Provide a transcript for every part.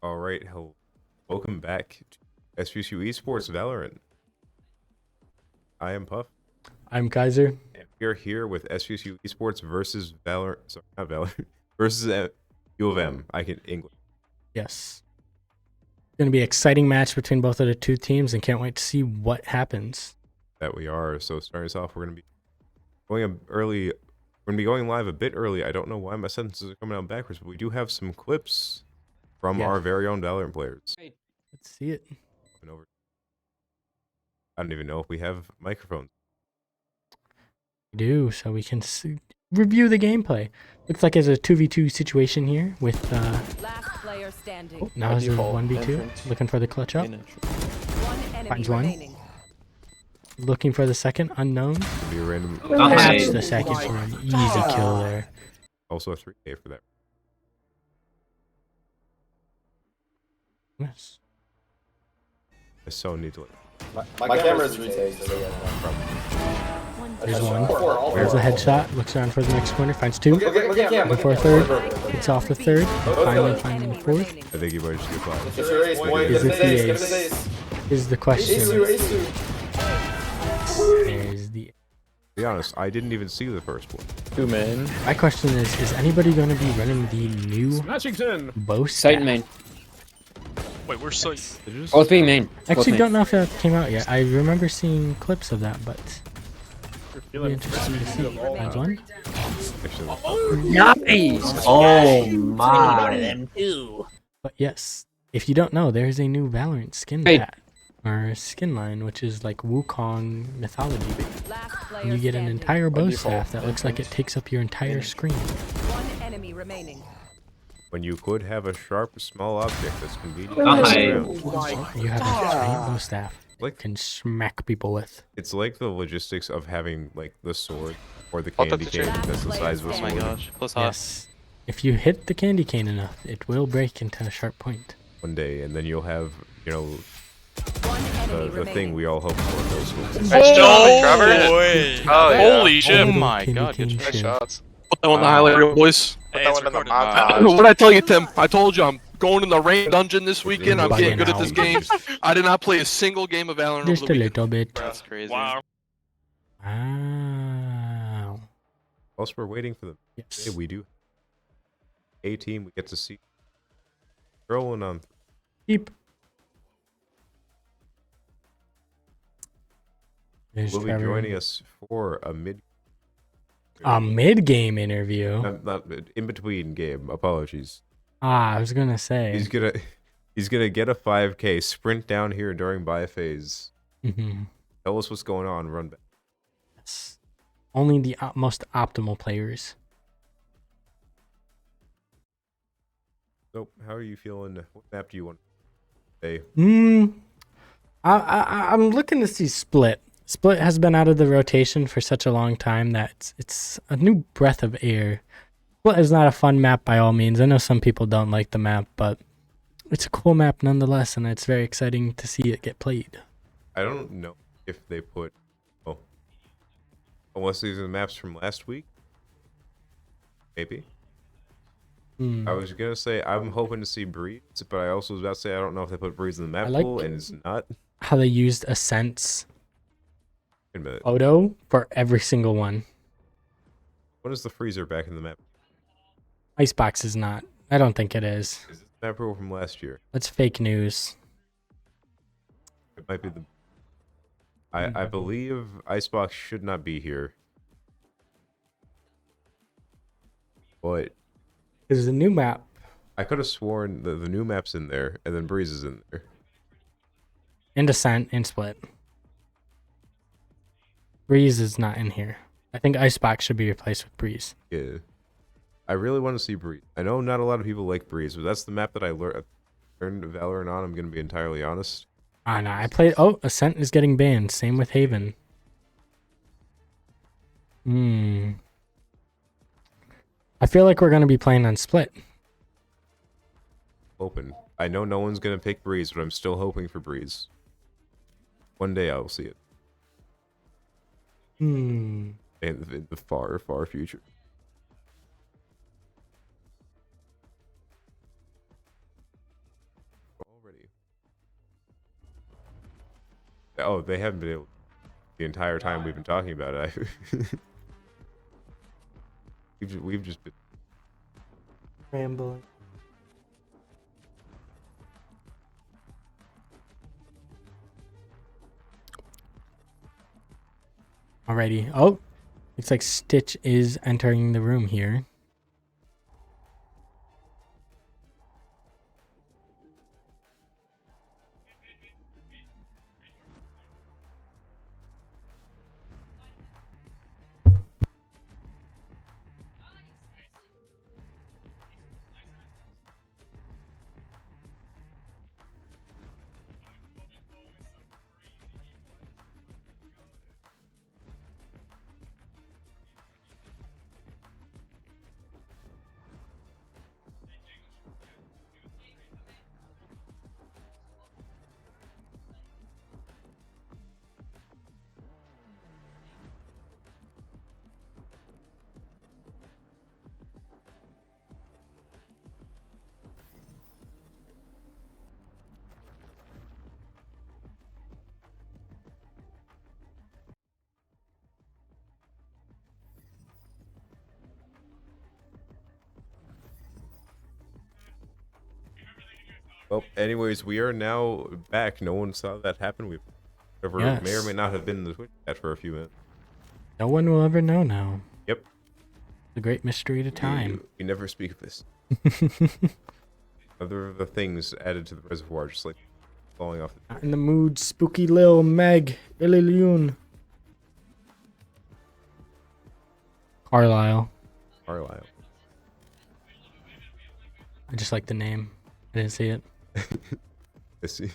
All right, hello. Welcome back to SVSU Esports Valorant. I am Puff, I'm Kaiser. and we are here with SVSU Esports versus Valorant. Sorry, not Valorant. Versus U of M. I can English. Yes. It's going to be an exciting match between both of the two teams and can't wait to see what happens. That we are. So starting us off, we're gonna be going early. We're gonna be going live a bit early. I don't know why my sentences are coming out backwards, but we do have some clips from our very own Valorant players. Let's see it. I don't even know if we have microphones. We do, so we can review the gameplay. Looks like it's a 2v2 situation here with Last player standing. oh, now it's a 1v2. Looking for the clutch up. One enemy Finds one. remaining. Looking for the second, unknown. Could be a random. Catch the second for an easy kill there. Also a 3K for that. Yes. I so need to My camera's retained. There's one. There's a headshot. Looks around for the next corner. Finds two. Looking for a third. It's off the third. Finally finding the fourth. I think he might just get five. Is it the ace? Is the question. There's the. To be honest, I didn't even see the first one. Two main. My question is anybody going to be running the new bow Sight staff? main. Wait, we're so. Both being main. Actually, don't know if that came out yet. I remember seeing clips of that, but it'll be interesting to see. Finds one. Actually, Nice! Oh my! But yes, if you don't know, there's a new Valorant skin Hey. pack or skin line, which is like Wukong mythology. Last player And you get an standing. entire bow default. staff that looks like it takes up your entire screen. One enemy remaining. when you could have a sharp, small object that's convenient. You have a giant bow staff Like can smack people with. it's like the logistics of having like the sword or the candy cane that's the size of a Oh my sword. gosh. Plus hot. Yes. If you hit the candy cane enough, it will break into a sharp point. One day, and then you'll have One enemy the remaining. thing we all hope for in those schools. No Trevor. way. Oh, yeah. Holy shit. Little Oh my candy god. cane Good Nice shit. shots. Put that on the highlight reel, boys. Hey, that it's one in the recorded. montage. What did I tell you, Tim? I told you I'm going in the rain dungeon this weekend. I'm By getting good at now. this game. I did not play a single game of Valorant Just over a the weekend. little bit. That's crazy. Wow. Wow. Whilst we're waiting for the Yes. hey, we do a team. We get to see rolling on. Keep. There's Will be Trevor. joining us for a A mid-game interview. not in between game. Apologies. I was gonna say. He's gonna get a 5K sprint down here during buy phase. Mhm. Tell us what's going on. Run back. Yes. Only the most optimal players. So, how are you feeling? What map do you want to play? I'm looking to see Split. Split has been out of the rotation for such a long time that it's a new breath of air. Split is not a fun map by all means. I know some people don't like the map, but it's a cool map nonetheless, and it's very exciting to see it get played. I don't know if they put. Oh, unless these are the maps from last week. Maybe. I was gonna say I'm hoping to see Breeze, but I also was about to say I don't know if they put Breeze in the map I like- pool, and it's not. How they used Ascent's Wait a minute. photo for every single one. When is the freezer back in the map? Icebox is not. I don't think it is. Is it the map pool from last year? That's fake news. It might be the. I believe Icebox should not be here. But Because the new map, I could have sworn the new map's in there, and then Breeze is in there. and Ascent, and Split. Breeze is not in here. I think Icebox should be replaced with Breeze. Yeah. I really want to see Breeze. I know not a lot of people like Breeze, but that's the map that I learned Valorant on. I'm going to be entirely honest. Ah, no, I played. Oh, Ascent is getting banned. Same with Haven. I feel like we're going to be playing on Split. Open. I know no one's going to pick Breeze, but I'm still hoping for Breeze. One day I will see it. In the far, far future. Oh, they haven't been able the entire time we've been talking about it. We've just been. Rambling. Alrighty. Oh, looks like Stitch is entering the room here. Well, anyways, we are now back. No one saw that happen. We may or Yes. may not have been in the Twitch chat for a few minutes. No one will ever know now. Yep. The great mystery to time. We never speak of this. Other of the things added to the reservoir, just like falling off the Not in the mood, spooky lil Meg Illiloon. Carlisle. Carlisle. I just like the name. I didn't see it. I see.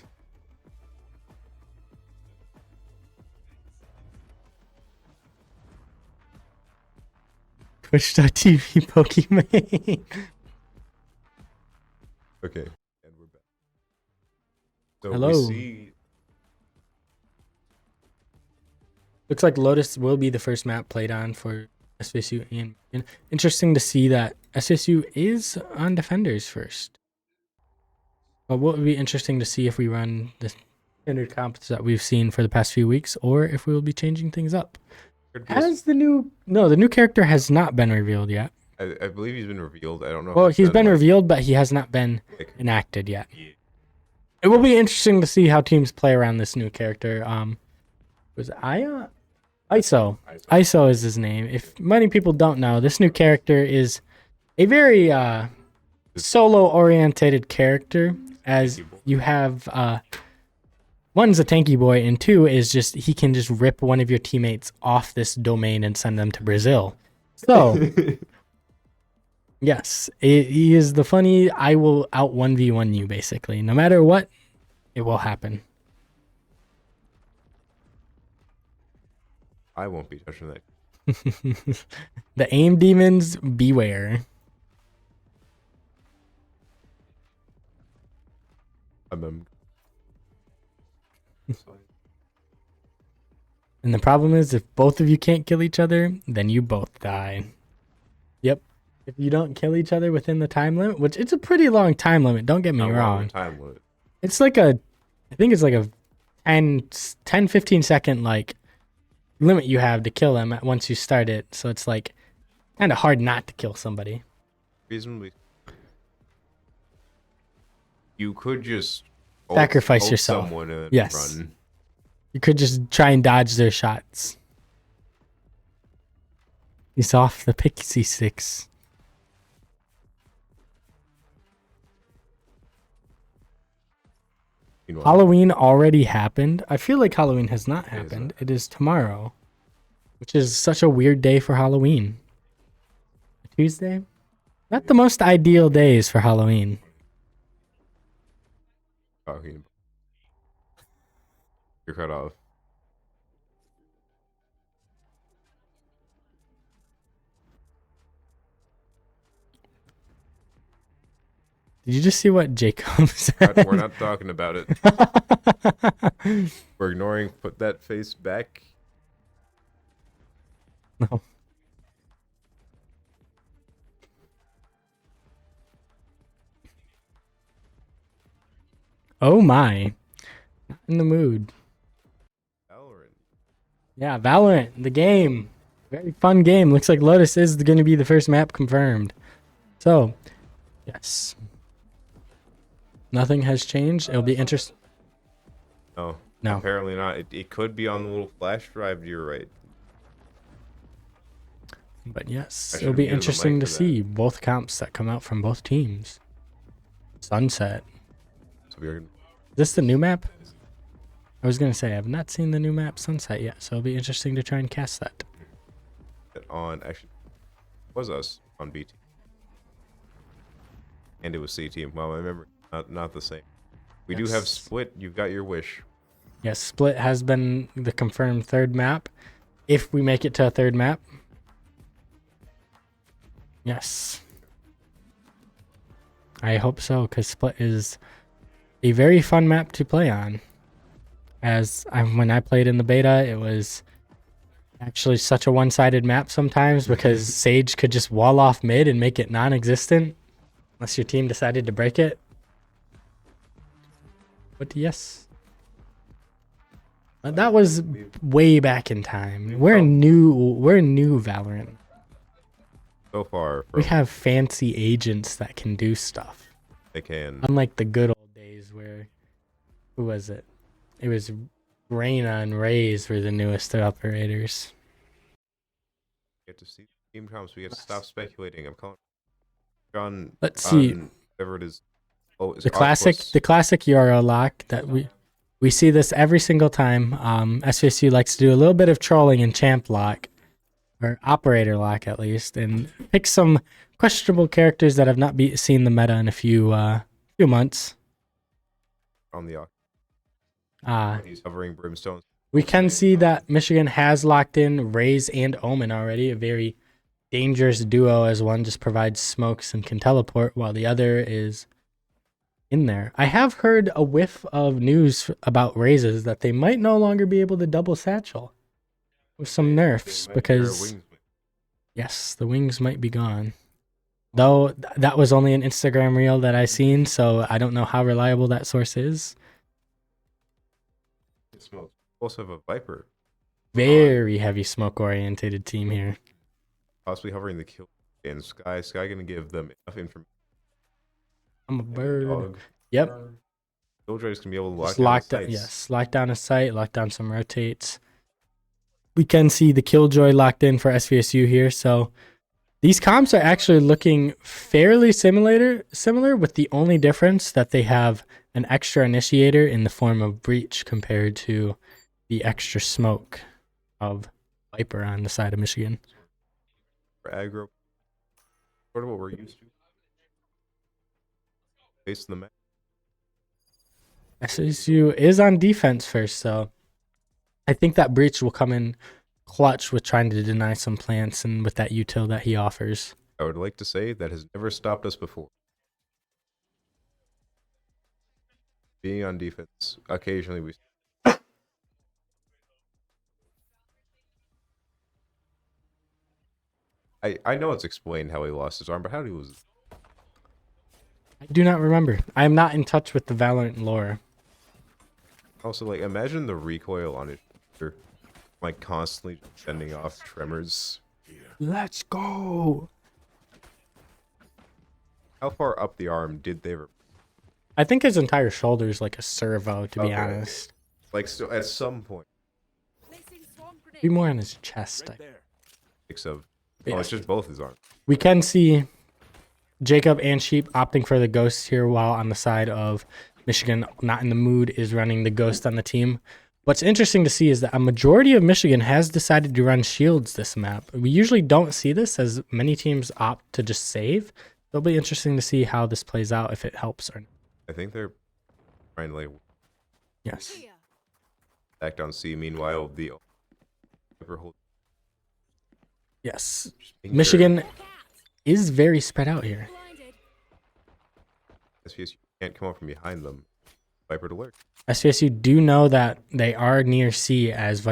Twitch.tv Pokemon. Okay, and we're back. So Hello. we see. Looks like Lotus will be the first map played on for SVSU. And interesting to see that SVSU is on defenders first. But what would be interesting to see if we run the standard comps that we've seen for the past few weeks, or if we will be changing things up. Could be Has the new character has not been revealed yet. I believe he's been revealed. I don't know. Well, if it's he's done, been like, revealed, but he has not been like, enacted yet. yeah. It will be interesting to see how teams play around this new character. Was it ISO? ISO is his name. If many people don't know, this new character is a very solo-oriented character, as you have one's a tanky boy, and two is just he can just rip one of your teammates off this domain and send them to Brazil. So yes, he is the funny. I will out 1v1 you basically, no matter what. It will happen. I won't be touching that. The aim demons, beware. And the problem is, if both of you can't kill each other, then you both die. Yep. If you don't kill each other within the time limit, which it's a pretty long time limit, don't get me Not long wrong. time limit. It's like I think it's like a 10, 15 second like limit you have to kill them once you start it. So it's like kind of hard not to kill somebody. Reasonably. You could just Sacrifice ult yourself. someone and Yes. run. You could just try and dodge their shots. He's off the pixie sticks. Meanwhile, Halloween already happened. I feel like Halloween has not is happened. It is tomorrow, which is such a weird day for Halloween. Tuesday? Not the most ideal days for Halloween. talking about. You're cut off. Did you just see what Jacob said? We're not talking about it. We're ignoring. Put that face back. No. Oh my. Not in the mood. Yeah, Valorant, the game. Very fun game. Looks like Lotus is going to be the first map confirmed. So, yes. Nothing has changed. It'll be interesting. No. No. Apparently not. It could be on the little flash drive to your right. But yes, I it'll should've be muted the interesting mic to for that. see both comps that come out from both teams. Sunset. So we're Is this the new map? I was going to say, I've not seen the new map Sunset yet, so it'll be interesting to try and cast that. on actually it was us on B team. And it was C team. Well, I remember not the same. We do have Yes. split. You've got your wish. Yes, Split has been the confirmed third map. If we make it to a third map. Yes. I hope so, because Split is a very fun map to play on. When I played in the beta, it was actually such a one-sided map sometimes because Sage could just wall off mid and make it non-existent unless your team decided to break it. But yes. That was way back in time. We're a new Valorant. So far, We from have fancy agents that can do stuff. they can. Unlike the good old days where, who was it? It was Reyna and Raze were the newest operators. Get to see team comps. We have to stop speculating. I'm calling John. Let's see. Whatever it is. Oh, it's The classic URL lock that we see this every single time. SVSU likes to do a little bit of trolling in champ lock, or operator lock at least, and pick some questionable characters that have not seen the meta in a few months. on the Uh, he's hovering brimstones. we can see that Michigan has locked in Raze and Omen already, a very dangerous duo as one just provides smokes and can teleport while the other is in there. I have heard a whiff of news about Razes that they might no longer be able to double satchel with some nerfs because yes, the wings might be gone. Though that was only an Instagram reel that I seen, so I don't know how reliable that source is. Also have a Viper Very heavy smoke orientated team here. possibly hovering the kill. And Sky gonna give them enough information. I'm a bird. Dog. Yep. Killjoy's gonna be able to lock Just down lock the down, sights. yes, lock down a site, lock down some rotates. We can see the Killjoy locked in for SVSU here, so these comps are actually looking fairly similar with the only difference that they have an extra initiator in the form of Breach compared to the extra smoke of Viper on the side of Michigan. For aggro, sort of what we're used to. Face the map. SVSU is on defense first, so I think that Breach will come in clutch with trying to deny some plants and with that util that he offers. I would like to say that has never stopped us before. Being on defense, occasionally we. I know it's explained how he lost his arm, but how did he lose it? I do not remember. I am not in touch with the Valorant lore. Also, like, imagine the recoil on his shoulder, like, constantly sending off tremors. Let's go. How far up the arm did they? I think his entire shoulder is like a servo, to be Okay. honest. Like, so at some point, Be more on his chest. mix of. Yeah. Oh, it's just both his arms. We can see Jacob and Sheep opting for the Ghost here, while on the side of Michigan, not in the mood, is running the Ghost on the team. What's interesting to see is that a majority of Michigan has decided to run shields this map. We usually don't see this, as many teams opt to just save. It'll be interesting to see how this plays out, if it helps or not. I think they're trying to like Yes. act on C. Meanwhile, the Yes. being Michigan is very spread out here. SVSU can't come up from behind them. Viper to lurk. SVSU do know that they are near C, as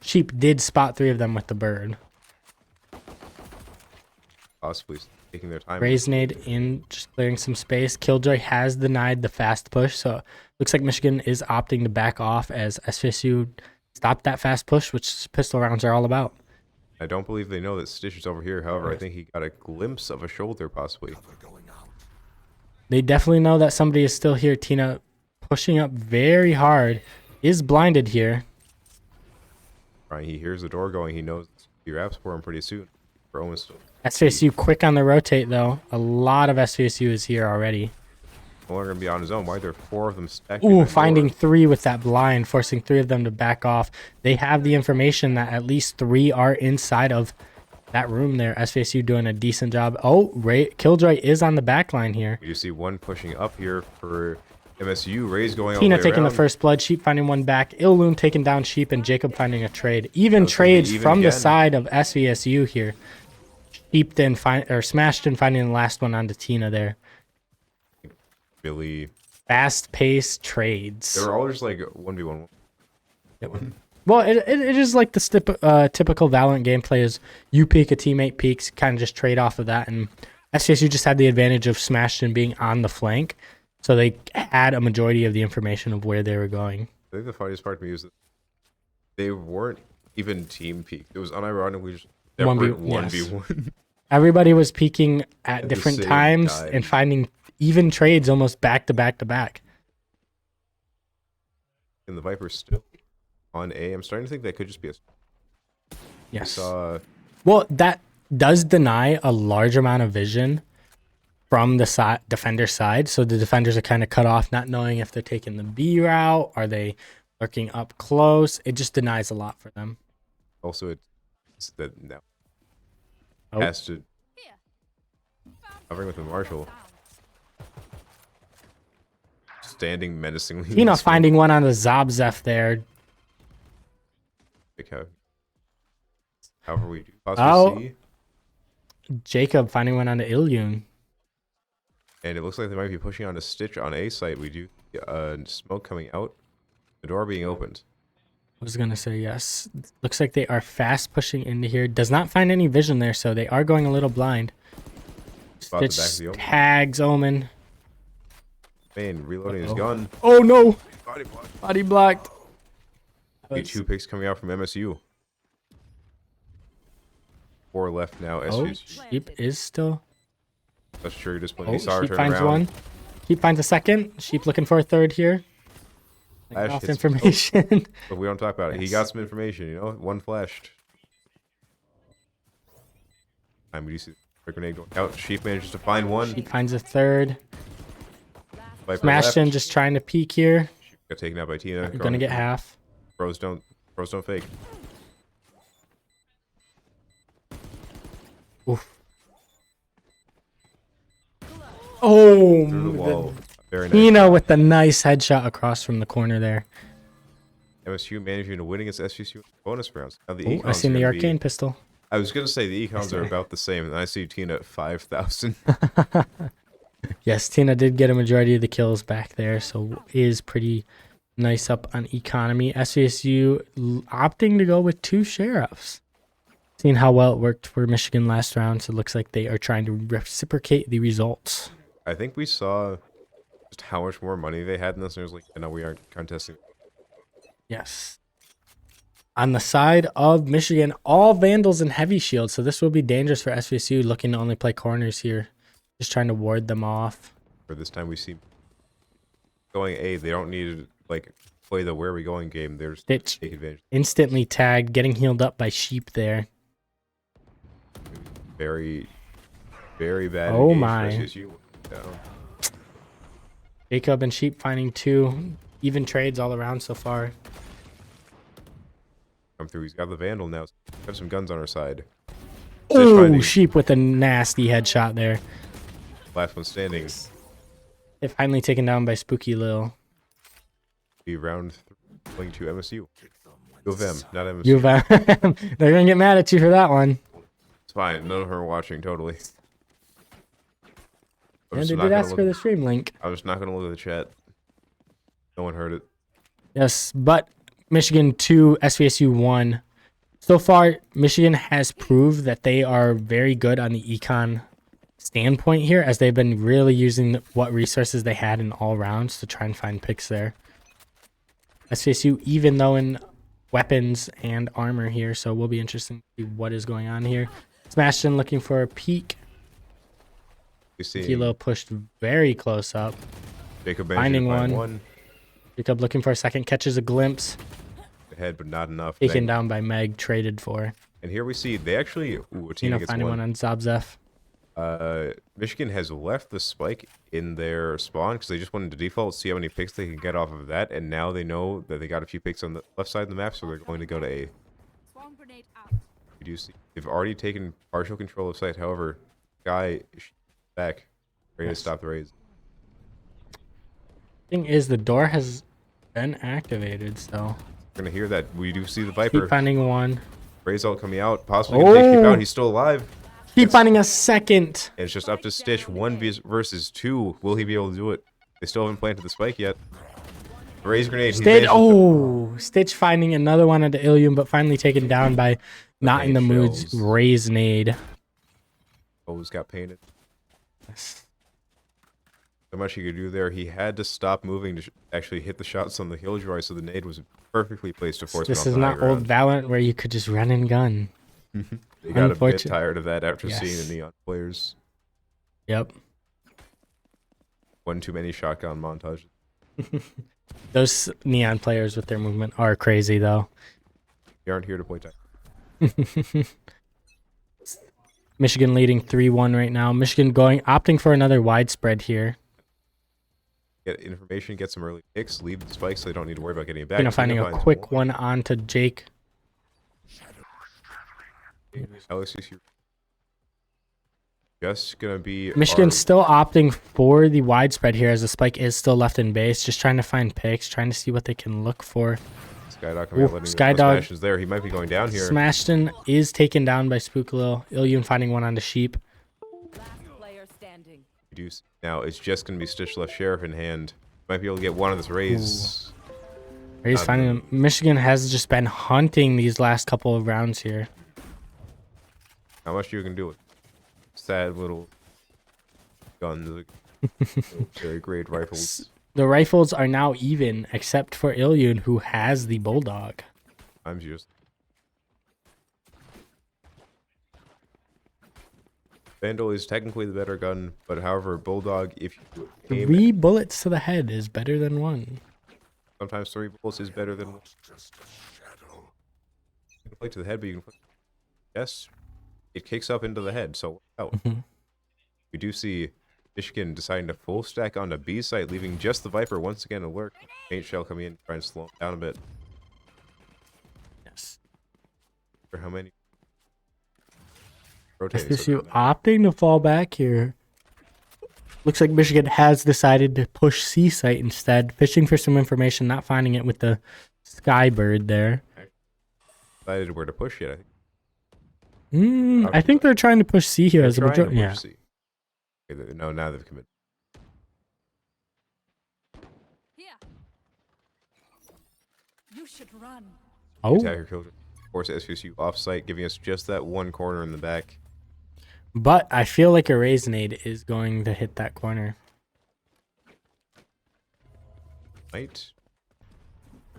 Sheep did spot 3 of them with the bird. Possibly taking their time. Razenade in, just clearing some space. Killjoy has denied the fast push, so it looks like Michigan is opting to back off, as SVSU stop that fast push, which pistol rounds are all about. I don't believe they know that Stitch is over here. However, I think he got a glimpse of a shoulder, possibly. They definitely know that somebody is still here. Tina pushing up very hard. Is blinded here. Right, he hears the door going. He knows he wraps for him pretty soon. For almost SVSU quick on the rotate, though. A lot of SVSU is here already. no longer going to be on his own. Why are there 4 of them stacked? Ooh, finding 3 with that blind, forcing 3 of them to back off. They have the information that at least 3 are inside of that room there. SVSU doing a decent job. Oh, Killjoy is on the back line here. You see one pushing up here for MSU. Ray's going all Tina the way taking around. the first blood. Sheep finding one back. Illoon taking down Sheep, and Jacob finding a trade. Even Those gonna be trades even from the again. side of SVSU here. Sheep then smashed and finding the last one onto Tina there. Really, Fast-paced trades. they were all just like 1v1. Well, it is like the typical Valorant gameplay is you peek, a teammate peeks, kind of just trade off of that. And SVSU just had the advantage of Smashton being on the flank. So they had a majority of the information of where they were going. I think the funniest part to me is that they weren't even team peak. It was unironically just separate 1v1. Everybody was peeking at the different same times time. and finding even trades almost back to back to back. And the Viper's still on A. I'm starting to think that could just be a... Yes. Well, that does deny a large amount of vision from the defender side. So the defenders are kind of cut off, not knowing if they're taking the B route. Are they lurking up close? It just denies a lot for them. also, it's that now Oh. has to... Covering with the Marshall. Standing menacingly. in Tina the smoke. finding one on the Zobzef there. Like however we do possibly see. Jacob finding one on the Ilyun. And it looks like they might be pushing on a Stitch on A site. We do smoke coming out. The door being opened. I was going to say yes. Looks like they are fast pushing into here. Does not find any vision there, so they are going a little blind. Spot the back of Stitch the Omen. tags Omen. Man, reloading his gun. Oh no! Body block. Body blocked. Okay, 2 picks coming out from MSU. 4 left now. Oh, SVSU. Sheep is still. That's sure display. Oh, He saw her Sheep turn finds around. one. Sheep finds a second. Sheep looking for a third here. Flash Off hits- information. But we don't talk about it. He got some information, you know? One flashed. Time we do see the grenade going out. Sheep manages to find one. Sheep finds a third. Viper Smashed in, left. just trying to peek here. Got taken out by Tina. Gonna get half. Bros don't fake. Oof. Oh, Through the wall. Very nice. Tina with the nice headshot across from the corner there. MSU managing to win against SVSU in bonus rounds. Now the Oh, I econs seen are the gonna be- arcane pistol. I was gonna say the econs are about the same, and I see Tina at 5,000. Yes, Tina did get a majority of the kills back there, so is pretty nice up on economy. SVSU opting to go with 2 sheriffs. Seeing how well it worked for Michigan last round, so it looks like they are trying to reciprocate the results. I think we saw just how much more money they had in this, and it was like, no, we aren't contesting. Yes. On the side of Michigan, all Vandals and Heavy Shield, so this will be dangerous for SVSU, looking to only play corners here. Just trying to ward them off. For this time, we see going A. They don't need to like play the where are we going game. They're just Stitch take advantage. instantly tagged, getting healed up by Sheep there. Very, very bad. Oh engage for my. SVSU. Down. Jacob and Sheep finding 2 even trades all around so far. Come through. He's got the Vandal now. Have some guns on our side. Stitch Oh, finding. Sheep with a nasty headshot there. Last one standing. They finally taken down by Spooky Lil. Be round 3 going to MSU. U of M, not MSU. You've they're gonna get mad at you for that one. It's fine. None of them are watching totally. I'm And just they not did gonna ask for look- the stream link. I'm just not gonna look at the chat. No one heard it. Yes, but Michigan 2, SVSU 1. So far, Michigan has proved that they are very good on the econ standpoint here, as they've been really using what resources they had in all rounds to try and find picks there. SVSU, even though in weapons and armor here, so we'll be interested to see what is going on here. Sebastian looking for a peek. We see Kilo pushed very close up. Jacob Finding managed to find one. Jacob looking for a second, catches a glimpse. ahead, but not enough. Taken down by Meg, traded for. And here we see they actually. Ooh, a team gets Finding one on Zabzef. Michigan has left the spike in their spawn because they just wanted to default, see how many picks they can get off of that, and now they know that they got a few picks on the left side of the map, so they're going to go to A. We do see they've already taken partial control of site. However, Guy is back, ready to stop the raids. Thing is, the door has been activated, so We're gonna hear that. We do see the Viper. keep finding one. Raise ult coming out, possibly gonna take Keep out. He's still alive. Keep finding a second. And it's just up to Stitch. 1v2. Will he be able to do it? They still haven't planted the spike yet. Raise grenade. Stitch. Oh, Stitch finding another one at the Ilium, but finally taken down by not in the mood's shells. raise nade. Always got painted. So much he could do there. He had to stop moving to actually hit the shots on the killjoy, so the nade was perfectly placed to force him This off is the high not old ground. Valorant where you could just run and gun. He got a bit Unfortunate- tired of that after seeing Yes. the Neon players. Yep. One too many shotgun montages. Those Neon players with their movement are crazy, though. We aren't here to play time. Michigan leading 3-1 right now. Michigan opting for another widespread here. Get information, get some early picks, leave the spikes so they don't need to worry about getting it back. Gonna finding a finds quick one onto Jake. LSU just gonna be Michigan's still opting for the widespread here as the spike is still left in base. Just trying to find picks, trying to see what they can look for. Skydog coming out, letting Skydog Smash is there. He might be going down here. Smashton is taken down by Spookalil. Ilyun finding one onto Sheep. Last player standing. Now it's just gonna be Stitch left Sheriff in hand. Might be able to get one of this raise. He's finding him. Michigan has just been hunting these last couple of rounds here. How much you can do it? Sad little guns, very great rifles. The rifles are now even, except for Ilyun, who has the Bulldog. I'm just. Vandal is technically the better gun, but however, Bulldog, if you aim, 3 bullets to the head is better than 1. sometimes 3 bullets is better than 1. You can play to the head, but you can play. Yes, it kicks up into the head, so out. We do see Michigan deciding to full stack onto B site, leaving just the Viper once again alert. Paint shell coming in, trying to slow him down a bit. Yes. For how many? Rotating. SVSU opting to fall back here. Looks like Michigan has decided to push C site instead, fishing for some information, not finding it with the Skybird there. Decided where to push yet. I think. I think they're trying to push C here as a They're trying majority. to Yeah. push C. Okay, no, now they've committed. Here. You should run. Oh, Attacker killed. Force SVSU offsite, giving us just that one corner in the back. but I feel like a Raisinade is going to hit that corner. Might.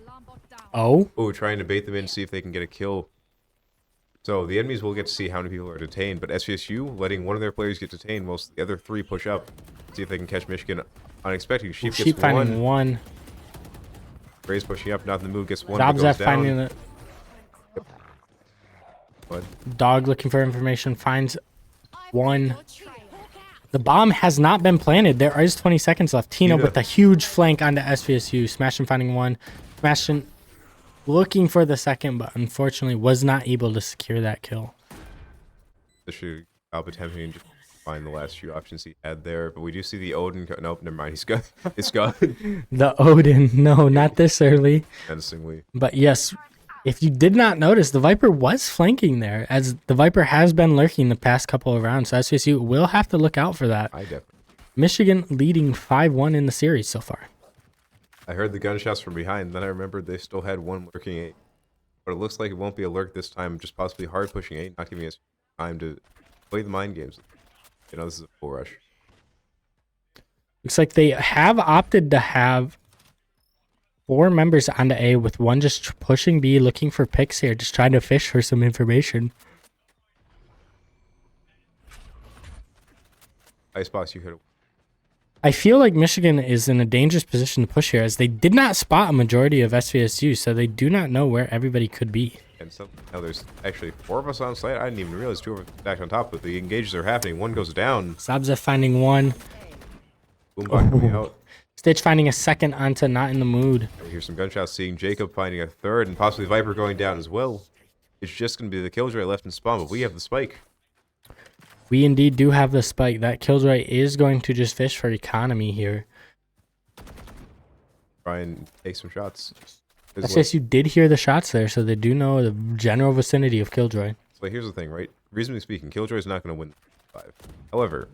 Alarm bot down. Oh, Oh, trying to bait them in, see if they can get a kill. So the enemies will get to see how many people are detained, but SVSU letting one of their players get detained whilst the other 3 push up. See if they can catch Michigan unexpected. Sheep Sheep gets finding one. one. Ray's pushing up, not in the move, gets one. but Zabzef goes down. finding it. But Dog looking for information finds one. The bomb has not been planted. There is 20 seconds left. Tino Tina. with a huge flank onto SVSU. Smashing finding one. Smashing looking for the second, but unfortunately was not able to secure that kill. the shoot up attempting to find the last few options he had there. But we do see the Odin. Nope, never mind. He's got. It's gone. The Odin. No, not this early. Menacingly. But yes, if you did not notice, the Viper was flanking there, as the Viper has been lurking the past couple of rounds. So SVSU will have to look out for that. I definitely. Michigan leading 5-1 in the series so far. I heard the gunshots from behind, then I remembered they still had one lurking A. But it looks like it won't be a lurk this time, just possibly hard pushing A, not giving us time to play the mind games. You know, this is a full rush. Looks like they have opted to have 4 members onto A with one just pushing B, looking for picks here, just trying to fish for some information. Icebox, you hit it. I feel like Michigan is in a dangerous position to push here, as they did not spot a majority of SVSU, so they do not know where everybody could be. And so now there's actually 4 of us on site. I didn't even realize 2 of us back on top, but the engages are happening. One goes down. Sabza finding one. Boombot coming out. Stitch finding a second onto Not in the Mood. And we hear some gunshots, seeing Jacob finding a third, and possibly Viper going down as well. It's just going to be the Killjoy left in spawn, but we have the spike. We indeed do have the spike. That Killjoy is going to just fish for economy here. Try and take some shots. SVSU did hear the shots there, so they do know the general vicinity of Killjoy. So here's the thing, right? Reasonably speaking, Killjoy is not going to win 5. However,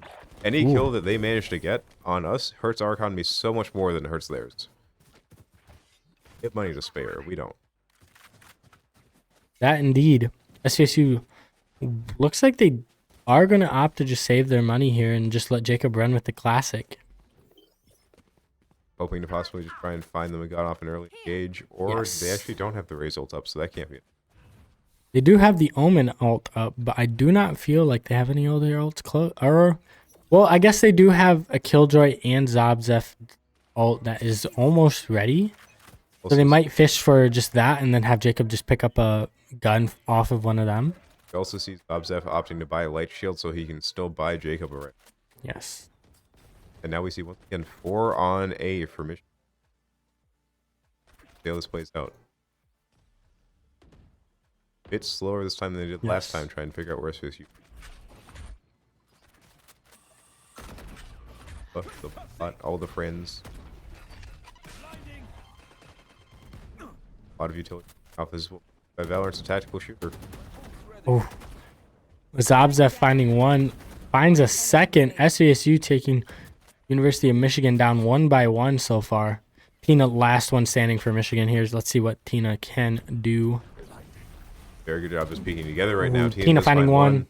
any kill that they manage to get on us hurts our economy so much more than it hurts theirs. They have money to spare. We don't. That indeed. SVSU looks like they are going to opt to just save their money here and just let Jacob run with the classic. Hoping to possibly just try and find them and got off an early engage, or Yes. they actually don't have the Raze ult up, so that can't be it. They do have the Omen ult up, but I do not feel like they have any other ults close. Or, well, I guess they do have a Killjoy and Zabzef ult that is almost ready. So they might fish for just that and then have Jacob just pick up a gun off of one of them. We also see Bobzef opting to buy a light shield so he can still buy Jacob a right. Yes. And now we see once again 4 on A for Michigan. See how this plays out. A bit slower this time than they did last time, trying to figure out where SVSU. The bot, all the friends. A lot of utility. Off as well. Valorant's a tactical shooter. Oh. Zabzef finding one. Finds a second. SVSU taking University of Michigan down 1 by 1 so far. Tina, last one standing for Michigan here. Let's see what Tina can do. Very good job just peeking together right now. Tina does finding find one.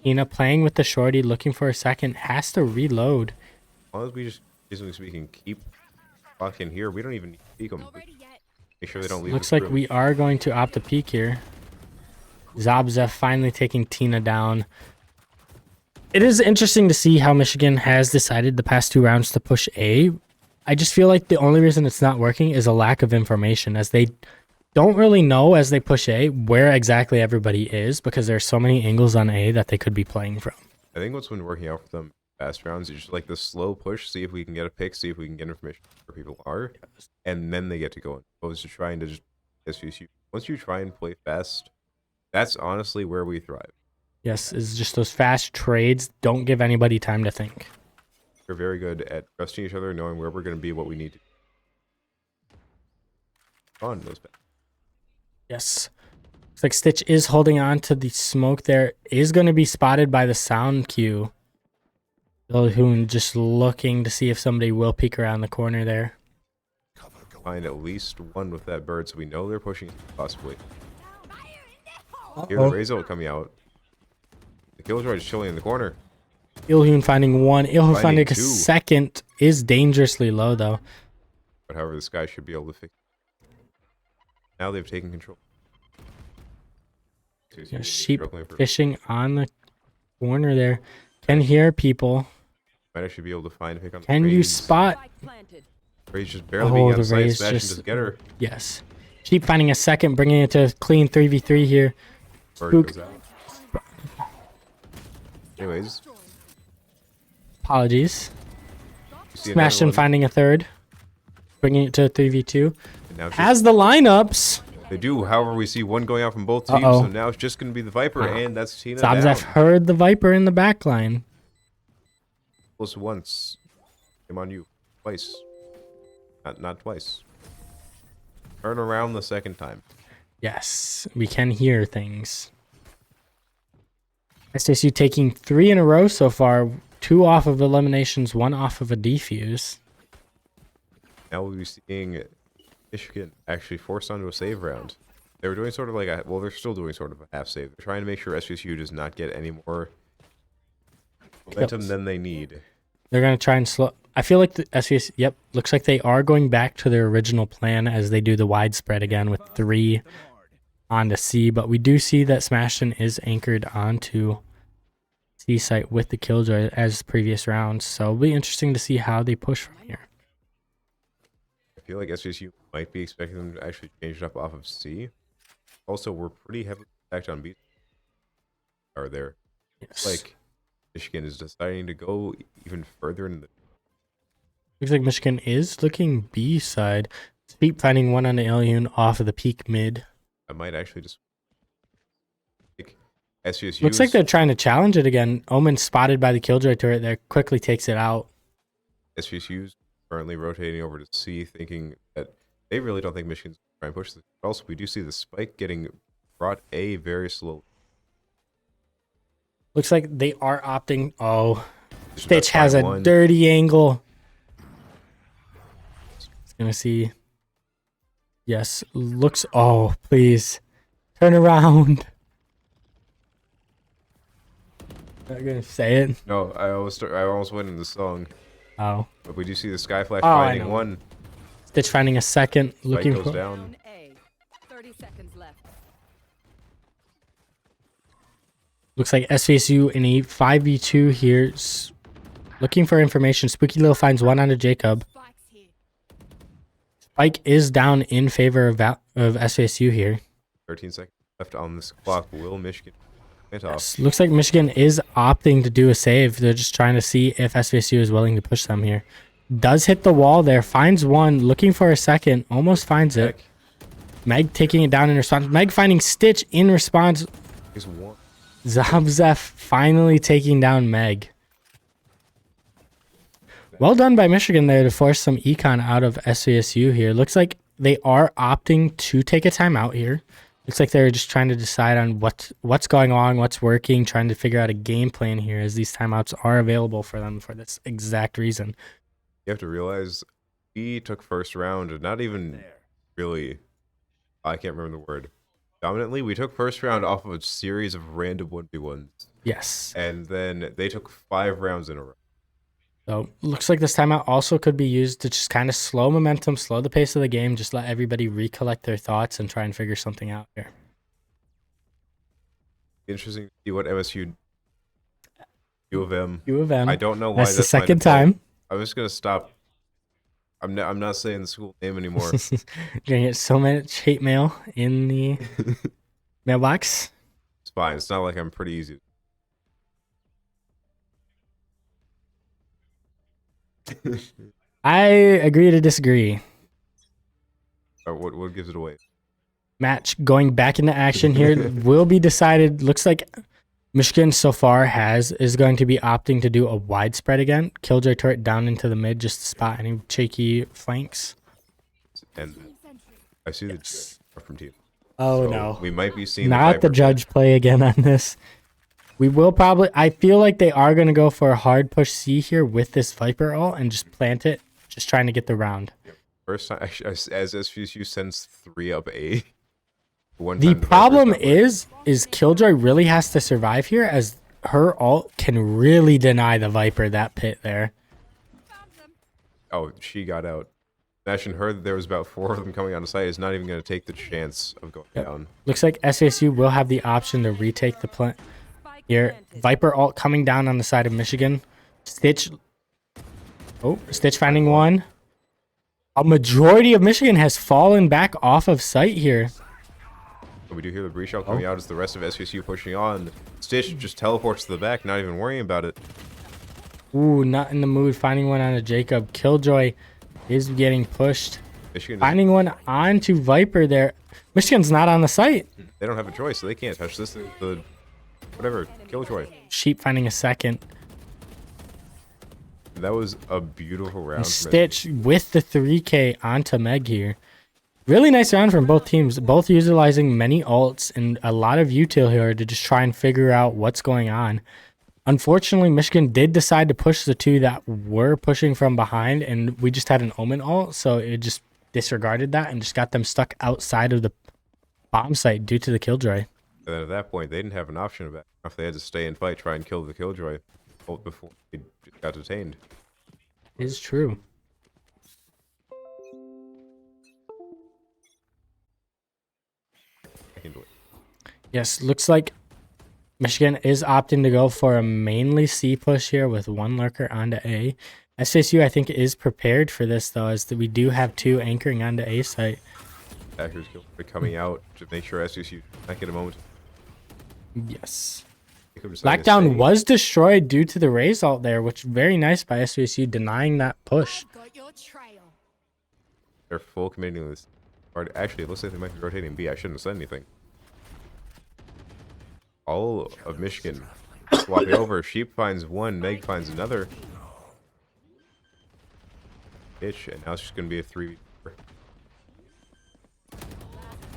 Tina playing with the shorty, looking for a second. Has to reload. As long as we just, reasonably speaking, keep fucking here, we don't even need to peek them. Make sure they don't leave. Looks like we are going to opt to peek here. Zabzef finally taking Tina down. It is interesting to see how Michigan has decided the past 2 rounds to push A. I just feel like the only reason it's not working is a lack of information, as they don't really know as they push A where exactly everybody is, because there's so many angles on A that they could be playing from. I think what's been working out for them past rounds is just like the slow push, see if we can get a pick, see if we can get information where people are, and then they get to go in. Opposed to trying to just SVSU. Once you try and play fast, that's honestly where we thrive. Yes, it's just those fast trades. Don't give anybody time to think. We're very good at trusting each other, knowing where we're going to be, what we need to do. On those bad. Yes. Looks like Stitch is holding on to the smoke there. Is going to be spotted by the sound cue. Hoon just looking to see if somebody will peek around the corner there. Find at least one with that bird, so we know they're pushing possibly. Here the Raze ult coming out. The Killjoy is chilling in the corner. Ilhoon finding one. Ilhoon finding a 2. second is dangerously low though. But however, this guy should be able to fix it. Now they've taken control. Yeah, sheep fishing on the corner there. Can hear people. Might actually be able to find a pick on the Can you Raze. spot? Raze just barely being the on sight, Raze smashing just- to get her. Yes. Sheep finding a second, bringing it to a clean 3v3 here. Bird Spook. goes out. Anyways, Apologies. you see Smashed another and one, finding a third. Bringing it to a 3v2. and now it's Has the lineups. they do. However, we see one going out from both teams, Uh-oh. so now it's just going to be the Viper, and that's Tina Zabzef down. heard the Viper in the back line. Close once. Shame on you. Twice. Not twice. Turn around the second time. Yes, we can hear things. SVSU taking 3 in a row so far. 2 off of eliminations, 1 off of a defuse. Now we'll be seeing Michigan actually forced onto a save round. They were doing sort of like a, well, they're still doing sort of a half save. They're trying to make sure SVSU does not get any more momentum than they need. They're going to try and slow. I feel like the SVS, yep, looks like they are going back to their original plan as they do the widespread again with 3 onto C. But we do see that Smashton is anchored onto C site with the Killjoy as previous rounds. So it'll be interesting to see how they push from here. I feel like SVSU might be expecting them to actually change it up off of C. Also, we're pretty heavily stacked on B. Are there? Yes. Like, Michigan is deciding to go even further in the. Looks like Michigan is looking B side. Speed finding one on the alien off of the peak mid. I might actually just. Like, SVSU. Looks like they're trying to challenge it again. Omen spotted by the Killjoy turret there, quickly takes it out. SVSU's currently rotating over to C, thinking that they really don't think Michigan's trying to push this. But also, we do see the spike getting brought A very slowly. Looks like they are opting. Oh, Just Stitch about has a one. dirty angle. It's gonna see. Yes, looks. Oh, please turn around. Not gonna say it. No, I almost went in the song, Oh, but we do see the Sky Flash Oh, I finding know. one. Stitch finding a second. Spike Looking goes for. down. Zone A. 30 seconds left. Looks like SVSU in a 5v2 here. Looking for information. Spooky Lil finds one onto Jacob. Spikes here. Spike is down in favor of SVSU here. 13 seconds left on this clock. Will Michigan went off? Looks like Michigan is opting to do a save. They're just trying to see if SVSU is willing to push them here. Does hit the wall there. Finds one. Looking for a second. Almost finds it. Heck, Meg taking it down in response. Meg finding Stitch in response. he's one. Zabzef finally taking down Meg. Well done by Michigan there to force some econ out of SVSU here. Looks like they are opting to take a timeout here. Looks like they're just trying to decide on what's going on, what's working, trying to figure out a game plan here as these timeouts are available for them for this exact reason. You have to realize we took first round, and not even really. I can't remember the word. Dominantly, we took first round off of a series of random 1v1s, Yes. and then they took 5 rounds in a row. So looks like this timeout also could be used to just kind of slow momentum, slow the pace of the game, just let everybody recollect their thoughts and try and figure something out here. Interesting to see what MSU U of M. U of M. I don't know why That's the my second default. time. I'm just gonna stop. I'm not saying the school name anymore. You're gonna get so much hate mail in the mailbox. It's fine. It's not like I'm pretty easy. I agree to disagree. Or what gives it away? Match going back into action here will be decided. Looks like Michigan so far is going to be opting to do a widespread again. Killjoy turret down into the mid just to spot any shaky flanks. And I see the judge from team. Oh So no. we might be seeing Not the Viper judge play again on this. We will probably. I feel like they are going to go for a hard push C here with this Viper ult and just plant it, just trying to get the round. first time actually, as SVSU sends 3 up A. One The time Viper's problem not working. is Killjoy really has to survive here as her ult can really deny the Viper that pit there. Found them. Oh, she got out. Imagine her. There was about 4 of them coming on the site. Is not even going to take the chance of going down. Looks like SVSU will have the option to retake the plant. Spike Here, planted. Viper ult coming down on the side of Michigan. Stitch. Oh, Stitch finding one. A majority of Michigan has fallen back off of site here. But we do hear the breach shell coming out as the rest of SVSU pushing on. Stitch just teleports to the back, not even worrying about it. Ooh, not in the mood. Finding one on a Jacob. Killjoy is getting pushed. Michigan, Finding one onto Viper there. Michigan's not on the site. they don't have a choice, so they can't touch this. The whatever, Killjoy. Sheep finding a second. That was a beautiful round. And from Stitch with the 3K onto Meg here. Really nice round from both teams. Both utilizing many ults and a lot of util here to just try and figure out what's going on. Unfortunately, Michigan did decide to push the 2 that were pushing from behind, and we just had an Omen ult, so it just disregarded that and just got them stuck outside of the bomb site due to the Killjoy. And then at that point, they didn't have an option of that. If they had to stay and fight, try and kill the Killjoy ult before they got detained. Is true. I can do it. Yes, looks like Michigan is opting to go for a mainly C push here with one lurker onto A. SVSU, I think, is prepared for this, though, as we do have two anchoring onto A site. Attackers coming out to make sure SVSU not get a moment. Yes. Blackdown Blackdown was destroyed due to the Raze ult there, which very nice by SVSU denying that push. Got your trail. They're full committing to this. Actually, it looks like they might be rotating B. I shouldn't have said anything. All of Michigan swapping over. Sheep finds one, Meg finds another. Itch, and now it's just going to be a 3v4.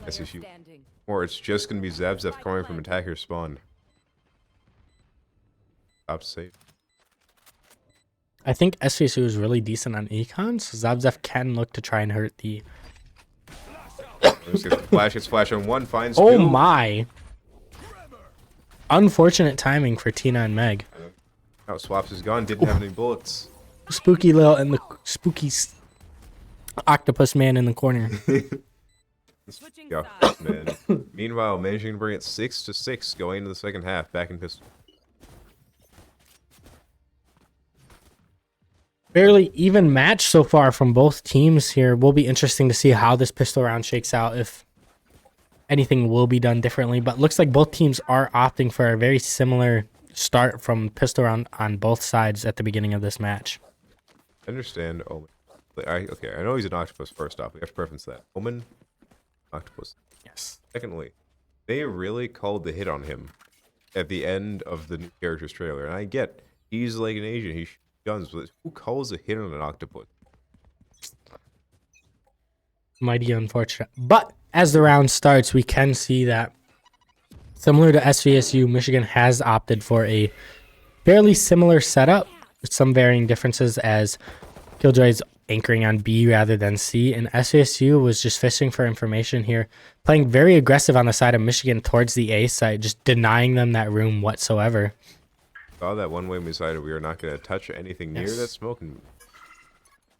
SVSU. Standing. Or it's just going to be Zabzev coming from attacker spawn. Top safe. I think SVSU is really decent on econ, so Zabzev can look to try and hurt the... Gets flash on one, finds Oh two. my! Unfortunate timing for Tina and Meg. Now Swaps is gone, didn't have any bullets. Spooky Lil and the spooky octopus man in the corner. Switching Yeah, sides. man. Meanwhile, managing to bring it 6-6 going into the second half, back in pistol. Fairly even match so far from both teams here. Will be interesting to see how this pistol round shakes out, if anything will be done differently. But looks like both teams are opting for a very similar start from pistol round on both sides at the beginning of this match. Understand Omen. Okay, I know he's an octopus first off. We have to preference that. Omen, octopus. Yes. Secondly, they really called the hit on him at the end of the new characters trailer. And I get, he's like an Asian, he shoots guns, but who calls a hit on an octopus? Mighty unfortunate. But as the round starts, we can see that similar to SVSU, Michigan has opted for a fairly similar setup with some varying differences, as Killjoy's anchoring on B rather than C, and SVSU was just fishing for information here, playing very aggressive on the side of Michigan towards the A site, just denying them that room whatsoever. Saw that one way we decided we were not going to touch anything near Yes. that smoke. And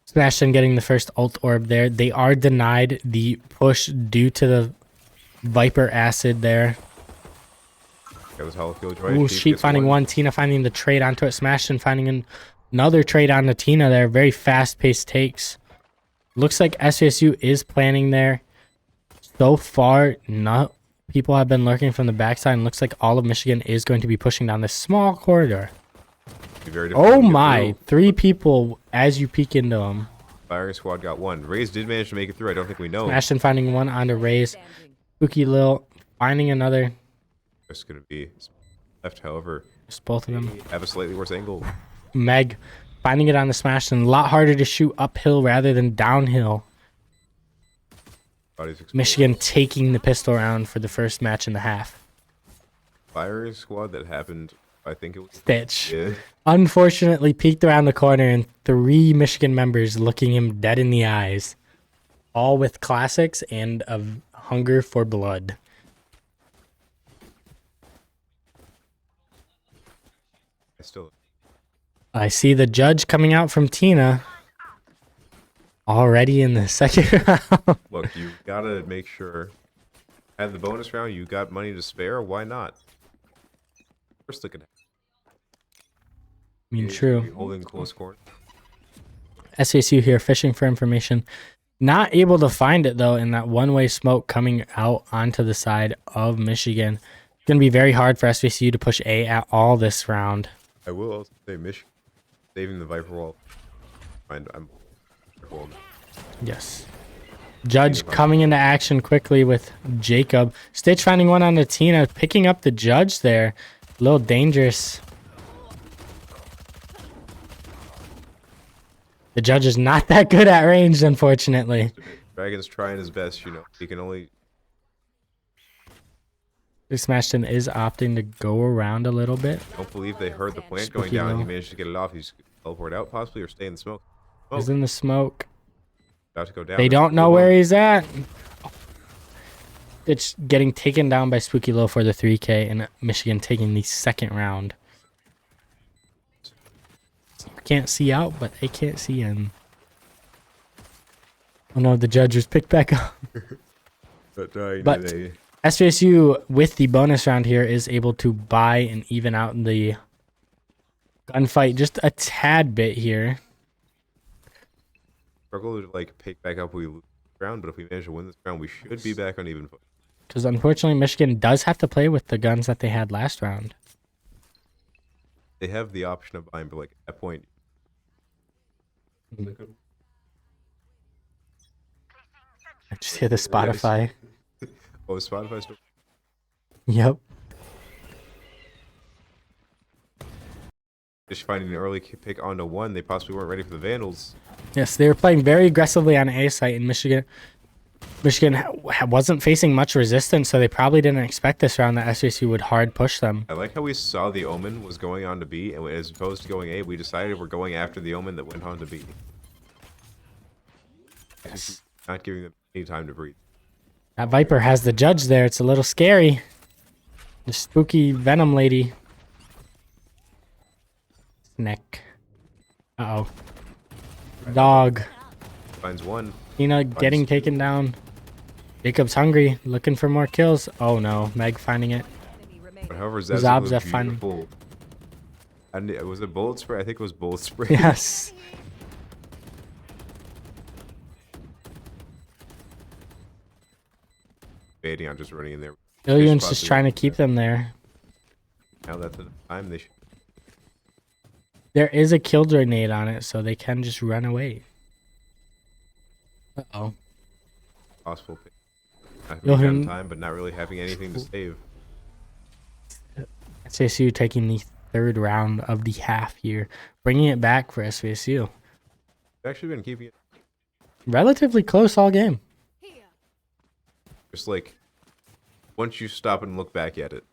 Smashed and getting the first ult orb there. They are denied the push due to the Viper acid there. got this hollow Killjoy. Ooh, Sheep finding one, Tina finding the trade onto it, Smashed and finding another trade onto Tina there. Very fast-paced takes. Looks like SVSU is planning there. So far, not people have been lurking from the backside, and looks like all of Michigan is going to be pushing down this small corridor. Oh my, 3 people as you peek into them. Firing squad got one. Raze did manage to make it through. I don't think we know. Smashed and finding one onto Raze. Standing. Spooky Lil finding another. It's going to be left, however. Just both of them. Have a slightly worse angle. Meg finding it on the Smash, and a lot harder to shoot uphill rather than downhill. Bodies exposed. Michigan taking the pistol round for the first match in the half. Firing squad that happened, I think it was. Stitch. Yeah. Unfortunately peeked around the corner, and 3 Michigan members looking him dead in the eyes. All with classics and a hunger for blood. I see the judge coming out from Tina. Already in the second round. Look, you gotta make sure. At the bonus round, you got money to spare. Why not? First look at it. I mean, true. Holding close corner. SVSU here fishing for information. Not able to find it, though, in that one-way smoke coming out onto the side of Michigan. It's going to be very hard for SVSU to push A at all this round. I will also say Michigan saving the Viper wall. I'm Yes. Judge coming into action quickly with Jacob. Stitch finding one on the Tina, picking up the Judge there. A little dangerous. The Judge is not that good at range, unfortunately. Dragon's trying his best, you know. He can only. Smashton is opting to go around a little bit. Don't believe they heard the plant going Spooky down. low. He managed to get it off. He's teleport out possibly or stay in the smoke. He's in the smoke. About to go down. They don't know where he's at. It's getting taken down by Spooky Low for the 3K, and Michigan taking the second round. can't see out, but they can't see in. Oh no, the judge was picked back up. But SVSU, with the bonus round here, is able to buy and even out the gunfight just a tad bit here. struggle to like pick back up. We lose this round, but if we manage to win this round, we should be back on even foot. Because unfortunately, Michigan does have to play with the guns that they had last round. They have the option of buying, but like at that point, I just hear the Spotify. oh, Spotify still. Yep. Just finding an early pick onto one, they possibly weren't ready for the Vandals. Yes, they were playing very aggressively on A site in Michigan. Michigan wasn't facing much resistance, so they probably didn't expect this round that SVSU would hard push them. I like how we saw the Omen was going on to B, and as opposed to going A, we decided we're going after the Omen that went on to B. Yes. Not giving them any time to breathe. That Viper has the judge there. It's a little scary. The spooky Venom lady. Neck. Uh-oh. Dog. Finds one. Tina getting taken down. Jacob's hungry, looking for more kills. Oh no, Meg finding it. But however, Zab's Zab's finding. beautiful. And was it bullet spray? I think it was bullet spray. Yes. Baiting on just running in there. Illian's just trying to keep them there. Now that's the time they should. There is a killjoy nade on it, so they can just run away. Uh-oh. Possible pick. Not having Illian- time, but not really having anything to save. SVSU taking the third round of the half here, bringing it back for SVSU. They've actually been keeping it Relatively close all game. Here. just like once you stop and look back at it.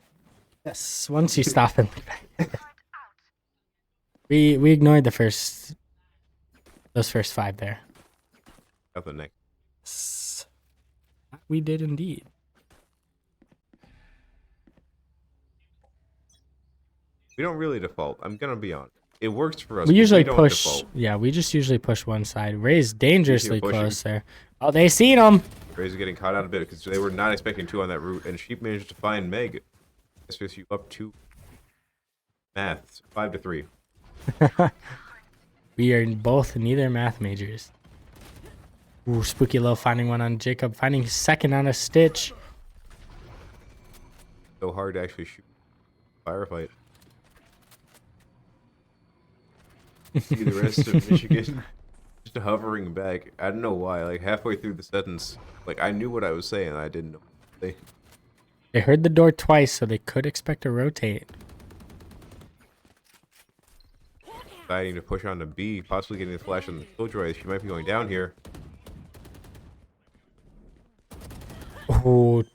Yes, once you stop and we ignored those first 5 there. Out the neck. We did indeed. We don't really default. I'm gonna be honest. It works for us. We but usually don't push. default. Yeah, we just usually push one side. Ray's dangerously pushing. close there. Oh, they seen him. Rays are getting caught out a bit because they were not expecting 2 on that route, and Sheep managed to find Meg. SVSU up 2. Math 5-3. We are both neither math majors. Ooh, Spooky Low finding one on Jacob, finding his second on a Stitch. So hard to actually shoot. Firefight. See the rest of Michigan just hovering back. I don't know why. Like halfway through the sentence, like I knew what I was saying. I didn't know. They heard the door twice, so they could expect to rotate. Deciding to push on to B, possibly getting the flash on the Killjoy. She might be going down here. Ooh,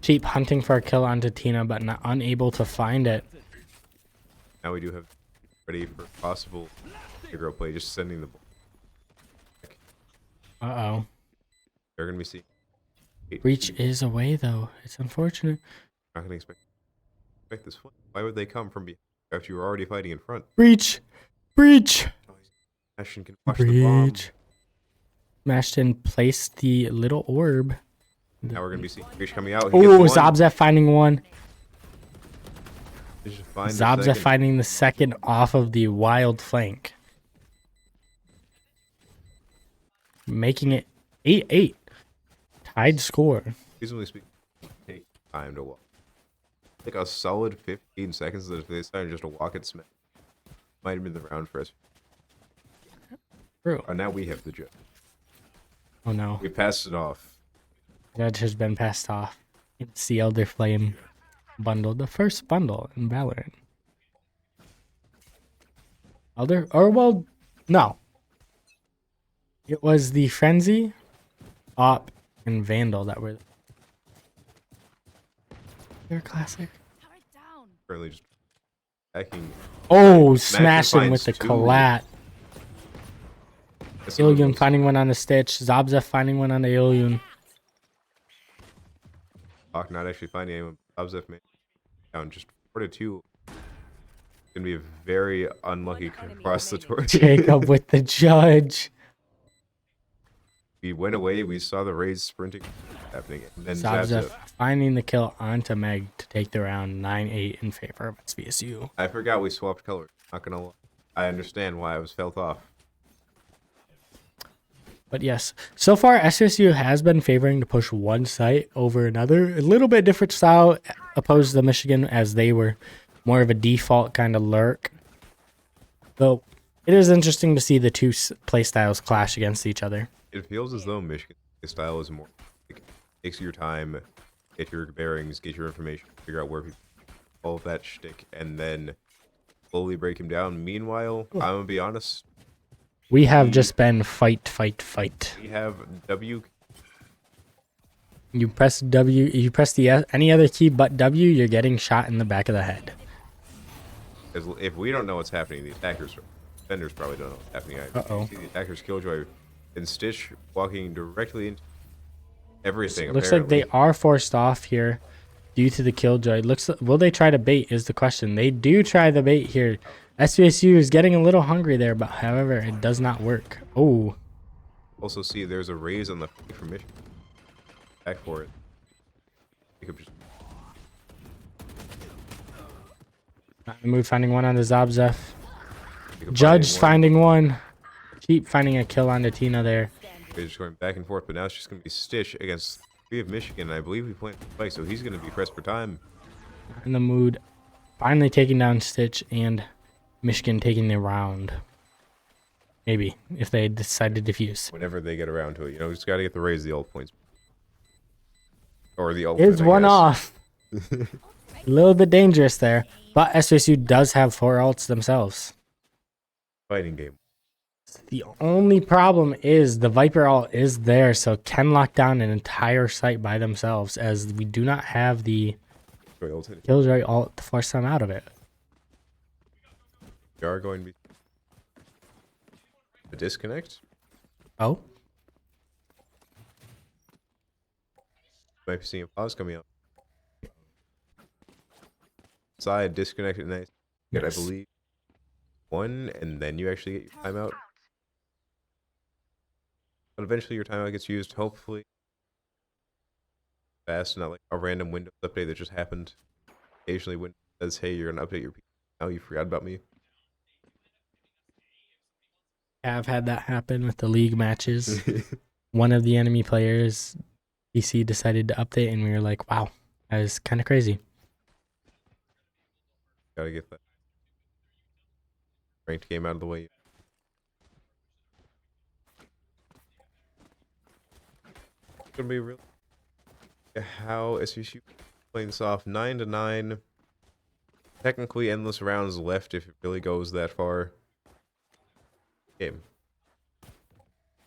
Cheap hunting for a kill onto Tina, but not unable to find it. Now we do have ready for possible hero play. Just sending the ball. Uh-oh. They're gonna be seeing. Breach is away, though. It's unfortunate. Not gonna expect this one. Why would they come from behind after you were already fighting in front? Breach! Breach! Ashton can watch the bomb. Breach. Smashed and placed the little orb. Now we're gonna be seeing Breach coming out. Oh, Zabzef finding one. Zabzef finding the second off of the wild flank. Making it 8-8. Tied score. Reasonably speaking, take time to walk. Like a solid 15 seconds that if they decided just to walk and smash. Might have been the round for us. True. Now we have the judge. Oh no. We passed it off. Judge has been passed off. It's the Elder Flame bundle. The first bundle in Valorant. No. It was the Frenzy, Op, and Vandal that were... They're classic. Turret down. Currently just attacking. Oh, smashing with the finds two. collat. That's Illion finding one on the Stitch. Zabzef finding one on the Illion. Hawk not actually finding anyone. Zabzef made down just 4-2. gonna be a very unlucky One enemy cross the remaining. torch. Jacob with the judge. We went away. We saw the Rays sprinting happening, and then Zabza Zabza. finding the kill onto Meg to take the round 9-8 in favor of SVSU. I forgot we swapped colors. Not gonna lie. I understand why I was felt off. But yes, so far SVSU has been favoring to push one site over another. A little bit different style opposed to Michigan, as they were more of a default kind of lurk. Though it is interesting to see the two play styles clash against each other. It feels as though Michigan style is more like, takes your time, get your bearings, get your information, figure out where people, all of that shtick, and then slowly break him down. Meanwhile, I'm gonna be honest. We have just been fight, fight, fight. We have W. You press W, you press the any other key but W, you're getting shot in the back of the head. Because if we don't know what's happening, the defenders probably don't know what's happening either. Uh-oh. You see the attackers Killjoy and Stitch walking directly into everything. Looks like they apparently. are forced off here due to the Killjoy. Will they try to bait is the question. They do try the bait here. SVSU is getting a little hungry there, but however, it does not work. Oh, Also see there's a raise on the from Michigan. Back for it. Jacob just move finding one on the Zabzef. Jacob Judge finding one. finding one. Keep finding a kill on Tina there. They're just going back and forth, but now it's just going to be Stitch against 3 of Michigan. And I believe we planted the spike, so he's going to be pressed for time. In the mood. Finally taking down Stitch and Michigan taking the round. Maybe, if they decide to defuse. Whenever they get around to it, you know, just got to get the raise the ult points. Or the ult. It's one off. A little bit dangerous there. But SVSU does have 4 ults themselves. Fighting game. The only problem is the Viper ult is there, so can lock down an entire site by themselves, as we do not have the Killjoy ult to force them out of it. We are going to be a disconnect. Oh? Might be seeing a pause coming up. Side disconnected, nice. Good, Yes. I believe. 1, and then you actually get your timeout. But eventually your timeout gets used, hopefully. Fast, not like a random Windows update that just happened. Occasionally Windows says, hey, you're going to update your PC. Now you forgot about me. I've had that happen with the league matches. One of the enemy players, PC, decided to update, and we were like, wow, that is kind of crazy. Gotta get that ranked game out of the way. It's gonna be real. How SVSU playing this off 9-9. Technically endless rounds left if it really goes that far. Game.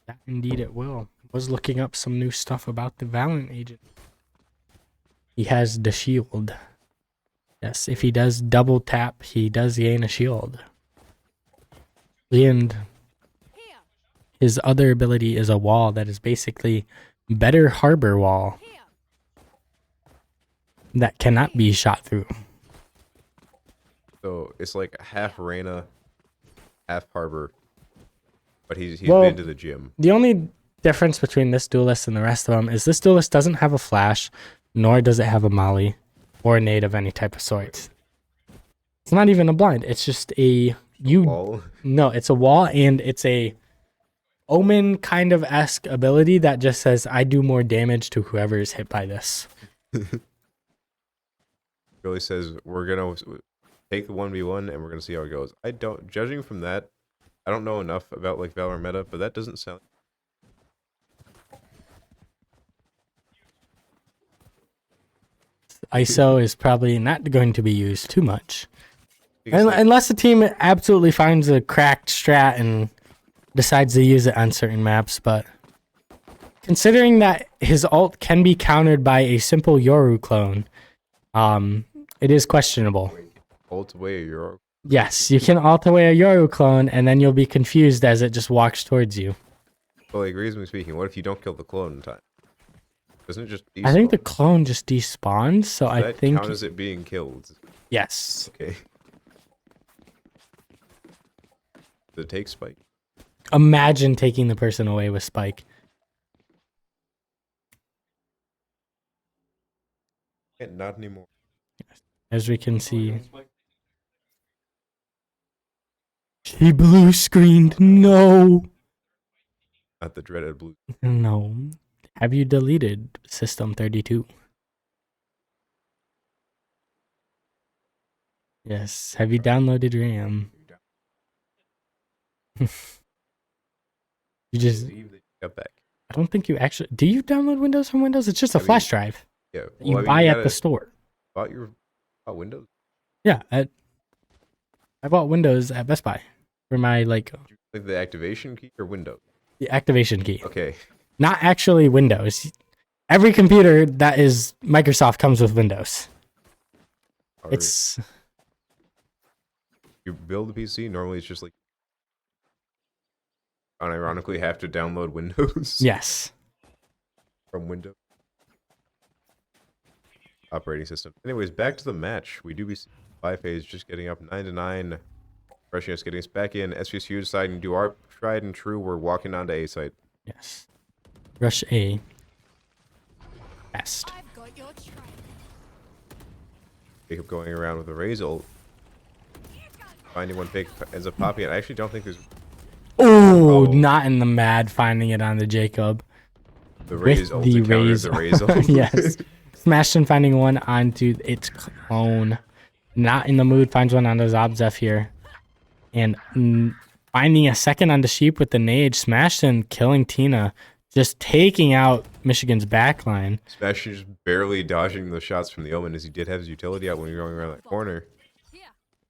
That indeed it will. Was looking up some new stuff about the Valorant agent. He has the shield. Yes, if he does double tap, he does gain a shield. And Here, his other ability is a wall that is basically better harbor wall here. that cannot be shot through. So it's like half Reyna, half Harbor. But he's Well, been to the gym. The only difference between this duelist and the rest of them is this duelist doesn't have a flash, nor does it have a molly or a nade of any type of sort. It's not even a blind. It's just a Wall. No, it's a wall, and it's a Omen kind of esque ability that just says I do more damage to whoever is hit by this. Really says we're gonna take the 1v1 and we're gonna see how it goes. Judging from that, I don't know enough about like Valorant meta, but that doesn't sound. ISO is probably not going to be used too much. Because, like, Unless the team absolutely finds a cracked strat and decides to use it on certain maps, but considering that his ult can be countered by a simple Yoru clone, it is questionable. ult away your Yes, you can ult away a Yoru clone, and then you'll be confused as it just walks towards you. well, like reasonably speaking, what if you don't kill the clone in time? Doesn't it just I think the despawn? clone just despawns, so I that think count as it being killed. yes. Okay. The take spike. Imagine taking the person away with spike. Not anymore. As we can see. He blue screened. No. Not the dreaded blue. No. Have you deleted System 32? Yes. Have you downloaded RAM? You just... Got back. I don't think you actually... Do you download Windows from Windows? It's just a flash drive. Yeah. You I mean, buy you at gotta- the store. Bought Windows? Yeah. I bought Windows at Best Buy for my, like The activation key or Windows? the activation key. Okay. Not actually Windows. Every computer that is Microsoft comes with Windows. Or It's... you build a PC, normally it's just like unironically have to download Windows Yes. from Windows operating system. Anyways, back to the match. We do be phase just getting up 9-9, rushing us, getting us back in. SVSU deciding to do our tried and true. We're walking onto A site. Yes. Rush A. Best. I've got your trail. Jacob going around with a raise ult. Finding one pick, ends up popping it. I actually don't think there's Oh, not in the mad finding it on the Jacob. the raise ult to counter the raise ult. Yes. Smashed and finding one onto its clone. Not in the mood, finds one on the Zobzef here. And finding a second on the sheep with the nade. Smashed and killing Tina. Just taking out Michigan's backline. Smash just barely dodging the shots from the Omen as he did have his utility out when he was going around that corner.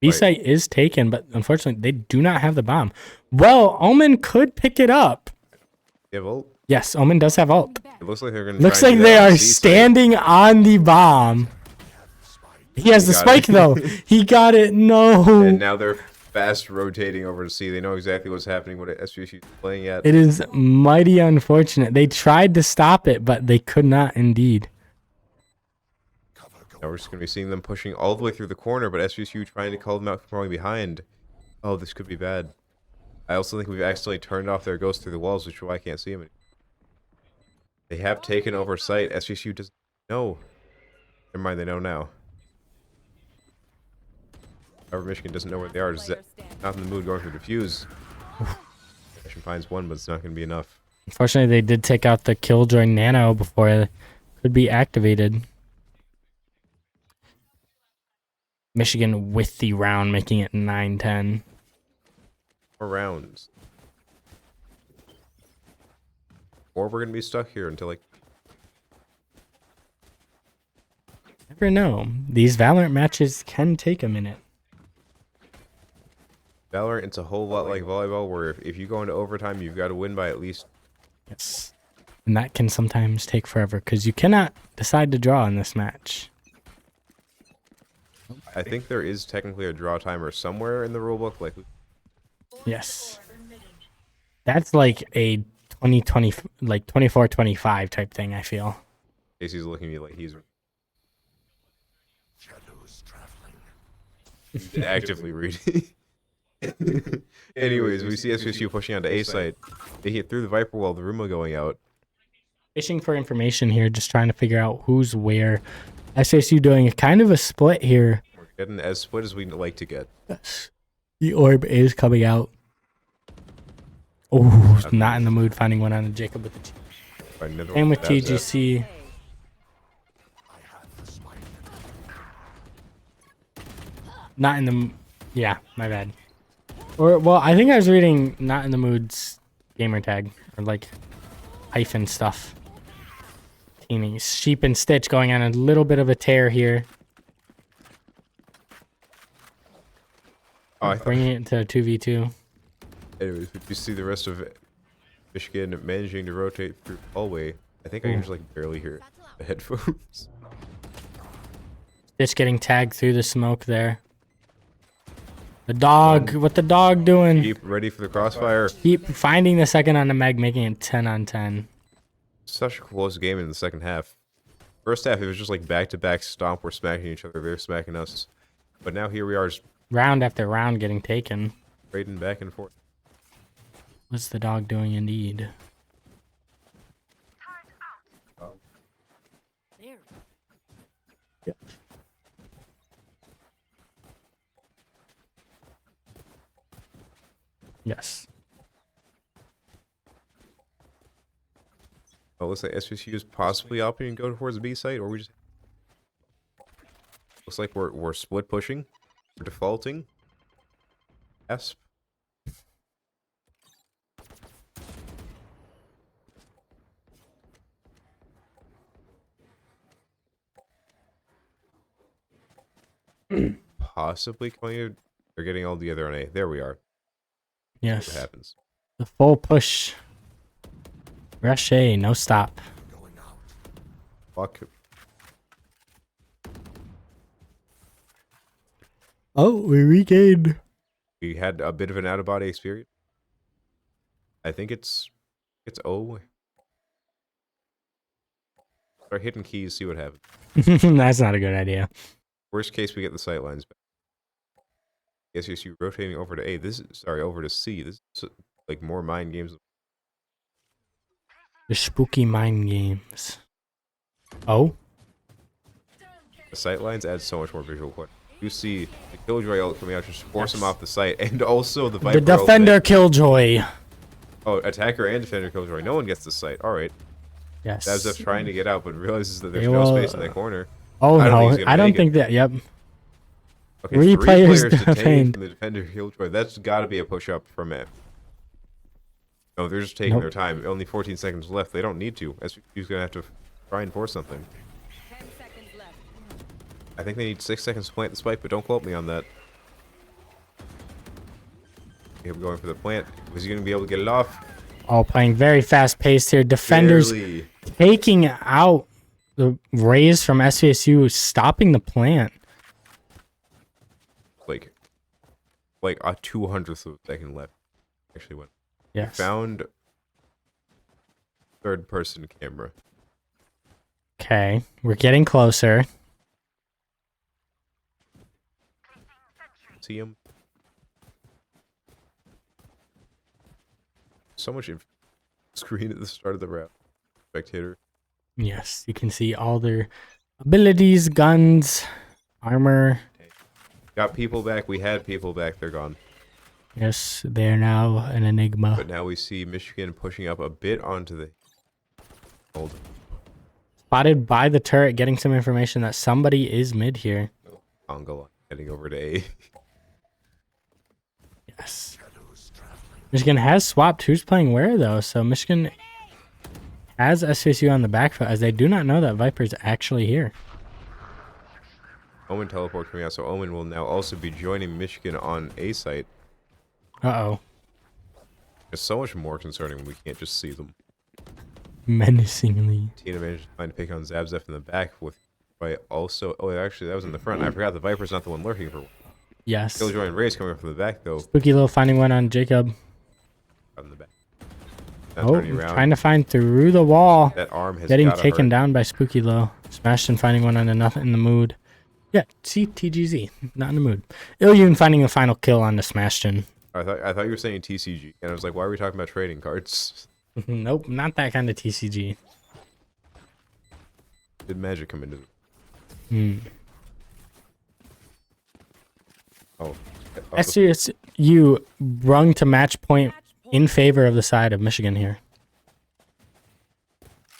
B site is taken, but unfortunately they do not have the bomb. Well, Omen could pick it up. They have ult. Yes, Omen does have ult. It looks like they're going to Looks like they are standing on the bomb. He has the got spike it. though. He got it. No. And now they're fast rotating over to C. They know exactly what's happening, what SVSU is playing at. It is mighty unfortunate. They tried to stop it, but they could not indeed. Now we're just going to be seeing them pushing all the way through the corner, but SVSU trying to call them out from falling behind. Oh, this could be bad. I also think we've accidentally turned off their ghost through the walls, which is why I can't see them anymore. They have taken over site. SVSU doesn't know. Never mind, they know now. However, Michigan doesn't know where they are. Not in the mood going for defuse. Michigan finds one, but it's not going to be enough. Unfortunately, they did take out the Killjoy Nano before it could be activated. Michigan with the round, making it 9-10. More rounds. Or we're going to be stuck here until like... Never know. These Valorant matches can take a minute. Valorant, it's a whole lot like volleyball, where if you go into overtime, you've got to win by at least... Yes. And that can sometimes take forever, because you cannot decide to draw in this match. I think there is technically a draw timer somewhere in the rulebook. Like, Yes. That's like a 2020, like 24-25 type thing, I feel. Casey's looking at me like he's actively reading. Anyways, we see SVSU pushing onto A site. They hit through the Viper wall, the Ruma going out. Fishing for information here, just trying to figure out who's where. SVSU doing a kind of a split here. We're getting as split as we'd like to get. Yes. The orb is coming out. Oh, not in the mood finding one on the Jacob with the T. Find another And one with that has that. TGC. Not in the... Yeah, my bad. Or, well, I think I was reading not in the mood's gamer tag. Or, like, hyphen stuff. Teaming. Sheep and Stitch going on a little bit of a tear here. Oh, I thought, Bringing it to 2v2. anyways, you see the rest of Michigan managing to rotate through the hallway. I think I can just like barely hear the headphones. Stitch getting tagged through the smoke there. The dog. What the dog doing? Keep ready for the crossfire. Keep finding the second on the mag, making it 10-on-10. Such a close game in the second half. First half, it was just like back-to-back stomp. We're smacking each other. They're smacking us. But now here we are, just Round after round getting taken. trading back and forth. What's the dog doing indeed? There. Yes. Oh, looks like SVSU is possibly opting to go towards the B site, or we just looks like we're split pushing, we're defaulting. Yes. Possibly coming. They're getting all together on A. There we are. Yes. What happens? The full push. Rush A, no stop. Fuck. Oh, we regained. We had a bit of an out of body experience. I think it's O. Start hitting keys, see what happens. That's not a good idea. Worst case, we get the sight lines back. SVSU rotating over to A. Over to C. This is like more mind games. The spooky mind games. Oh? The sight lines add so much more visual quality. You see the Killjoy ult coming out, just force him off the site, and also the Viper The defender ult Killjoy. oh, attacker and defender Killjoy. No one gets the site. All right. Yes. Zabzef trying to get out, but realizes that there's They no will- space in that corner. Oh I don't think no, he's gonna I don't make it. think that. Yep. Okay, Three three players players detained detained. from the defender Killjoy. That's got to be a push up from it. No, they're just taking Nope. their time. Only 14 seconds left. They don't need to. SVSU's gonna have to try and force something. 10 seconds left. I think they need 6 seconds to plant the spike, but don't quote me on that. Him going for the plant. Was he going to be able to get it off? All playing very fast paced here. Defenders Barely. taking out the raise from SVSU, stopping the plant. Like a 200th of a second left. Actually went. Yes. Found third person camera. Okay, we're getting closer. See him? So much screen at the start of the round. Spectator. Yes, you can see all their abilities, guns, armor. Got people back. We had people back. They're gone. Yes, they're now an enigma. But now we see Michigan pushing up a bit onto the hold. Spotted by the turret, getting some information that somebody is mid here. Congo heading over to A. Yes. Michigan has swapped who's playing where though, so Michigan has SVSU on the back foot as they do not know that Viper's actually here. Omen teleport coming out, so Omen will now also be joining Michigan on A site. Uh-oh. It's so much more concerning when we can't just see them. Menacingly. Tina managed to find a pick on Zabzef in the back with by also actually that was in the front. I forgot the Viper's not the one lurking for one. Yes. Killjoy and Ray's coming up from the back though. Spooky little finding one on Jacob. Out in the back. Not Oh, turning around. trying to find through the wall. That arm has Getting gotta taken hurt. down by Spooky Low. Smashed and finding one on a nothing in the mood. Yeah, see TGZ. Not in the mood. Ilyun finding a final kill on the Smashed. I thought you were saying TCG, and I was like, why are we talking about trading cards? Nope, not that kind of TCG. Did Magic come into it? Hmm. Oh. SVSU rung to match point in favor of the side of Michigan here.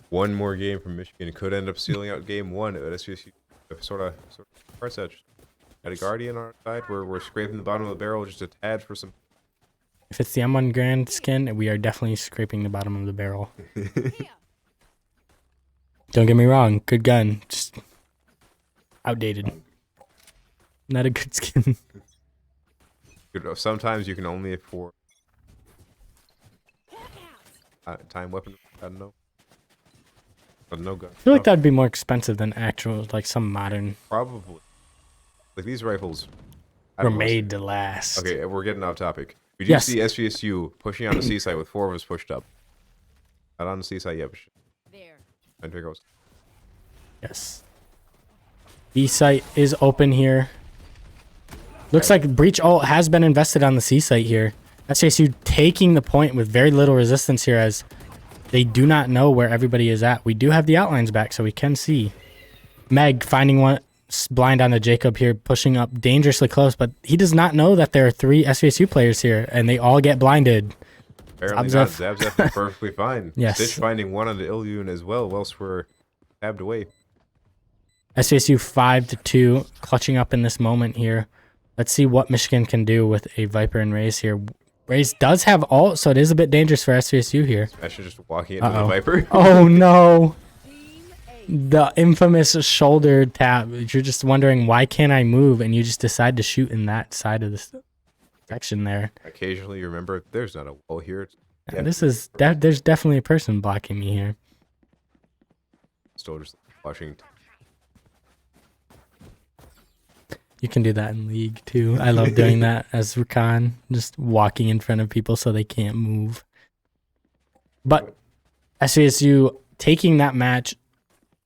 One more game from Michigan could end up sealing out game one at SVSU. Sort of parts edge. Got a Guardian on our side. We're scraping the bottom of the barrel just a tad for some. If it's the M1 Grand skin, we are definitely scraping the bottom of the barrel. Don't get me wrong, good gun, just outdated. Not a good skin. Sometimes you can only afford time weapon. I don't know. But no gun. I feel like that'd be more expensive than actual, like some modern. Probably. Like these rifles I Were don't know. made to last. Okay, we're getting off topic. We do Yes. see SVSU pushing on the C site with 4 of us pushed up. Not on the C site yet, but There. and here goes. Yes. B site is open here. Looks like Breach ult has been invested on the C site here. SVSU taking the point with very little resistance here as they do not know where everybody is at. We do have the outlines back, so we can see. Meg finding one blind on the Jacob here, pushing up dangerously close, but he does not know that there are 3 SVSU players here, and they all get blinded. Apparently not. Zabzef is perfectly fine. Yes. Stitch finding one on the Ilyun as well, whilst we're tabbed away. SVSU 5-2, clutching up in this moment here. Let's see what Michigan can do with a Viper and Raze here. Raze does have ult, so it is a bit dangerous for SVSU here. Smasher just walking into the Viper. Oh no! The infamous shoulder tap. You're just wondering, why can't I move? And you just decide to shoot in that side of the section there. Occasionally you remember there's not a wall here. Yeah, there's definitely a person blocking me here. Still just watching. You can do that in League too. I love doing that as Rakan, just walking in front of people so they can't move. But SVSU taking that match,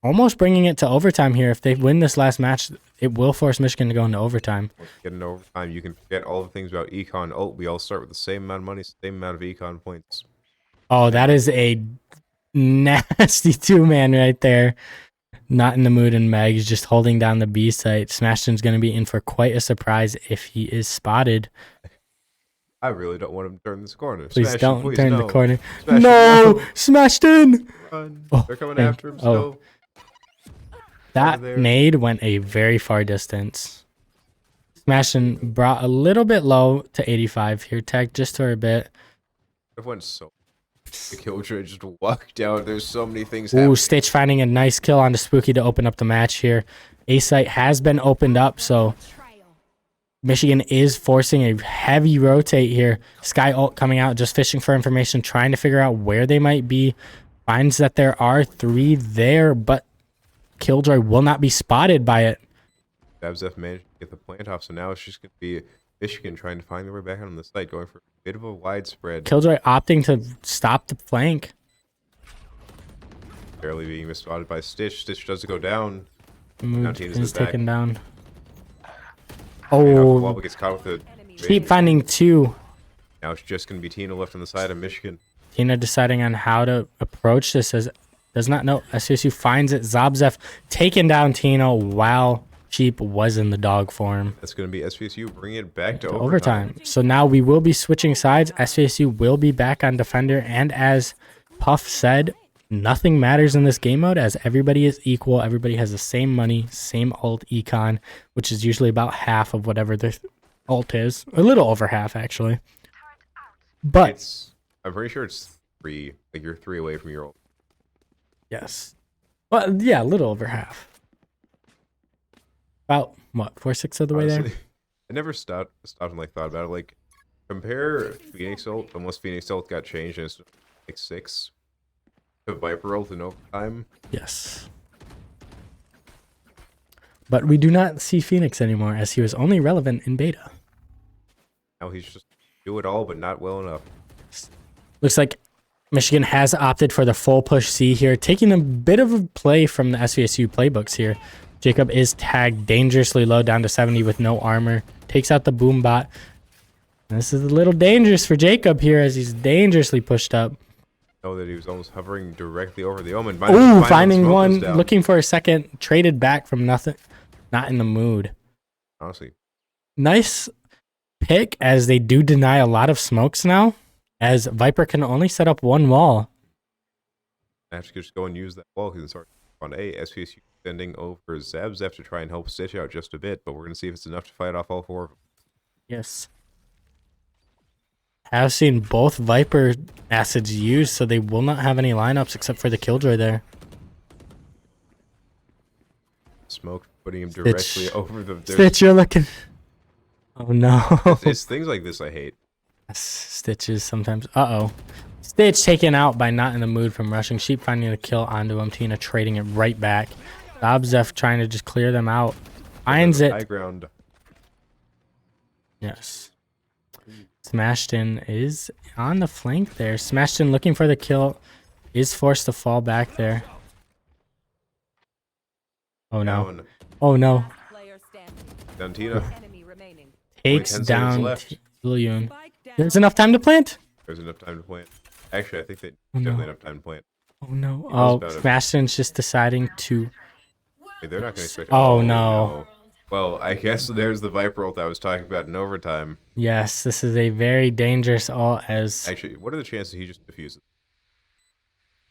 almost bringing it to overtime here. If they win this last match, it will force Michigan to go into overtime. Get into overtime, you can forget all the things about econ ult. We all start with the same amount of money, same amount of econ points. Oh, that is a nasty 2-man right there. Not in the mood, and Meg's just holding down the B site. Smashton's going to be in for quite a surprise if he is spotted. I really don't want him to turn this corner. Please Smash don't him, please, turn no. the corner. Smash No! him, Smashton! Run. Oh, They're coming dang. after him Oh. still. That there. nade went a very far distance. Smashton brought a little bit low to 85 here. Tagged just for a bit. It went so. The Killjoy just walked out. There's so many things Ooh, happening. Stitch finding a nice kill onto Spooky to open up the match here. A site has been opened up, so Michigan is forcing a heavy rotate here. Sky ult coming out, just fishing for information, trying to figure out where they might be. Finds that there are 3 there, but Killjoy will not be spotted by it. Zabzef managed to get the plant off, so now it's just going to be Michigan trying to find their way back on the site, going for a bit of a widespread. Killjoy opting to stop the flank. Barely being misspotted by Stitch. Stitch does go down. Moved, Tina's is in the back. taken down. Oh. Wobble Oh, gets caught with it. keep finding 2. Now it's just going to be Tina left on the side of Michigan. Tina deciding on how to approach this as does not know. SVSU finds it. Zabzef taking down Tina while Sheep was in the dog form. That's going to be SVSU bringing it back to Overtime. So now we will be switching sides. SVSU will be back on defender, and as Puff said, nothing matters in this game mode as everybody is equal. Everybody has the same money, same ult econ, which is usually about half of whatever the ult is. A little over half, actually. But I'm pretty sure it's 3. Like you're 3 away from your ult. yes. Well, yeah, a little over half. About, what, 4/6 of the way there? Honestly, I never stopped and like thought about it. Like, compare Phoenix ult, unless Phoenix ult got changed and it's like 6 to Viper ult in overtime. Yes. But we do not see Phoenix anymore as he was only relevant in beta. Now he's just do it all, but not well enough. Looks like Michigan has opted for the full push C here, taking a bit of a play from the SVSU playbooks here. Jacob is tagged dangerously low down to 70 with no armor. Takes out the boom bot. This is a little dangerous for Jacob here as he's dangerously pushed up. Know that he was almost hovering directly over the Omen. Ooh, finding one, looking for a second, traded back from nothing. Not in the mood. Honestly, Nice pick as they do deny a lot of smokes now, as Viper can only set up 1 wall. I have to just go and use that wall because it's already on A. SVSU sending over Zabzef to try and help Stitch out just a bit, but we're going to see if it's enough to fight off all 4 of them. Yes. Have seen both Viper assets used, so they will not have any lineups except for the Killjoy there. Smoke putting him directly Stitch. over the... Stitch, you're looking. Oh no. It's things like this I hate. Stitches sometimes. Uh-oh. Stitch taken out by not in the mood from rushing. Sheep finding the kill onto him. Tina trading it right back. Zabzef trying to just clear them out. Finds High it. ground. Yes. Smashton is on the flank there. Smashton looking for the kill. Is forced to fall back there. Oh no. Down. Oh no. Player standing. Down Tina. Enemy remaining. Takes 10 seconds down left. Ilyun. Spike down There's enough time to plant. There's enough time to plant. Actually, I think that Oh, no. definitely enough time to plant. Oh no. He knows Oh, about it. Smashton's just deciding to. Wait, they're not going to expect. Oh, no. Well, I guess there's the Viper ult I was talking about in overtime. Yes, this is a very dangerous ult as. Actually, what are the chances he just defuses?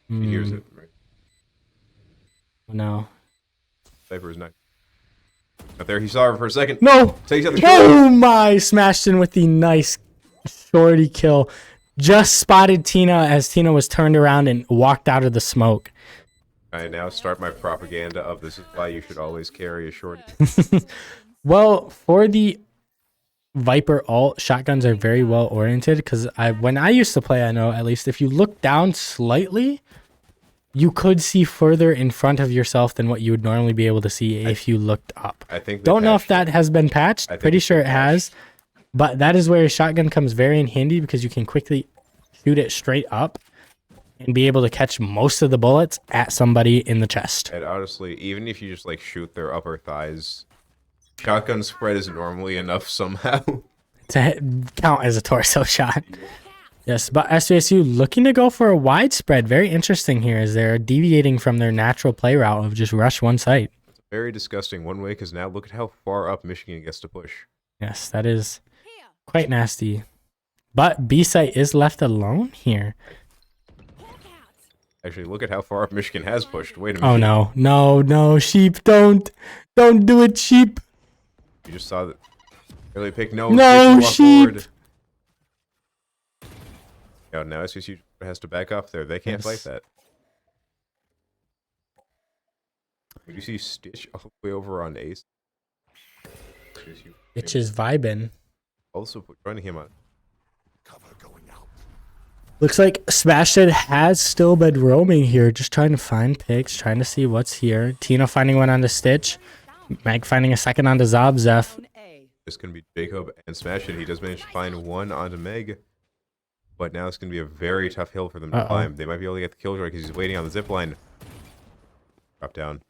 He hears it, right? No. Viper is not. Not there. He saw her for a second. No. Takes out the Oh my! Smashton with the nice shorty kill. Just spotted Tina as Tina was turned around and walked out of the smoke. I now start my propaganda of this is why you should always carry a shorty. Well, for the Viper ult, shotguns are very well oriented because when I used to play, I know at least if you look down slightly, you could see further in front of yourself than what you would normally be able to see if you looked up. I think. Don't know if that has been patched. Pretty sure it has. But that is where a shotgun comes very in handy because you can quickly shoot it straight up and be able to catch most of the bullets at somebody in the chest. And honestly, even if you just like shoot their upper thighs, shotgun spread is normally enough somehow. To count as a torso shot. Yes, but SVSU looking to go for a widespread. Very interesting here as they're deviating from their natural play route of just rush one site. It's very disgusting one way because now look at how far up Michigan gets to push. Yes, that is quite nasty. But B site is left alone here. Actually, look at how far up Michigan has pushed. Wait a minute. Oh no, no, no, sheep, don't do it, sheep. You just saw that. Early pick. No. No, walk sheep. forward. Oh, now SVSU has to back up there. They can't fight that. You see Stitch all the way over on Ace. It's just vibing. Also running him on. Looks like Smashton has still been roaming here, just trying to find picks, trying to see what's here. Tina finding one on the Stitch. Meg finding a second on the Zobzef. It's going to be Jacob and Smash It. He does manage to find one onto Meg. But now it's going to be a very tough hill for them to climb. They might be able to get the kill because he's waiting on the zip line. Drop down.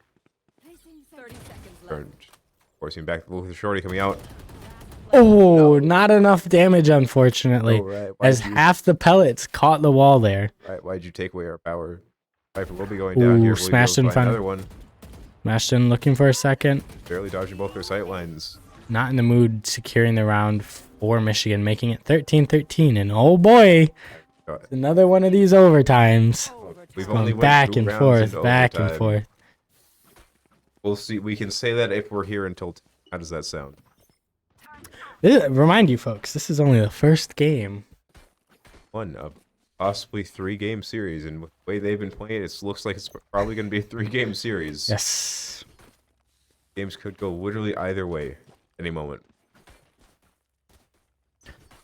30 seconds left. Turned. Forcing back with the shorty coming out. Oh, not enough damage, unfortunately. Oh, right. As half the pellets caught the wall there. Right, why'd you take away our power? Viper will be going down Ooh, here. smashed and Another one. Smashton looking for a second. Barely dodging both their sight lines. Not in the mood securing the round for Michigan, making it 13-13. And oh boy, another one of these overtimes. We've only Going went back 2 and rounds forth, into back and overtime. forth. We'll see. We can say that if we're here until. How does that sound? Remind you folks, this is only the first game. One of possibly 3-game series, and with the way they've been playing, it looks like it's probably going to be a 3-game series. Yes. Games could go literally either way any moment.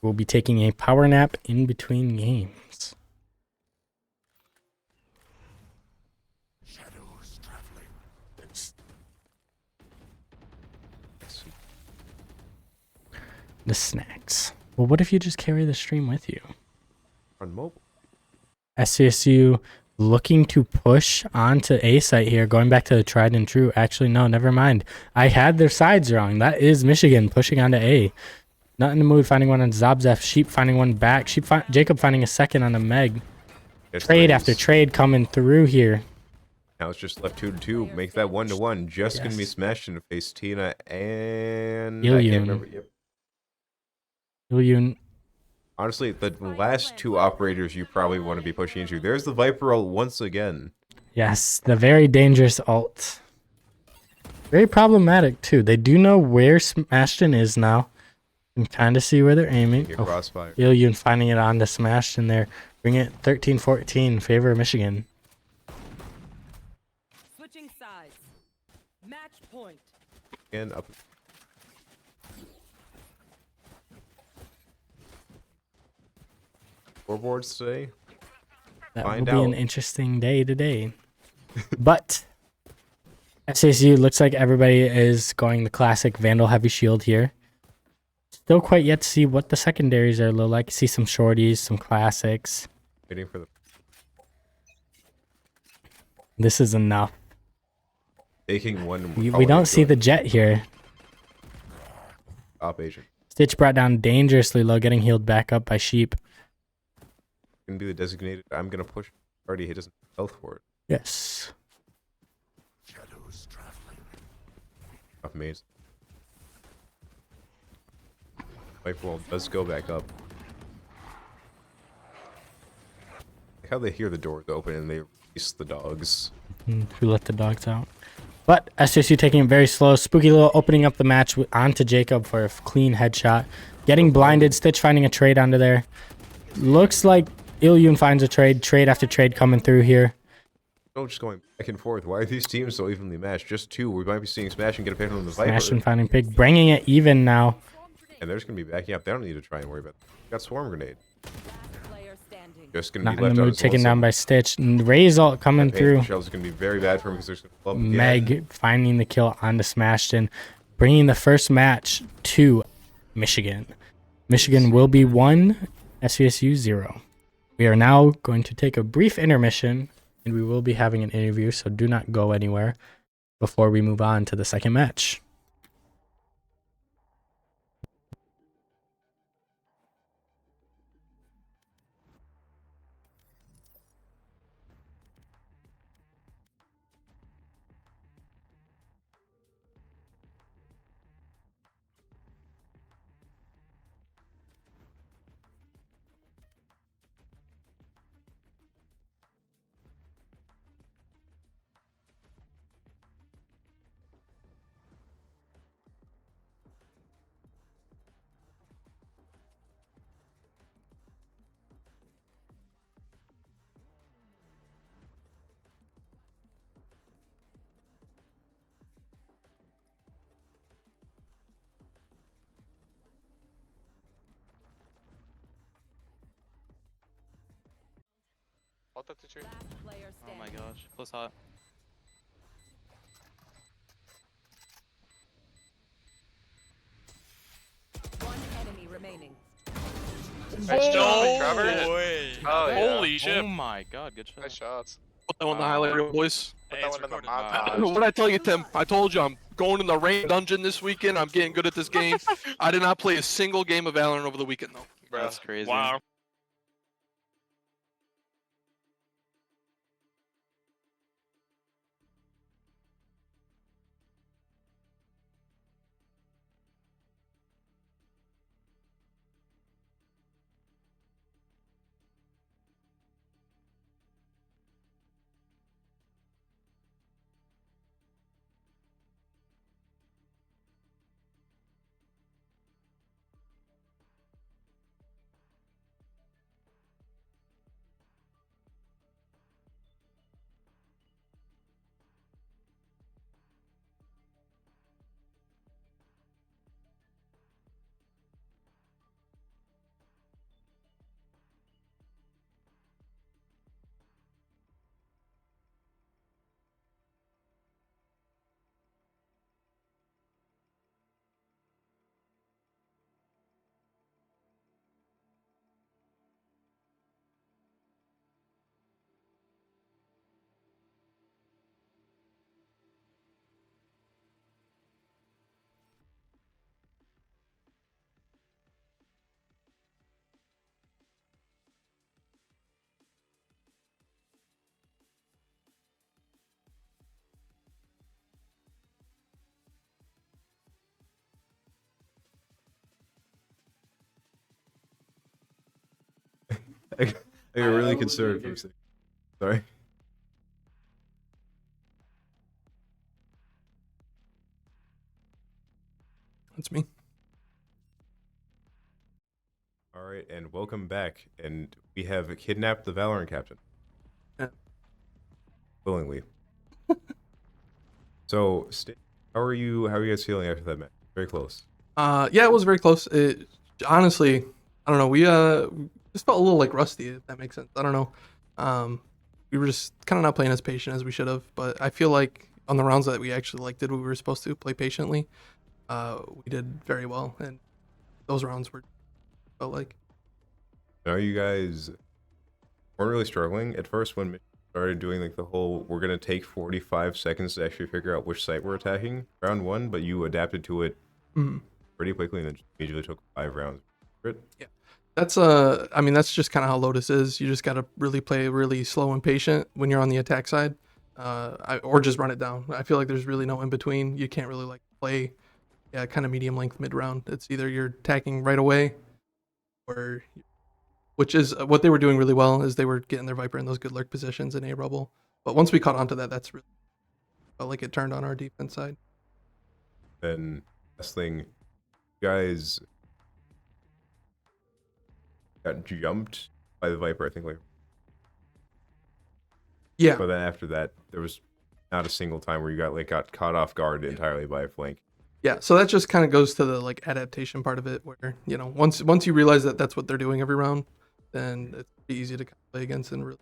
We'll be taking a power nap in between games. The snacks. Well, what if you just carry the stream with you? On mobile. SVSU looking to push onto A site here, going back to the tried and true. Actually, no, never mind. I had their sides wrong. That is Michigan pushing onto A. Not in the mood finding one on Zobzef. Sheep finding one back. Jacob finding a second on the Meg. Trade after trade coming through here. Now it's just left 2-2. Make that 1-1. Just going to be smashed in the face Tina and... I Ilyun. can't remember. Yep. Ilyun. Honestly, the last 2 operators you probably want to be pushing into. There's the Viper ult once again. Yes, the very dangerous ult. Very problematic, too. They do know where Smashton is now. You can kind of see where they're aiming. Your crossfire. Ilyun finding it on to Smashton there. Bring it 13-14 in favor of Michigan. Switching sides. Match point. And up. Scoreboards today. That Find will be an out. interesting day today. But SACU looks like everybody is going the classic Vandal Heavy Shield here. Still quite yet to see what the secondaries are low like. See some shorties, some classics. Waiting for the This is enough. taking one. We don't see the jet here. Top agent. Stitch brought down dangerously low, getting healed back up by Sheep. Gonna be the designated. I'm gonna push. Already he doesn't have health for it. Yes. Amazing. Life wall does go back up. Like how they hear the doors open and they release the dogs. Who let the dogs out? But SVSU taking it very slow. Spooky Lil opening up the match onto Jacob for a clean headshot. Getting blinded. Stitch finding a trade under there. Looks like Ilyun finds a trade. Trade after trade coming through here. No, just going back and forth. Why are these teams so evenly matched? Just two. We might be seeing Smash and get a pick on the Viper. Smash and finding Pig. Bringing it even now. And they're just going to be backing up. They don't need to try and worry about it. Got Swarm Grenade. Last player standing. Just going to Not be in left the out mood. as Taken well, down by Stitch. And Ray's ult coming through. Shell's going to be very bad for him because there's going to club again. Meg finding the kill onto Smashton. Bringing the first match to Michigan. Michigan will be 1, SVSU 0. We are now going to take a brief intermission, and we will be having an interview, so do not go anywhere before we move on to the second match. What the teacher? Last player Oh standing. my gosh, close hot. One enemy remaining. Nice job, Trevor. way. Oh, yeah. Holy shit. Oh my god, good shot. Nice shots. Put that one in the highlight reel, boys. Put Hey, that it's one in the recorded. montage. What did I tell you, Tim? I told you I'm going in the rain dungeon this weekend. I'm getting good at this game. I did not play a single game of Valorant over the weekend, though. That's crazy. Wow. I got really concerned for a second. Sorry. That's me. All right, and welcome back. And we have kidnapped the Valorant captain. Yeah. Willingly. So, how are you guys feeling after that match? Very close. Yeah, it was very close. It honestly, I don't know. We just felt a little like rusty, if that makes sense. I don't know. We were just kind of not playing as patient as we should have. But I feel like on the rounds that we actually did what we were supposed to, play patiently, we did very well, and those rounds were felt like. Now you guys weren't really struggling at first when Michigan started doing like the whole we're gonna take 45 seconds to actually figure out which site we're attacking round one, but you adapted to it pretty quickly and then just immediately took 5 rounds. That's I mean that's just kind of how Lotus is. You just gotta really play really slow and patient when you're on the attack side, or just run it down. I feel like there's really no in between. You can't really like play, yeah, kind of medium length mid round. It's either you're attacking right away, or which is what they were doing really well is they were getting their Viper in those good lurk positions in A rubble. But once we caught on to that, that's really felt like it turned on our defense side. Then last thing, you guys got jumped by the Viper, I think, like. Yeah. But then after that, there was not a single time where you got caught off guard entirely by a flank. Yeah, so that just kind of goes to the like adaptation part of it, where once you realize that that's what they're doing every round, then it's easy to play against and really.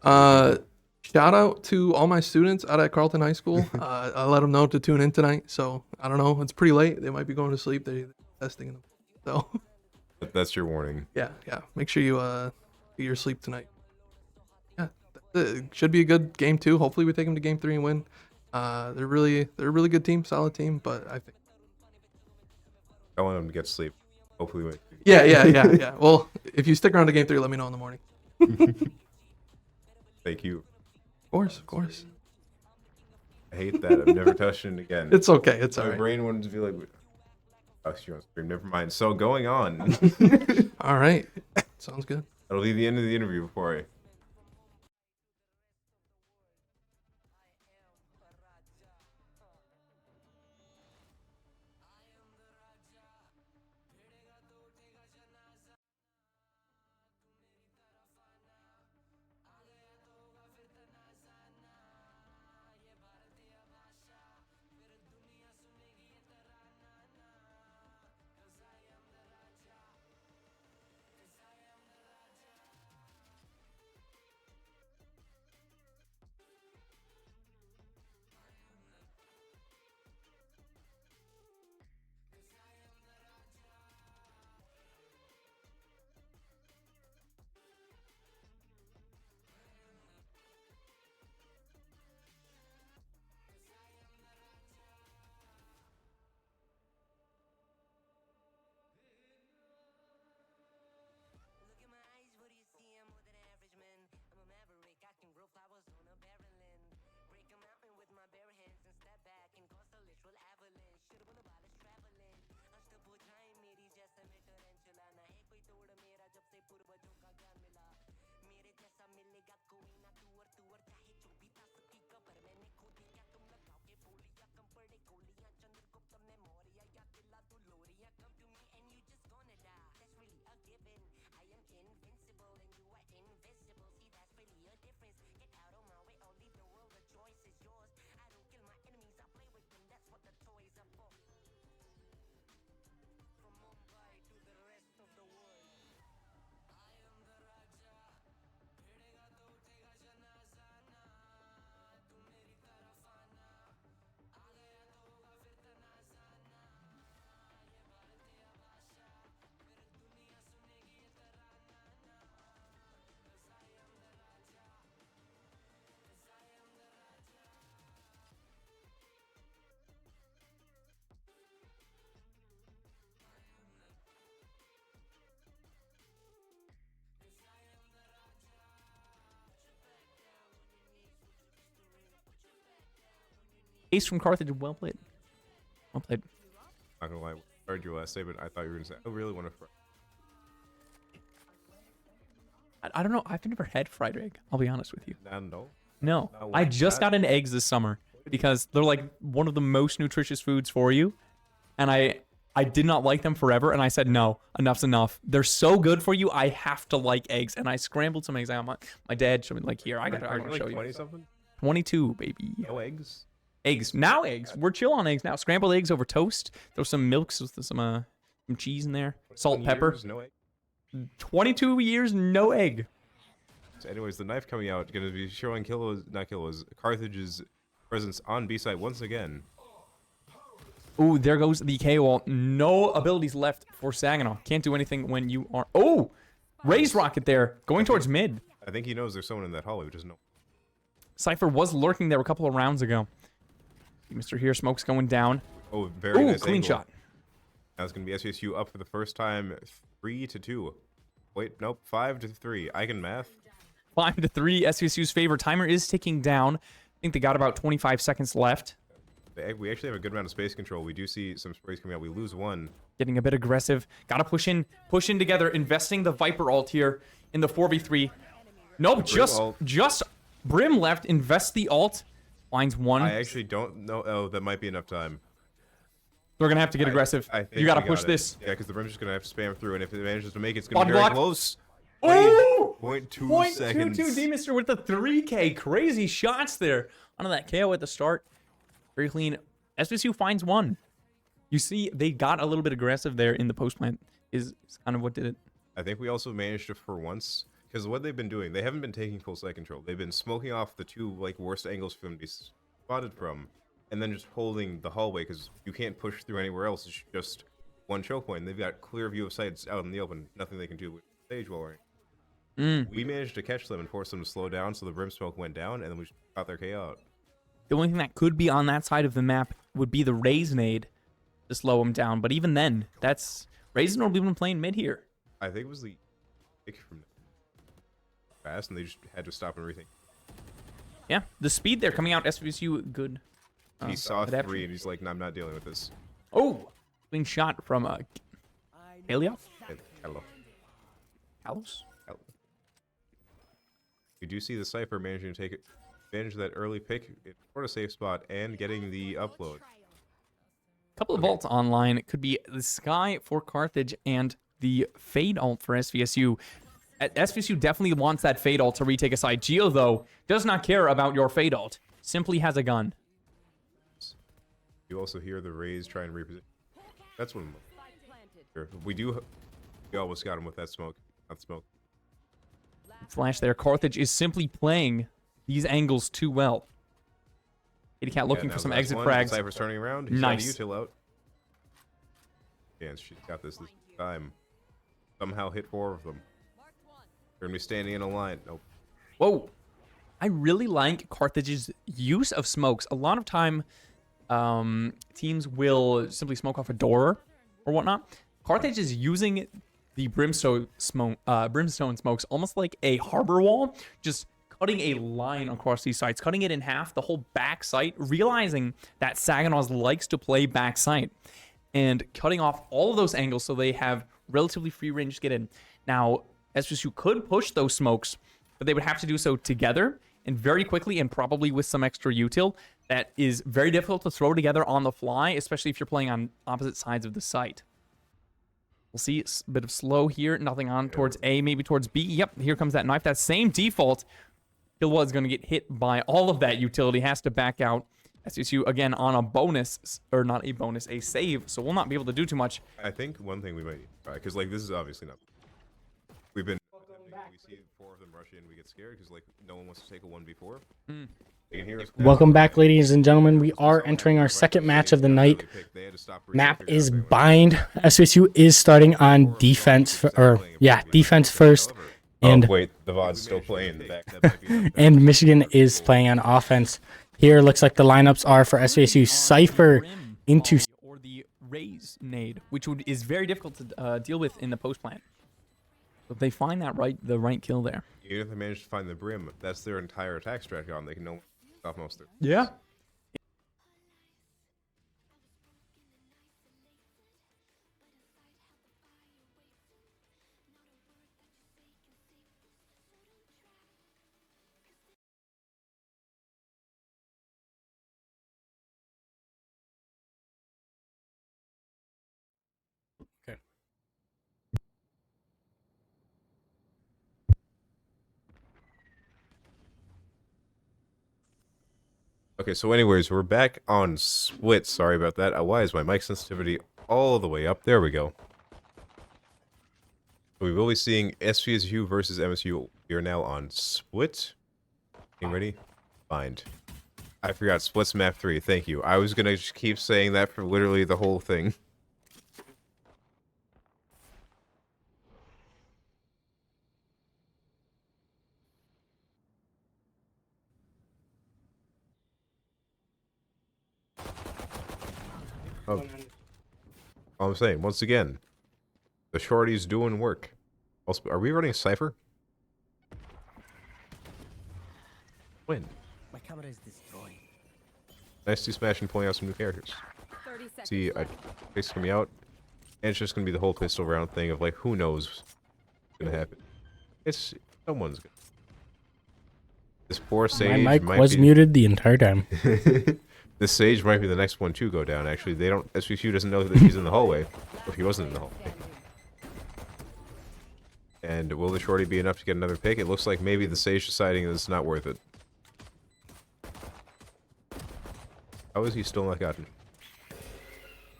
Shout out to all my students out at Carleton High School. I let them know to tune in tonight. So I don't know, it's pretty late. They might be going to sleep. They're testing them. So. That's your warning. Yeah. Make sure you get your sleep tonight. Yeah, it should be a good game too. Hopefully we take them to game 3 and win. They're a really good team, solid team. But I think I want them to get sleep. Hopefully win. Yeah. Well, if you stick around to game 3, let me know in the morning. Thank you. Of course. I hate that. I've never touched it again. It's okay. It's My all right. brain wanted to be like, oh, she wants to scream. Never mind. So going on. All right. Sounds good. That'll be the end of the interview before I. Ace from Carthage, well played. Well played. Not gonna lie, I heard your last say, but I thought you were gonna say, I really want to fry. I don't know. I've never had fried egg. I'll be honest with you. No. No, Not I like just that. got into eggs this summer because they're like one of the most nutritious foods for you, and I did not like them forever, and I said no, enough's enough. They're so good for you. I have to like eggs, and I scrambled some eggs. My dad showed me like here. I gotta Like show you. 20 something? 22, baby. No eggs. Eggs now. Eggs. We're chill on eggs now. Scrambled eggs over toast. Throw some milk, some cheese in there. Salt, 20 pepper. years, no egg. 22 years, no egg. So anyways, the knife coming out going to be showing Carthage's presence on B side once again. Ooh, there goes the KO. No abilities left for Saginaw. Can't do anything when you are. Oh, raised rocket there, going towards mid. I think he knows there's someone in that hallway, who doesn't know. Cypher was lurking there a couple of rounds ago. Mr. Here, smoke's going down. Oh, very Ooh, nice clean angle. shot. Now it's going to be SVSU up for the first time, 3-2. Wait, nope, 5-3. I can math. 5-3, SVSU's favor. Timer is ticking down. I think they got about 25 seconds left. We actually have a good amount of space control. We do see some sprays coming out. We lose one. Getting a bit aggressive. Gotta push in together. Investing the Viper ult here in the 4v3. Nope, just Brim left. Invest the ult. Finds one. I actually don't know. Oh, that might be enough time. They're gonna have to get aggressive. I think You gotta we push got it. this. Yeah, because the Brim's just going to have to spam through, and if it manages to make it, it's going to be Bot very block. close. Oh! 0.2 seconds. 0.22 D-Mister with the 3K. Crazy shots there. Onto that KO at the start. Very clean. SVSU finds one. You see, they got a little bit aggressive there in the post plant. Is kind of what did it. I think we also managed to, for once, because what they've been doing, they haven't been taking full site control. They've been smoking off the two worst angles for them to be spotted from, and then just holding the hallway because you can't push through anywhere else. It's just one choke point. They've got clear view of sights out in the open. Nothing they can do with stage while we're in. We managed to catch them and force them to slow down, so the Brim smoke went down, and then we got their KO out. The only thing that could be on that side of the map would be the Raze nade to slow him down. But even then, that's Raze normally been playing mid here. I think it was the pick from fast, and they just had to stop and rethink. Yeah, the speed there coming out, SVSU good. He saw adaptation. 3, and he's like, "No, I'm not dealing with this." Oh, clean shot from Helios. Hello. Halos. We do see the Cypher managing to take advantage of that early pick for a safe spot and getting the upload. Couple of ults online. It could be the Sky for Carthage and the Fade ult for SVSU. SVSU definitely wants that Fade ult to retake a side. Geo, though, does not care about your Fade ult. Simply has a gun. You also hear the Rays try and reposition. That's one. We almost got him with that smoke. Not smoke. Flash there. Carthage is simply playing these angles too well. Kitty Cat looking for some exit frags. Cypher's turning around. He's Nice. got a util out. Yeah, she's got this time. Somehow hit 4 of them. They're gonna be standing in a line. Nope. Whoa. I really like Carthage's use of smokes. A lot of time, teams will simply smoke off a door or whatnot. Carthage is using the brimstone smokes almost like a harbor wall, just cutting a line across these sites, cutting it in half, the whole back site, realizing that Saginaw's likes to play back site, and cutting off all of those angles so they have relatively free range to get in. Now, SVSU could push those smokes, but they would have to do so together and very quickly and probably with some extra util. That is very difficult to throw together on the fly, especially if you're playing on opposite sides of the site. We'll see a bit of slow here. Nothing on towards A, maybe towards B. Yep, here comes that knife. That same default. Killwa is going to get hit by all of that utility. Has to back out. SVSU, again, on a bonus, or not a bonus, a save. So we'll not be able to do too much. I think one thing we might try, because like this is obviously not. We've been. We see 4 of them rush in. We get scared because like no one wants to take a 1v4. They can hear us. Welcome back, ladies and gentlemen. We are entering our second match of the night. Map is bind. SVSU is starting on defense, defense first. And wait, the VOD's still playing. and Michigan is playing on offense. Here looks like the lineups are for SVSU Cypher into or the Raze nade, which is very difficult to deal with in the post plant. If they find that the right kill there. Even if they manage to find the Brim, that's their entire attack strategy on. They can know off most of their. Yeah. Okay, so anyways, we're back on Split. Sorry about that. Why is my mic sensitivity all the way up? There we go. We will be seeing SVSU versus MSU. We are now on Split. Getting ready? Bind. I forgot Split's map 3. Thank you. I was gonna just keep saying that for literally the whole thing. Oh, all I'm saying, once again, the shorty's doing work. Also, are we running Cypher? When? My camera is destroyed. Nice to smash and pulling out some new characters. 30 seconds See, left. face coming out, and it's just gonna be the whole pistol round thing of like, who knows what's gonna happen. It's someone's gonna. This poor Sage My mic might was be... muted the entire time. The Sage might be the next one to go down. Actually, they don't. SVSU doesn't know that she's in the hallway, or he wasn't in the hallway. And will the shorty be enough to get another pick? It looks like maybe the Sage deciding that it's not worth it. How is he still not gotten?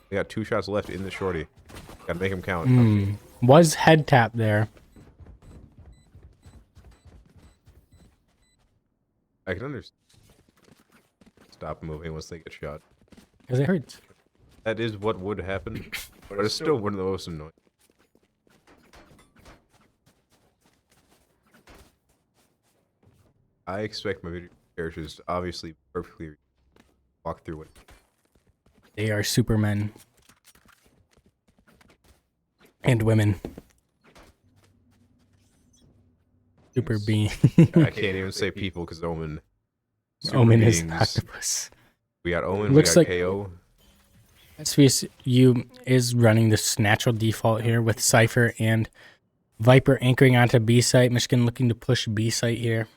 They got 2 shots left in the shorty. Gotta make him count. Was head tap there. I can understand. Stop moving once they get shot. Because it hurts. That is what would happen, but it's still one of the most annoying. I expect my video characters to obviously perfectly walk through it. They are supermen. And women. Super being. I can't even say people because Omen. Super Omen is beings. an octopus. We got Omen, Looks we like- got KO. SVSU is running this natural default here with Cypher and Viper anchoring onto B site. Michigan looking to push B site here.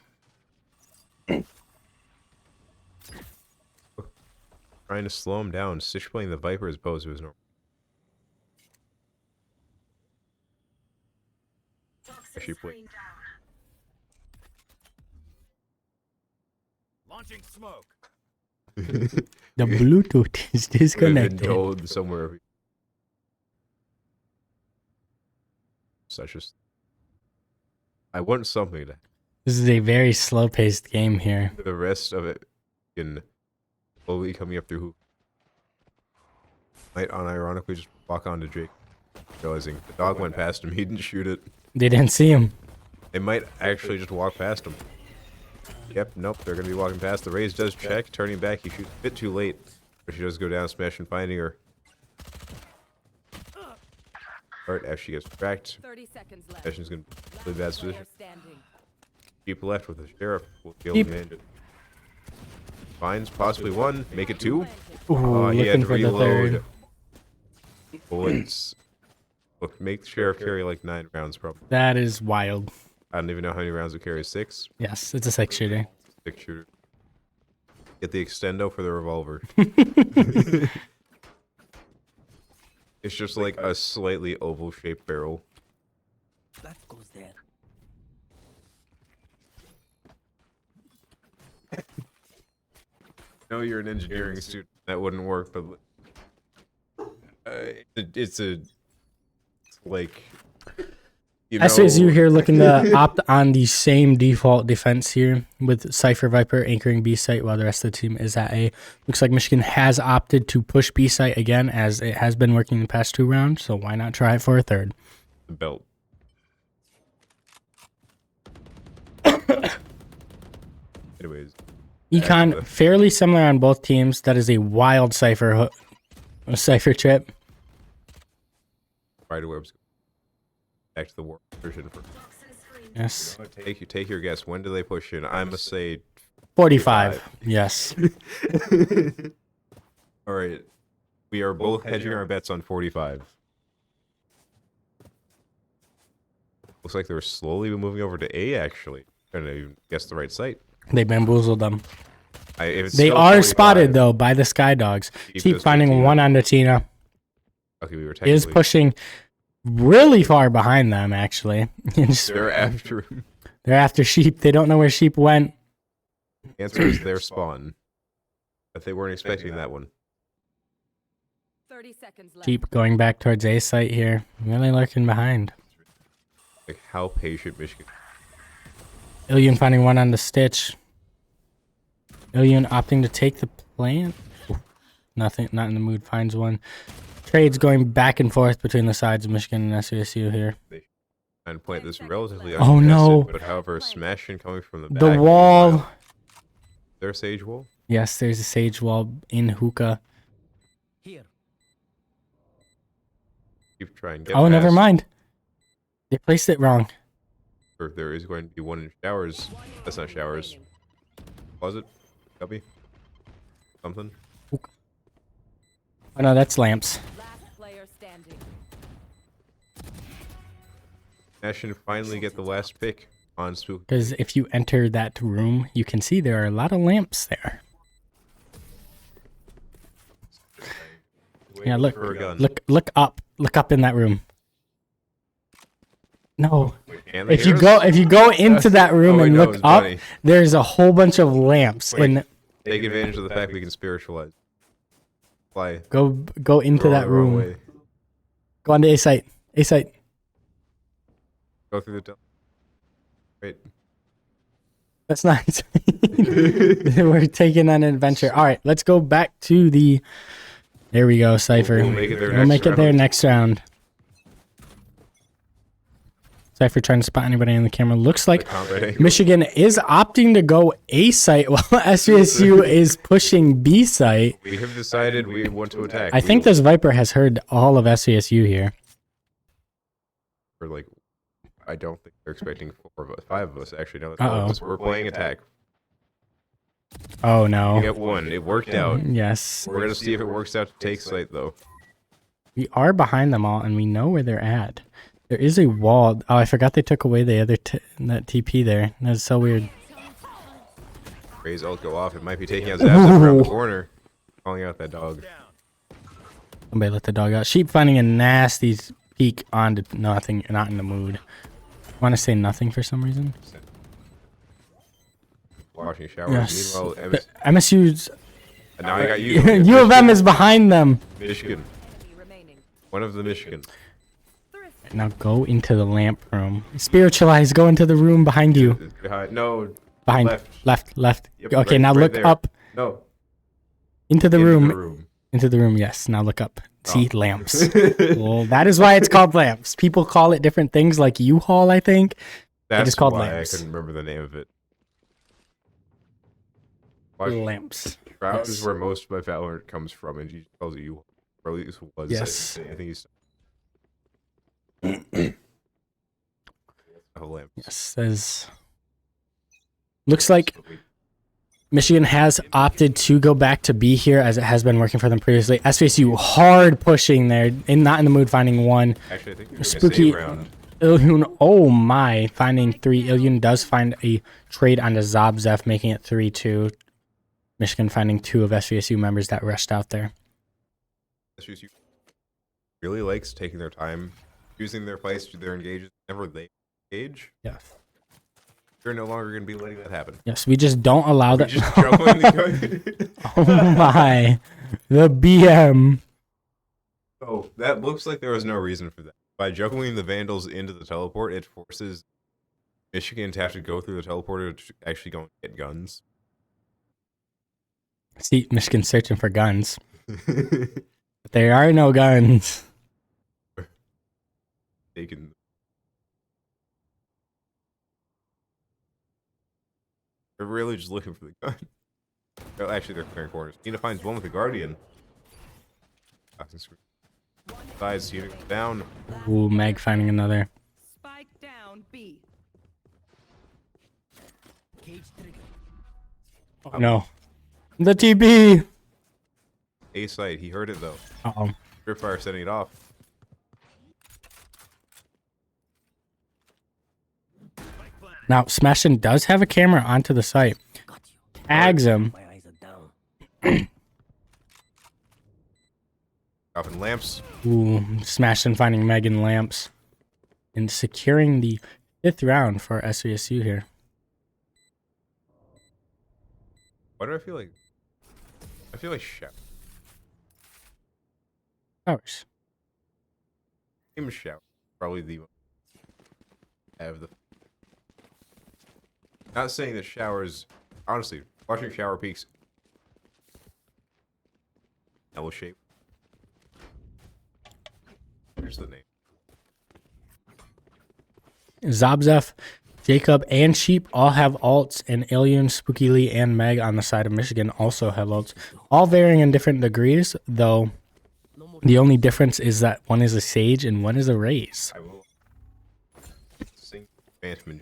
Trying to slow him down. Stitch playing the Viper as opposed to his normal. Actually play. Launching smoke. The Bluetooth is disconnected. Told somewhere. Such as. I want something to. This is a very slow-paced game here. The rest of it can slowly coming up through who. Might unironically just walk on to Jake, realizing the dog went past him. He didn't shoot it. They didn't see him. They might actually just walk past him. Yep, nope, they're going to be walking past. The Raze does check, turning back. He shoots a bit too late. But she does go down, smash and finding her. Alright, after she gets cracked, 30 seconds left. Session's going to be in a really bad Player position. standing. Keep left with the Sheriff. Will be able to manage it. Finds possibly one, make it 2. Ooh, Oh, he had looking to for the reload. third. Bullets. Look, make the Sheriff carry like 9 rounds probably. That is wild. I don't even know how many rounds it carries. 6? Yes, it's a 6-shooter. 6 shooter. Get the extendo for the revolver. It's just like a slightly oval shaped barrel. That goes there. No, you're an engineering student. That wouldn't work, but it's like you know, SVSU here looking to opt on the same default defense here with Cypher Viper anchoring B site while the rest of the team is at A. Looks like Michigan has opted to push B site again as it has been working the past 2 rounds, so why not try it for a third? the belt. Anyways, Econ fairly similar on both teams. That is a wild Cypher trip. Spider webs. Back to the war version for. Yes. Take your guess. When do they push in? I must say 45. Yes. All right. We are both hedging our bets on 45. Looks like they're slowly moving over to A, actually. Trying to even guess the right site. They bamboozled them. If it's They still are 45, spotted, though, by the Sky Dogs. Keep Keep those finding 15 one on the Tina. Okay, we were He is technically... pushing really far behind them, actually. They're after him. They're after Sheep. They don't know where Sheep went. Answer is their spawn. But they weren't expecting that one. 30 seconds left. Sheep going back towards A site here. Really lurking behind. Like, how patient Michigan... Ilyun finding one on the Stitch. Ilyun opting to take the plant. Nothing, not in the mood. Finds one. Trades going back and forth between the sides of Michigan and SVSU here. And plant this relatively Oh, no. uncontested, but however, smashing coming from the back. The wall. Their Sage wall? Yes, there's a Sage wall in hookah. Here. Keep trying. Get Oh, never past. mind. They placed it wrong. Or there is going to be one in showers. That's not showers. Closet? Cubby? Something? Oh no, that's lamps. Last player standing. Nation finally get the last pick on Spook. Because if you enter that room, you can see there are a lot of lamps there. Yeah, look, For a gun. look up in that room. No, Can they if you hear us? go into that room Oh, wait, and no, look it's up, Bunny. there's a whole bunch of lamps. Wait. And Take advantage of the fact we can spiritualize. Fly. go into Go that the wrong room. way. Go on to A site. A site. Go through the tunnel. Wait. That's nice. We're taking an adventure. All right, let's go back to the. There we go, Cypher. We'll make it there We'll next make it there round. next round. Cypher trying to spot anybody on the camera. Looks like Combat angle. Michigan is opting to go A site while SVSU is pushing B site. We have decided we want to attack. I think this Viper has heard all of SVSU here. We're like, I don't think they're expecting 5 of us. Actually, no, Uh-oh. we're playing attack. Oh We no. got 1. It worked out. Yes. We're gonna see if it works out to take site though. We are behind them all and we know where they're at. There is a wall. Oh, I forgot they took away the other that TP there. That's so weird. Raise ult go off. It might be taking out Zapzap around the corner. Calling out that dog. Somebody let the dog out. Sheep finding a nasty peek onto nothing. Not in the mood. Want to say nothing for some reason? Washing showers. Yes. Meanwhile, The MSU's. and now I got you. U of M is behind them. Michigan. Remaining. One of the Michigan. Now go into the lamp room. Spiritualize. Go into the room behind you. Behind. No. Behind. Left. Left. Yep, Okay, right- now right look there. up. No. Into the Into room. the room. Into the room. Yes. Now look up. See Oh. lamps. Well, that is why it's called lamps. People call it different things, like U-Haul, I think. That's is called why lamps. I couldn't remember the name of it. Watch, Lamps. Shroud Yes. is where most of my Valorant comes from, and he tells you, or at least was. Yes. I think he's. Oh, lamps. Yes. Says. Looks like Michigan has opted to go back to B here, as it has been working for them previously. SVSU hard pushing there, and not in the mood finding one. Actually, I think you're Spooky. Gonna save round. Ilyun, oh my, finding 3. Ilyun does find a trade onto Zabzef, making it 3-2. Michigan finding 2 of SVSU members that rushed out there. SVSU really likes taking their time, using their place to their engages. Whenever they engage, Yes. they're no longer going to be letting that happen. Yes, we just don't allow that. Just juggling the Oh my, the BM. Oh, that looks like there was no reason for that. By juggling the Vandals into the teleport, it forces Michigan to have to go through the teleporter to actually go and get guns. See, Michigan searching for guns. But there are no guns. They can. They're really just looking for the gun. Oh, actually, they're clearing corners. Nina finds one with the Guardian. Sides, unit down. Ooh, Meg finding another. Spike down B. Cage trigger. Oh, no. The TP. A site, he heard it though. Uh-oh. Dripfire setting it off. Now, Smashing does have a camera onto the site. Got you. Tags him. My eyes are down. Dropping lamps. Ooh, Smashing finding Megan lamps. And securing the 5th round for SVSU here. Why do I feel like? I feel like shout. Ours. Team shout. Probably the one. Have the. Not saying that showers. Honestly, watching shower peaks. L shape. Here's the name. Zabzef, Jacob, and Sheep all have alts, and Alien, Spooky Lee, and Meg on the side of Michigan also have alts. All varying in different degrees, though No more The only difference is that one is a Sage and one is a Raze. I will sing Phantom.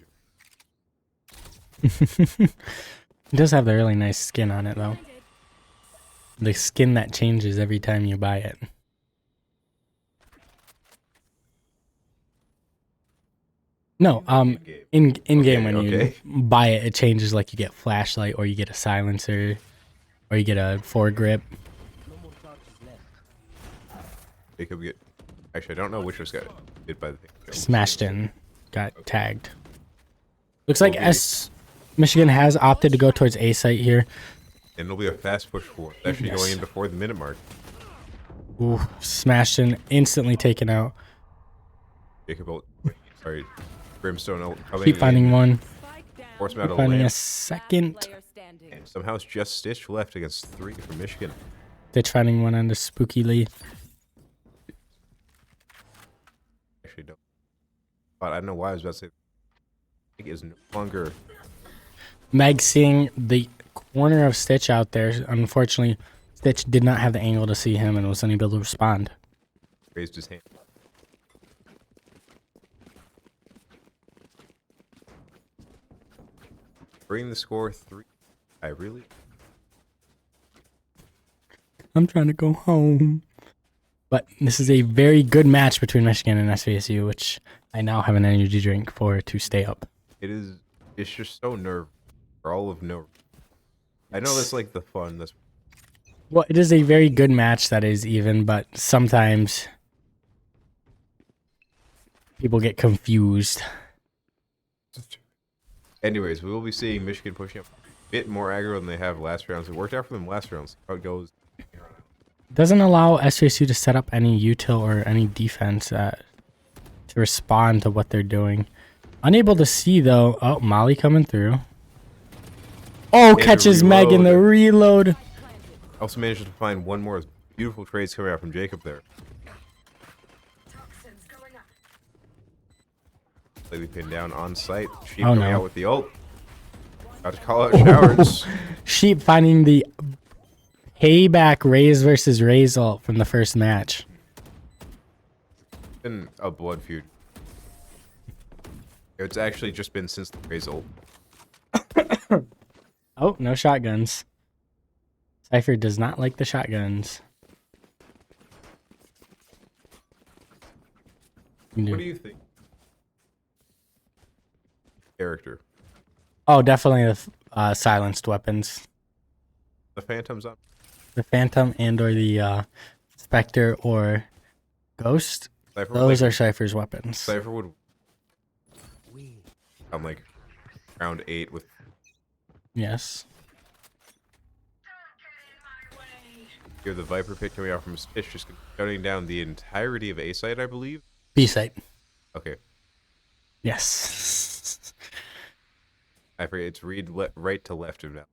It does have the really nice skin on it, though. The skin that changes every time you buy it. No, in game when you buy it, it changes. Like you get flashlight, or you get a silencer, or you get a foregrip. No more charges left. Jacob get. Actually, I don't know which was got hit by the thing. Smashed in, got tagged. Looks like Michigan has opted to go towards A site here. And it'll be a fast push for it. Actually going in before the minute mark. Ooh, smashed in, instantly taken out. Jacob, sorry, Brimstone coming Keep finding in. one. Force him out of Finding a lamp. second. Player standing. And somehow it's just Stitch left against 3 from Michigan. They're finding one on the spooky Lee. Actually, don't. But I don't know why I was about to say. It is no longer. Meg seeing the corner of Stitch out there. Unfortunately, Stitch did not have the angle to see him and was unable to respond. Raised his hand. Bring the score 3. I really. I'm trying to go home. But this is a very good match between Michigan and SVSU, which I now have an energy drink for to stay up. It is. It's just so nerve. For all of no. I know that's like the fun. That's. Well, it is a very good match that is even, but sometimes people get confused. Anyways, we will be seeing Michigan pushing up a bit more aggro than they have last rounds. It worked out for them last rounds. How it goes. Doesn't allow SVSU to set up any util or any defense to respond to what they're doing. Unable to see though. Oh, Molly coming through. Oh, And catches Meg in the reload. Also managed to find one more beautiful trades coming out from Jacob there. Slightly pinned down on site. Sheep coming out with the ult. About to call out showers. Sheep finding the payback Raze versus Raze ult from the first match. Been a blood feud. It's actually just been since the Raze ult. Oh, no shotguns. Cypher does not like the shotguns. What do you think? Character. Oh, definitely the silenced weapons. The Phantom's up. The Phantom and or the Spectre or Ghost. Cypher Those would are Cypher's weapons. Cypher would on like round 8 with. Yes. Here the Viper pit coming out from Stitch, just shutting down the entirety of A site, I believe. B site. Okay. Yes. I forget. It's read right to left of now.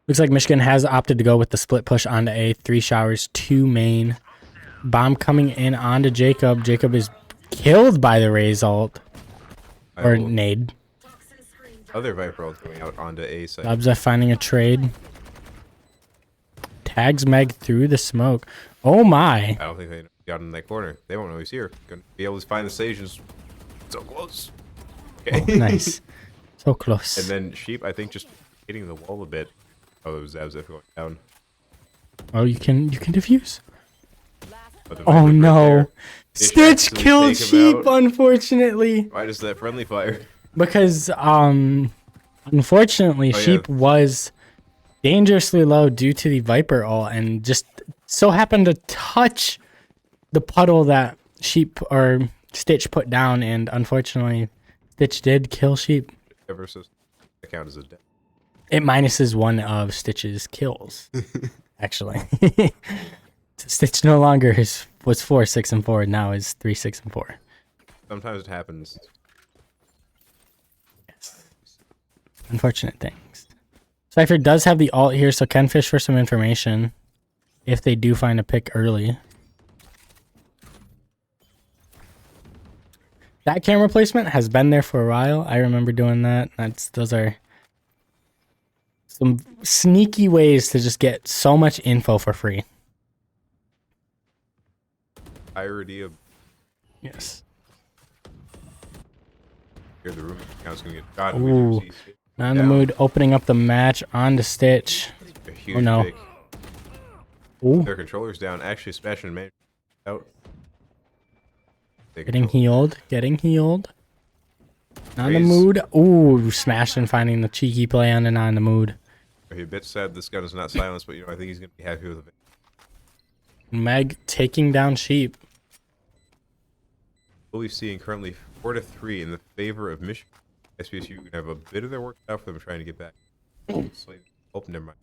Looks like Michigan has opted to go with the split push onto A. 3 showers, 2 main. Bomb coming in onto Jacob. Jacob is killed by the Raze ult. Or nade. Other Viper ult going out onto A site. Dubs finding a trade. Tags Meg through the smoke. Oh my. I don't think they got in that corner. They won't know he's here. Gonna be able to find the stations. So close. Okay. Oh, nice. So close. And then Sheep, I think, just hitting the wall a bit. Oh, it was Zabzef going down. Oh, you can defuse. But the Oh Viper's right no. there. Stitch Actually killed take him Sheep, out. unfortunately. Why does that friendly fire? Because unfortunately Oh, yeah. Sheep was dangerously low due to the Viper ult and just so happened to touch the puddle that Sheep or Stitch put down, and unfortunately Stitch did kill Sheep. Ever so that count as a death. It minuses one of Stitch's kills, actually. Stitch no longer was 4, 6, and 4. Now is 3, 6, and 4. Sometimes it happens. Yes. Unfortunate things. Cypher does have the ult here, so can fish for some information if they do find a pick early. That camera placement has been there for a while. I remember doing that. Those are some sneaky ways to just get so much info for free. entirety of Yes. here. The room account's gonna get shot. Ooh. Not in the mood. Opening up the match on the Stitch. A huge Oh no. pick. Ooh. Their controller's down. Actually, smashing man out. Getting healed. Getting healed. Not in the Raise. mood. Ooh, smashing, finding the cheeky play on and not in the mood. He's a bit sad this gun is not silenced, but I think he's gonna be happy with it. Meg taking down Sheep. What we're seeing currently 4-3 in the favor of Michigan. SVSU gonna have a bit of their work out for them trying to get back. Oh, never mind.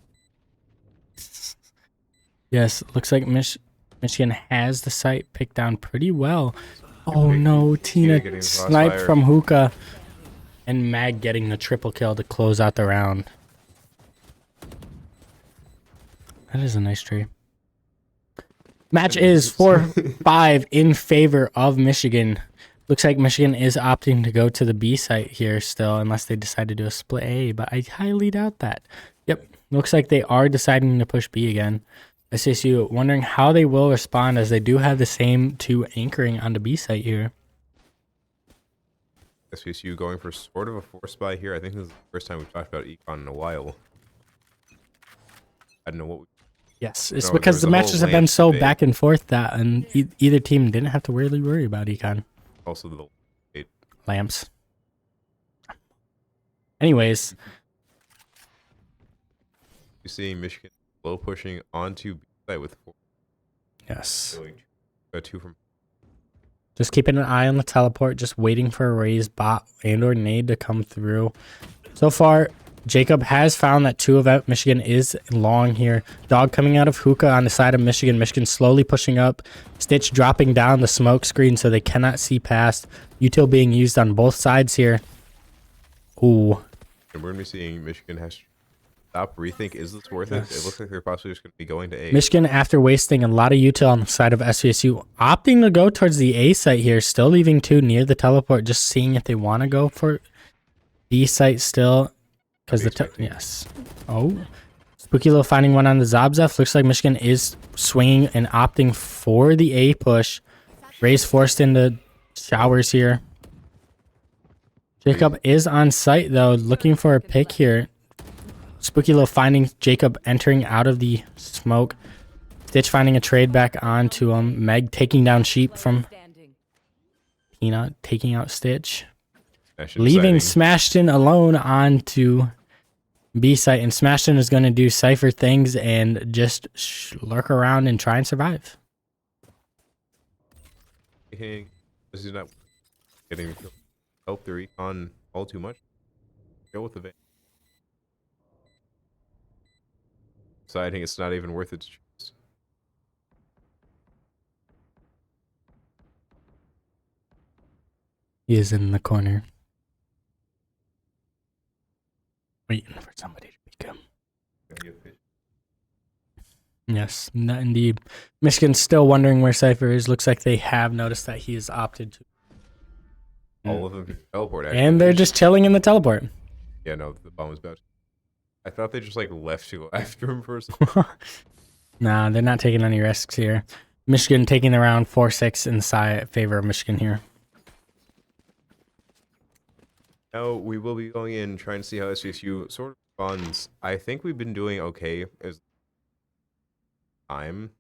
Yes, looks like Michigan has the site picked down pretty well. Oh no, Tina getting sniped crossfire. from hookah. And Mag getting the triple kill to close out the round. That is a nice tree. Match is 4-5 in favor of Michigan. Looks like Michigan is opting to go to the B site here still, unless they decide to do a split A, but I highly doubt that. Yep, looks like they are deciding to push B again. SVSU wondering how they will respond, as they do have the same two anchoring on the B site here. SVSU going for sort of a force buy here. I think this is the first time we've talked about Econ in a while. I don't know what we... Yes, it's No, because there the was a matches whole have been Lance so debate. back and forth that either team didn't have to really worry about Econ. Also the debate. Lamps. Anyways, You seeing Michigan low pushing onto B site with 4. yes. Going 2 from... Just keeping an eye on the teleport, just waiting for a raise bot and or nade to come through. So far, Jacob has found that 2 of Michigan is long here. Dog coming out of hookah on the side of Michigan. Michigan slowly pushing up. Stitch dropping down the smoke screen so they cannot see past. Util being used on both sides here. Ooh. And we're going to be seeing Michigan has to stop, rethink, is this worth it? It looks like they're possibly just going to be going to A. Michigan, after wasting a lot of util on the side of SVSU, opting to go towards the A site here, still leaving 2 near the teleport, just seeing if they want to go for B site still. Because yes. Oh. Spooky Little finding one on the Zabzef. Looks like Michigan is swinging and opting for the A push. Ray's forced into showers here. Jacob is on site though, looking for a pick here. Spooky Little finding Jacob entering out of the smoke. Stitch finding a trade back onto him. Meg taking down Sheep from Peanut, taking out Stitch. Leaving Smashton alone onto B site, and Smashton is going to do Cypher things and just lurk around and try and survive. This is not getting help their Econ all too much. Go with the vein. Deciding it's not even worth it to choose. He is in the corner, waiting for somebody to pick him. Yes, not indeed. Michigan's still wondering where Cypher is. Looks like they have noticed that he has opted to. All of them can teleport. Actually. And they're just chilling in the teleport. Yeah, no, the bomb was about. I thought they just like left to go after him for a second. Nah, they're not taking any risks here. Michigan taking the round 4-6 in favor of Michigan here. Now we will be going in trying to see how SVSU sort of responds. I think we've been doing okay as time.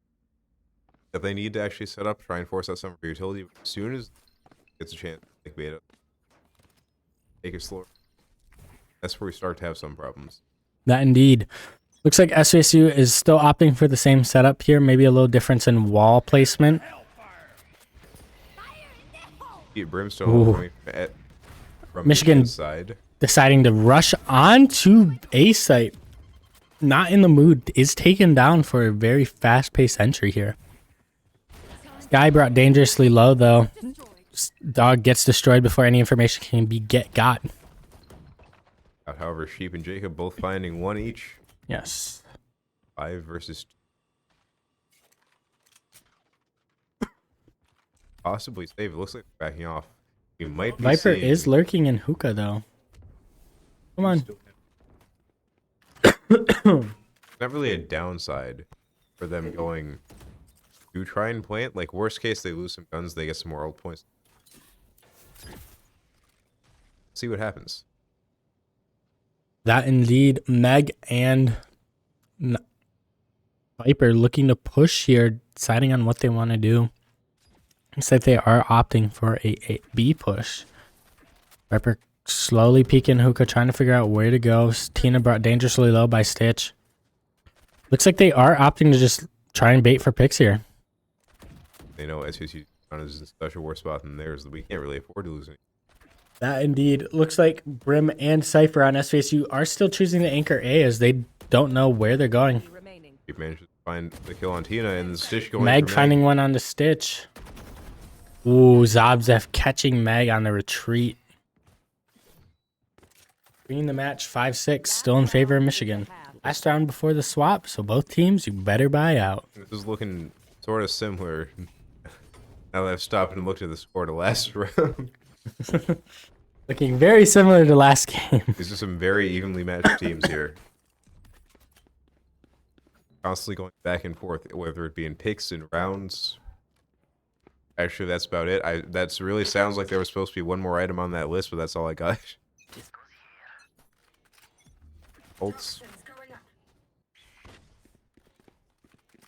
If they need to actually set up, try and force out some of your utility as soon as it gets a chance. Take beta. Take it slower. That's where we start to have some problems. That indeed. Looks like SVSU is still opting for the same setup here. Maybe a little difference in wall placement. Brimstone going from Michigan side. deciding to rush onto A site. Not in the mood. Is taken down for a very fast-paced entry here. Guy brought dangerously low though. Dog gets destroyed before any information can be got. However, Sheep and Jacob both finding 1 each. Yes. 5 versus 2. Possibly save. It looks like they're backing off. We might be Viper seeing... is lurking in hookah though. Come on. Not really a downside for them going do try and plant. Like, worst case, they lose some guns, they get some more ult points. See what happens. That indeed, Meg and Viper looking to push here, deciding on what they want to do. Looks like they are opting for a B push. Viper slowly peeking hookah, trying to figure out where to go. Tina brought dangerously low by Stitch. Looks like they are opting to just try and bait for picks here. They know SVSU is in such a worse spot than theirs that we can't really afford to lose any. That indeed. Looks like Brim and Cypher on SVSU are still choosing to anchor A as they don't know where they're going. Remaining. He managed to find the kill on Tina and the Stitch going Meg for finding one on the Stitch. Ooh, Zabzev catching Meg on the retreat. Bringing the match 5-6, still in favor of Michigan. Last round before the swap, so both teams, you better buy out. This is looking sort of similar. Now that I've stopped and looked at the score to last round. Looking very similar to last game. These are some very evenly matched teams here. Constantly going back and forth, whether it be in picks and rounds. Actually, that's about it. That's really sounds like there was supposed to be one more item on that list, but that's all I got. Ults.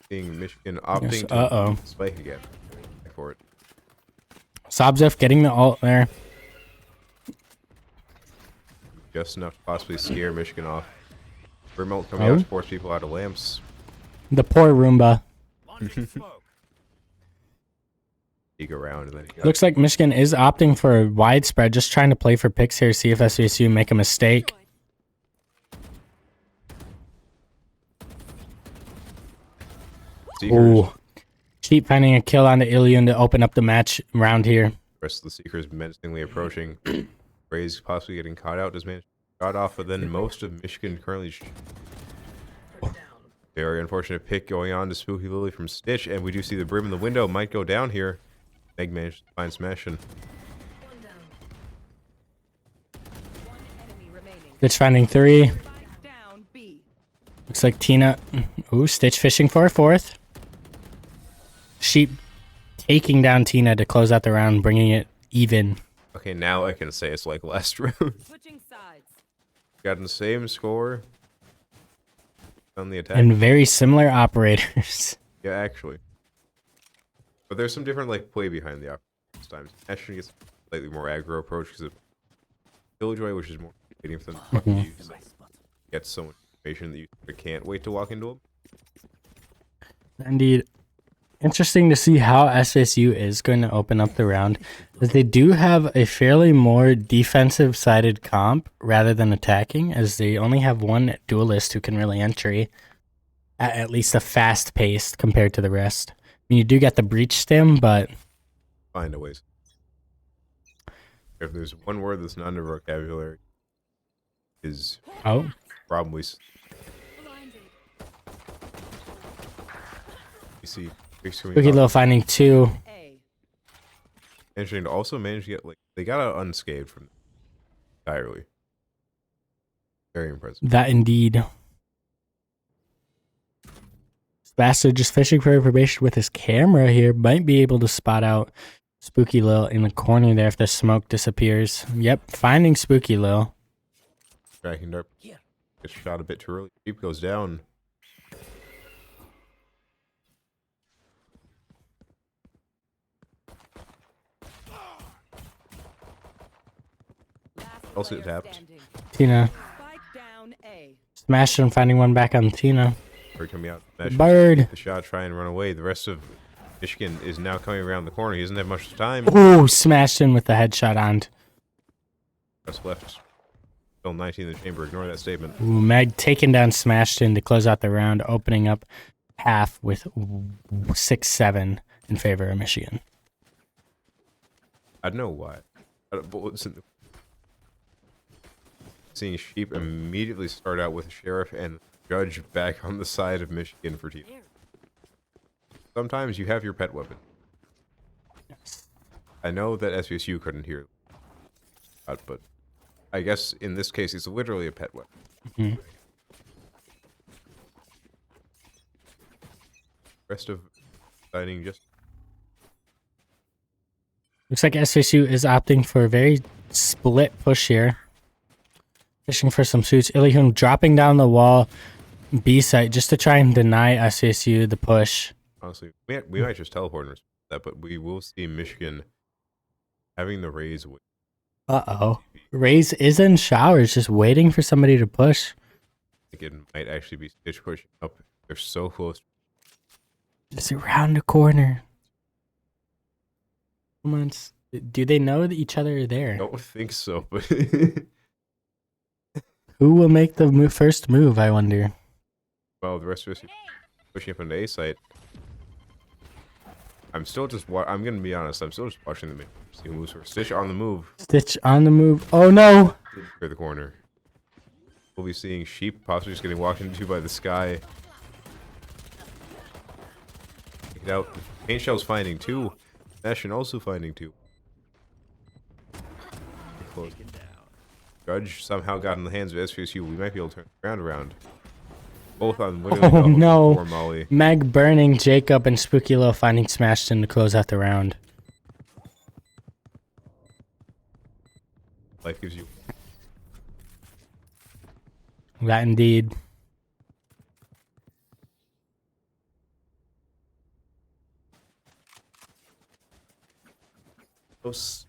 Seeing Michigan opting to spike again. For it. Zabzev getting the ult there. Just enough to possibly scare Michigan off. Remote coming out to force people out of lamps. The poor Roomba. Peek around and then Looks like Michigan is opting for a widespread, just trying to play for picks here, see if SVSU make a mistake. Ooh. Sheep finding a kill on the Ilion to open up the match round here. The rest of the Seekers menacingly approaching. Ray's possibly getting caught out. Does manage caught off, but then most of Michigan currently. Very unfortunate pick going on to Spooky Lily from Stitch, and we do see the Brim in the window might go down here. Meg managed to find Smashing. Stitch finding 3. Looks like Tina. Ooh, Stitch fishing for a 4th. Sheep taking down Tina to close out the round, bringing it even. Okay, now I can say it's like last round. Switching sides. Got the same score on the attack. And very similar operators. Yeah, actually. But there's some different like play behind the operators times. Actually gets slightly more aggro approach because of Killjoy, which is more waiting for them to fucking use. Get so much information that you can't wait to walk into them. Indeed. Interesting to see how SVSU is going to open up the round, as they do have a fairly more defensive-sided comp rather than attacking, as they only have one duelist who can really entry at least a fast pace compared to the rest. I mean, you do get the breach stim, but find a ways. If there's one word that's not in the vocabulary, is probably. You see. Spooky Lil finding 2. Interesting to also manage to get like they got out unscathed from entirely. Very impressive. That indeed. Bastard just fishing for information with his camera here. Might be able to spot out Spooky Lil in the corner there if the smoke disappears. Yep, finding Spooky Lil. Tracking dart. Gets shot a bit too early. Jeep goes down. Also tapped. Tina. Smashed and finding one back on Tina. Bird coming out. Bird. The shot, try and run away. The rest of Michigan is now coming around the corner. He doesn't have much time. Ooh, smashed in with the headshot on. Just left. Still 19 in the chamber. Ignore that statement. Ooh, Meg taking down Smashed in to close out the round, opening up half with 6-7 in favor of Michigan. I don't know why. Bullets in the seeing Sheep immediately start out with Sheriff and Judge back on the side of Michigan for team. Sometimes you have your pet weapon. I know that SVSU couldn't hear that, but I guess in this case it's literally a pet weapon. Rest of Signing just Looks like SVSU is opting for a very split push here. Fishing for some suits. Ilium dropping down the wall B site just to try and deny SVSU the push. honestly, we might just teleport and respect that, but we will see Michigan having the Rays win. Uh-oh. Raze is in showers, just waiting for somebody to push. I think it might actually be Stitch pushing up. They're so close. Just around the corner. Come on. Do they know that each other are I there? don't think so, but Who will make the first move, I wonder? well, the rest of us are pushing up into A site. I'm still just I'm gonna be honest. I'm still just watching the see who moves first. Stitch on the move Stitch on the move. Oh no! for the corner. We'll be seeing Sheep possibly just getting walked into by the sky. Take it out. Paint Shell's finding two. Nation also finding two. Close. Judge somehow got in the hands of SVSU. We might be able to turn the ground around. Both on literally Oh no! or Molly. Meg burning Jacob and Spooky Lil finding smashed in to close out the round. Life gives you. That indeed. Close.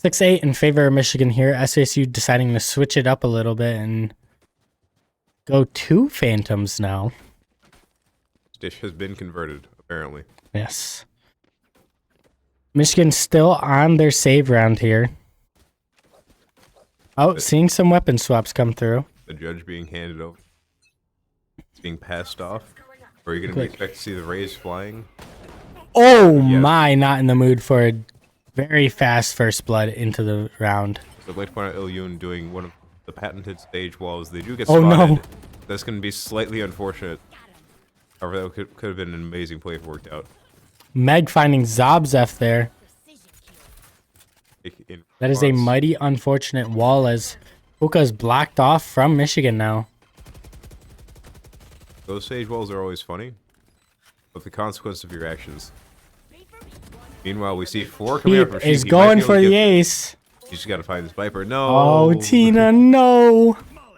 6-8 in favor of Michigan here. SVSU deciding to switch it up a little bit and go 2 Phantoms now. Stitch has been converted, apparently. Yes. Michigan still on their save round here. Oh, seeing some weapon swaps come through. The judge being handed over. It's being passed off. Or are you going to expect to see the Rays flying? Oh Yes. my, not in the mood for a very fast first blood into the round. So I'd like to point out Ilyun doing one of the patented stage walls. They do get Oh, spotted. no. That's going to be slightly unfortunate. However, that could have been an amazing play if it worked out. Meg finding Zobzef there. In That is a response, mighty unfortunate wall as Hookah's blocked off from Michigan now. Those stage walls are always funny, but the consequence of your actions. Meanwhile, we see 4 coming out Peep from Sheep. is He might going be able for to the get ace. You just got to find this Viper. No. Oh, Tina, no.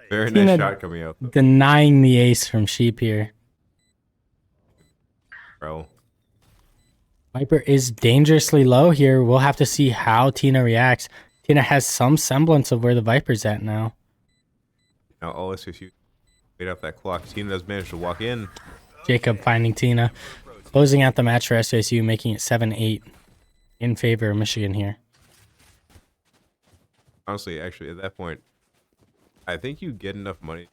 Very Tina nice shot coming out, though. Denying the ace from Sheep here. Bro. Viper is dangerously low here. We'll have to see how Tina reacts. Tina has some semblance of where the Viper's at now. Now, all SVSU wait off that clock. Tina does manage to walk in. Jacob finding Tina. Closing out the match for SVSU, making it 7-8 in favor of Michigan here. Honestly, actually, at that point, I think you get enough money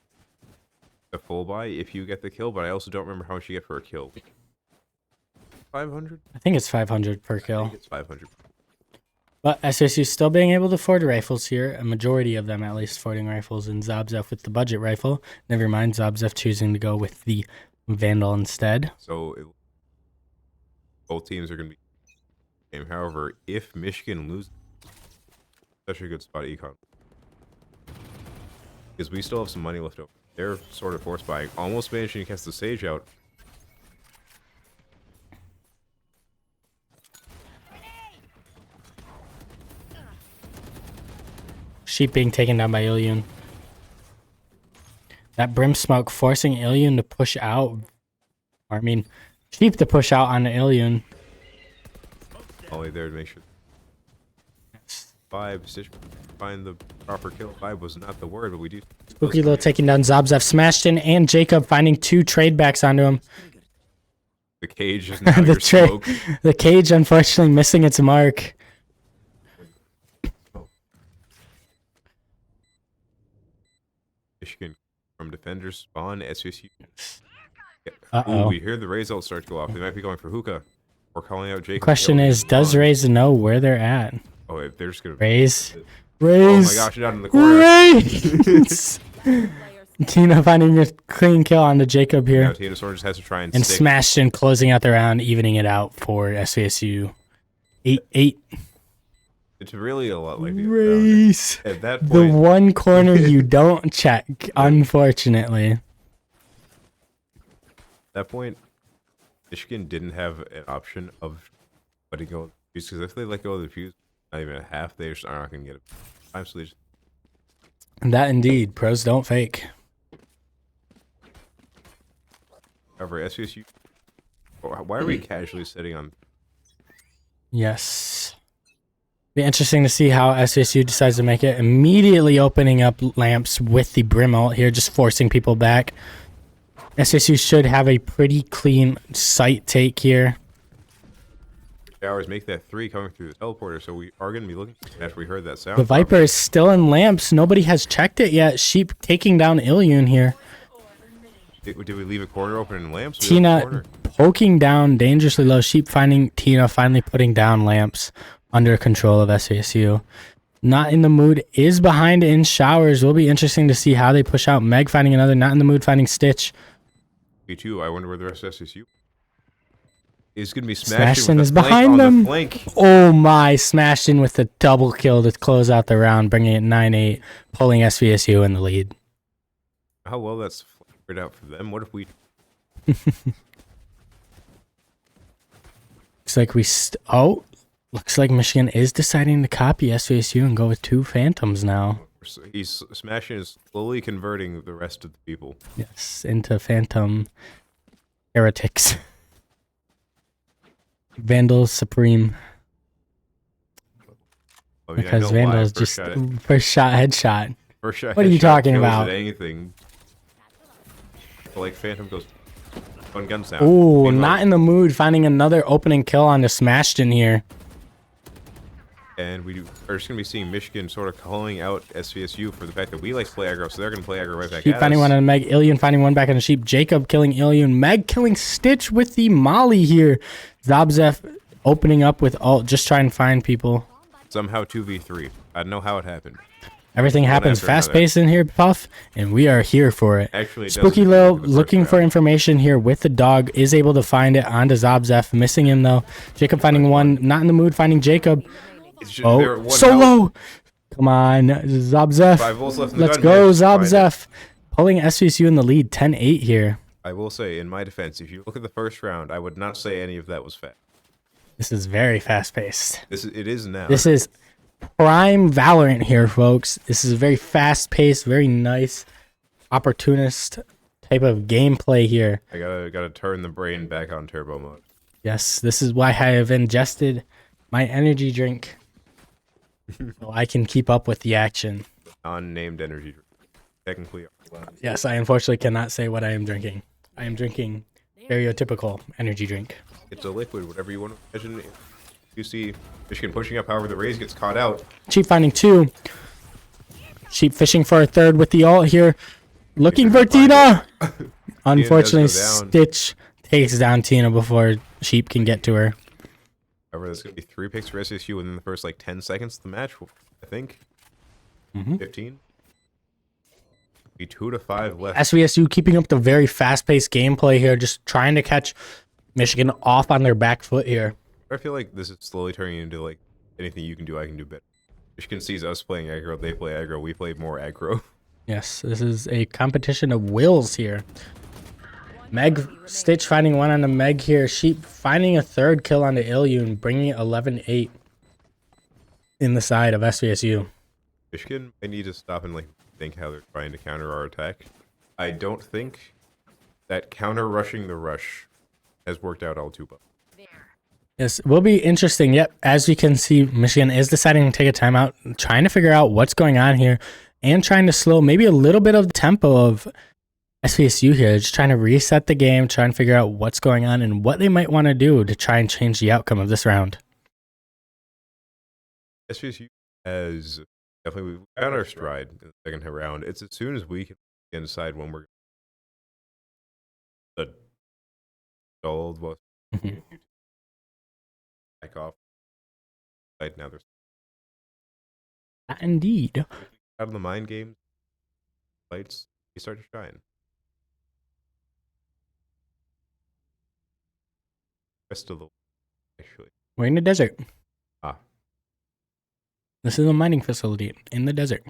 to full buy if you get the kill, but I also don't remember how much you get for a kill. 500? I think it's 500 per I kill. think it's 500. But SVSU still being able to afford rifles here. A majority of them at least affording rifles. And Zobzef with the budget rifle. Never mind, Zobzef choosing to go with the Vandal instead. So, both teams are going to be... However, if Michigan loses, such a good spot at Econ. Because we still have some money left over. They're sort of force buying. Almost managing to cast the Sage out. Sheep being taken down by Ilyun. That Brim Smoke forcing Ilyun to push out. Or, I mean, Sheep to push out on Ilyun. Ollie there to make sure. 5, Stitch, find the proper kill. 5 was not the word, but we do. Spooky Lil taking down Zobzef. Smashed in, and Jacob finding 2 trade backs onto him. The cage is now the, your smoke. the cage unfortunately missing its mark. Michigan from defenders spawn SVSU. Uh-oh. Ooh, we hear the Rays all start to go off. They might be going for hookah. Or calling out Jake. Question is, does Raze know where they're at? Oh, if they're just gonna Raze. Oh Raze. my gosh, you're down in the corner. Raze. Tina finding a clean kill onto Jacob Now here. Tina Sort just has to try and stick. Smashed in, closing out the round, evening it out for SVSU. 8-8. It's really a lot like the other round. Raze. At that The point, one corner you don't check, unfortunately. Michigan didn't have an option of letting go of the fuse, because if they let go of the fuse, not even a half, they just are not going to get it. So they just, That indeed. Pros don't fake. however, SVSU. Why are we casually sitting on? Yes. Be interesting to see how SVSU decides to make it. Immediately opening up lamps with the Brim ult here, just forcing people back. SVSU should have a pretty clean site take here. Hours make that 3 coming through the teleporter, so we are going to be looking after we heard that sound. The Viper is still in lamps. Nobody has checked it yet. Sheep taking down Ilyun here. Did we leave a corner open in lamps? We left a Tina corner. poking down dangerously low. Sheep finding Tina finally putting down lamps under control of SVSU. Not in the mood is behind in showers. Will be interesting to see how they push out. Meg finding another. Not in the mood finding Stitch. Me too. I wonder where the rest of SVSU is going to be Smashing with is the flank behind on them. The flank. Oh my, smashed in with a double kill to close out the round, bringing it 9-8, pulling SVSU in the lead. How well that's figured out for them. What if we? Looks like looks like Michigan is deciding to copy SVSU and go with 2 Phantoms now. He's smashing is slowly converting the rest of the people. Yes, into Phantom heretics. Vandal Supreme. I mean, Because I know why. Vandal's just first shot headshot. First shot. What are you headshot talking kills about? at anything. But like Phantom goes one gun sound. Oh, Meanwhile- not in the mood. Finding another opening kill on the Smashed in here. And we are just going to be seeing Michigan sort of calling out SVSU for the fact that we like to play aggro, so they're going to play aggro right back Sheep at finding us. one on Meg. Ilyun finding one back on the Sheep. Jacob killing Ilyun. Meg killing Stitch with the Molly here. Zabzef opening up with ult, just trying to find people. Somehow 2v3. I don't know how it happened. Everything One happens after another. fast-paced in here, Puff, and we are here for it. Actually, it Spooky doesn't Lil for the first looking for round. information here with the dog. Is able to find it onto Zabzef. Missing him, though. Jacob finding one. Not in the mood finding Jacob. It's just- they're Oh, one solo! health. Come on, Zabzef. 5 volts left in the Let's gun, go, man. Find it. Zabzef. Pulling SVSU in the lead, 10-8 here. I will say, in my defense, if you look at the first round, I would not say any of that was fast. This is very fast-paced. It is now. This is prime Valorant here, folks. This is a very fast-paced, very nice, opportunist type of gameplay here. I gotta turn the brain back on turbo mode. Yes, this is why I have ingested my energy drink. So I can keep up with the action. Unnamed energy drink. Technically. Yes, I unfortunately cannot say what I am drinking. I am drinking stereotypical energy drink. It's a liquid, whatever you want to imagine. You see Michigan pushing up, however, the Rays gets caught out. Sheep finding 2. Sheep fishing for a 3rd with the ult here. Looking for Tina! Unfortunately, down. Stitch takes down Tina before Sheep can get to her. However, there's going to be 3 picks for SSU within the first, like, 10 seconds of the match, I think. 15? Be 2 to 5 left. SVSU keeping up the very fast-paced gameplay here, just trying to catch Michigan off on their back foot here. I feel like this is slowly turning into, like, anything you can do, I can do better. Michigan sees us playing aggro, they play aggro, we play more aggro. Yes, this is a competition of wills here. Meg, Stitch finding one on the Meg here. Sheep finding a 3rd kill on the Ilyun, bringing it 11-8 in the side of SVSU. Michigan might need to stop and, like, think how they're trying to counter our attack. I don't think that counter-rushing the rush has worked out all too well. Yes, will be interesting. Yep, as you can see, Michigan is deciding to take a timeout, trying to figure out what's going on here, and trying to slow maybe a little bit of the tempo of SVSU here. Just trying to reset the game, trying to figure out what's going on and what they might want to do to try and change the outcome of this round. SVSU has definitely we've got our stride in the second round. It's as soon as we can decide when we're the old was back off. Right now, there's Indeed. out of the mind games. Lights, they start to shine. Rest of the actually. We're in the desert. Ah. This is a mining facility in the desert.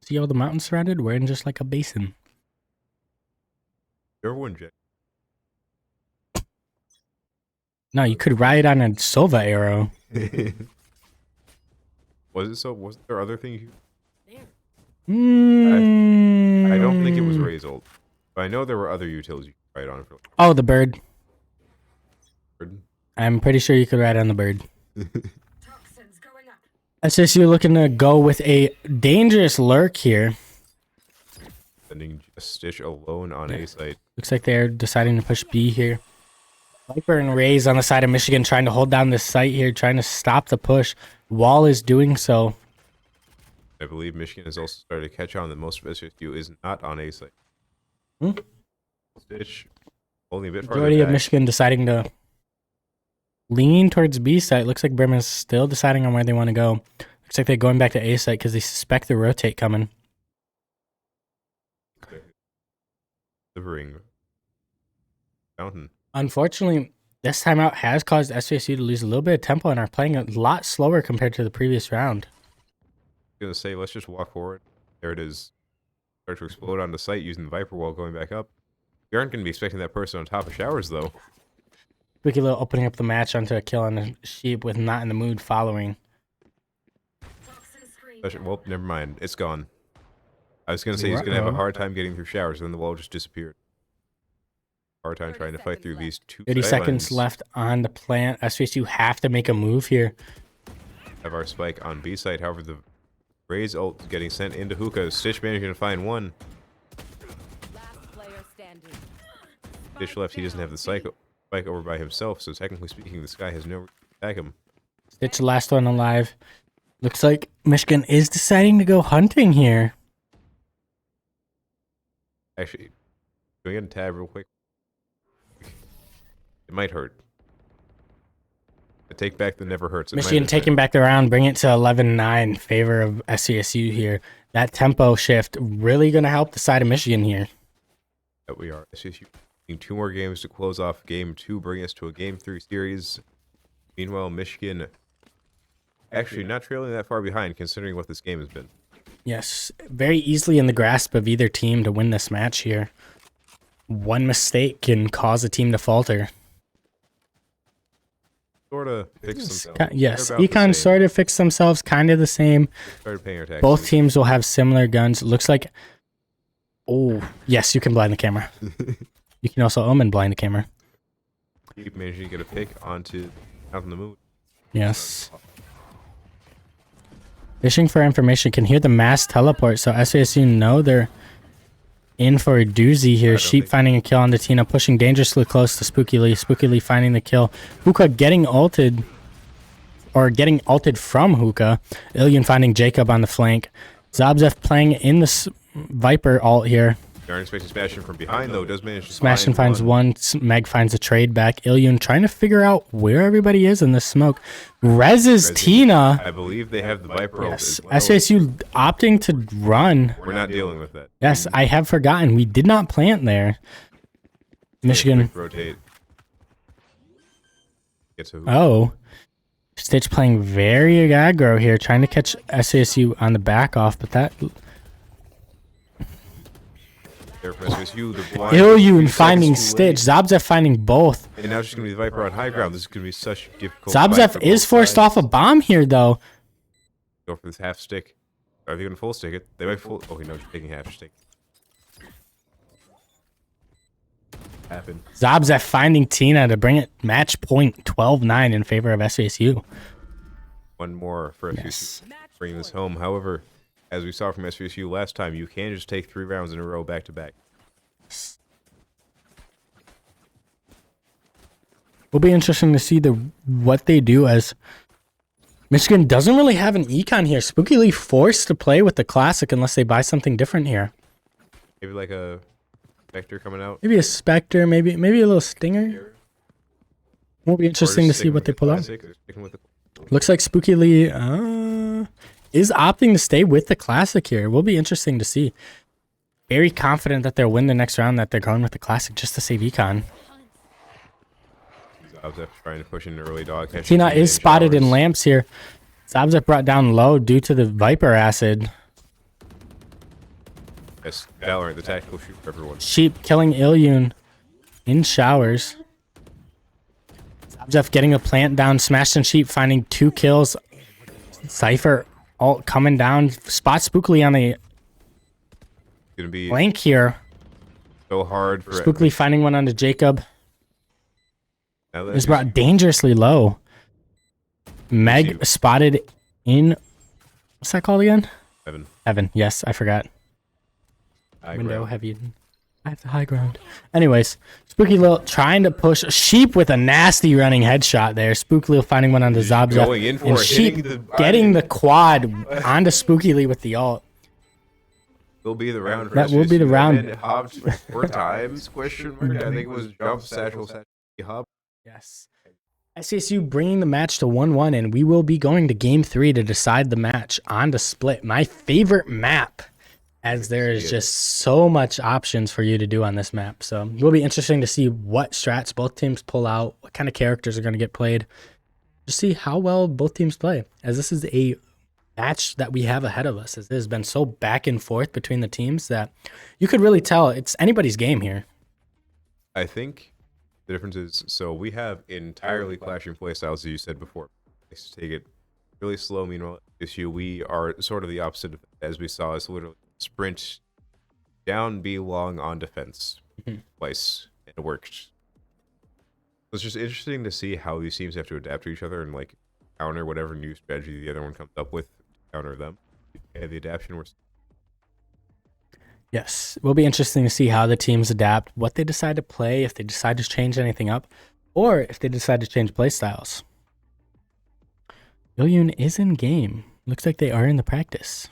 See all the mountains surrounded? We're in just like a basin. Everyone jet. No, you could ride on a Sova arrow. Was it so? Wasn't there other things? Mm. I don't think it was Ray's ult. But I know there were other utils you could ride on. For Oh, the bird. bird. I'm pretty sure you could ride on the bird. SSU looking to go with a dangerous lurk here. Sending Stitch alone on A site. Looks like they're deciding to push B here. Viper and Rays on the side of Michigan trying to hold down this site here, trying to stop the push. Wall is doing so. I believe Michigan has also started to catch on that most of SVSU is not on A site. Hmm? Stitch only a bit farther Majority of back. Michigan deciding to lean towards B site. Looks like Bremen's still deciding on where they want to go. Looks like they're going back to A site because they suspect the rotate coming. Delivering fountain. Unfortunately, this timeout has caused SVSU to lose a little bit of tempo and are playing a lot slower compared to the previous round. I'm gonna say let's just walk forward. There it is. Start to explode on the site using the Viper wall going back up. We aren't gonna be expecting that person on top of showers though. Quicky little opening up the match onto a kill on the sheep with Not in the Mood following. Well, never mind. It's gone. I was gonna say he's gonna have a hard time getting through showers, then the wall just disappeared. Hard time trying to fight through these two. 30 seconds sidelines. left on the plant. SVSU have to make a move here. Have our spike on B side. However, the Raze ult getting sent into hookah. Stitch managing to find one. Last player standing. Stitch left. He doesn't have the spike over by himself, so technically speaking, this guy has no reason to attack him. Stitch the last one alive. Looks like Michigan is deciding to go hunting here. Actually, going in tab real quick. It might hurt. I take back the never hurts. It might Michigan hurt. taking back the round, bring it to 11-9 in favor of SCSU here. That tempo shift really going to help the side of Michigan here. That we are. SVSU need 2 more games to close off game 2, bring us to a game 3 series. Meanwhile, Michigan actually not trailing that far behind considering what this game has been. Yes, very easily in the grasp of either team to win this match here. One mistake can cause a team to falter. Sort of fixed themselves. Yes, They're about the Econ same. sort of fixed themselves, kind of the same. Started paying our taxes. Both teams will have similar guns. Looks like... Oh, yes, you can blind the camera. You can also omen blind the camera. Keep managing to get a pick onto out on the moon. Yes. Fishing for information. Can hear the mass teleport, so SVSU know they're in for a doozy here. Sheep finding a kill on the Tina, pushing dangerously close to Spooky Lee. Spooky Lee finding the kill. Hookah getting ulted, or getting ulted from Hookah. Ilyun finding Jacob on the flank. Zabzev playing in the Viper ult here. They aren't expecting Smashing from behind though. Does manage to Smashing find finds one. Meg finds a trade back. Ilyun trying to figure out where everybody is in the smoke. Rez's Tina. I believe they have the Viper ult Yes, as well. SVSU opting to run. We're not dealing with that. Yes, I have forgotten. We did not plant there. Michigan. Quick rotate. Gets a hook. Oh. Stitch playing very aggro here, trying to catch SVSU on the back off, but that... There for SVSU, the blind. Ilyun finding Stitch. Zabzev finding both. And now it's just going to be the Viper on high ground. This is going to be such a difficult fight Zabzev for is both forced sides. off a bomb here, though. Go for this half stick. Are they going to full stick it? They might full... Okay, no, she's taking half stick. Happen. Zabzev finding Tina to bring it match point 12-9 in favor of SVSU. One more for SVSU. Yes. Bring this home. However, as we saw from SVSU last time, you can just take 3 rounds in a row back to back. Will be interesting to see what they do, as Michigan doesn't really have an econ here. Spooky Lee forced to play with the classic unless they buy something different here. Maybe like a Vector coming out. Maybe a Spectre, maybe a little Stinger. Will be interesting to see what they pull out. Looks like Spooky Lee is opting to stay with the classic here. Will be interesting to see. Very confident that they'll win the next round, that they're going with the classic just to save econ. Zabzev trying to push in an early dog. Tina is spotted in lamps here. Zabzev brought down low due to the Viper acid. Yes, Valorant, the tactical shoot for everyone. Sheep killing Ilyun in showers. Jeff getting a plant down, smashed and Sheep finding 2 kills. Cypher all coming down. Spot spookily on the Gonna be flank here. so hard for Spookily finding one onto Jacob. now that It's he's- brought dangerously low. Meg spotted in. What's that called again? Heaven. Yes, I forgot. high Window ground. heavy. I have the high ground. Anyways, Spooky Lil trying to push Sheep with a nasty running headshot there. Spooky Lil finding one on the Zabza. going in for And it, Sheep hitting the- getting the quad onto Spooky Lee with the ult. Will be the round. For That will be the SVSU. round. And hopped 4 times? Question mark. I think it was jump, satchel, hop. Yes. SVSU bringing the match to 1-1, and we will be going to game 3 to decide the match on to split. My favorite map, as there is just so much options for you to do on this map. So it will be interesting to see what strats both teams pull out, what kind of characters are going to get played, to see how well both teams play, as this is a match that we have ahead of us. As it has been so back and forth between the teams that you could really tell it's anybody's game here. I think the difference is, so we have entirely clashing playstyles, as you said before. Let's take it really slow. Meanwhile, issue we are sort of the opposite, as we saw us literally sprint down, be long on defense twice, and it worked. It's just interesting to see how these teams have to adapt to each other and like counter whatever new strategy the other one comes up with to counter them. And the adaptation we're Yes, it will be interesting to see how the teams adapt, what they decide to play, if they decide to change anything up, or if they decide to change play styles. Ilyun is in game. Looks like they are in the practice.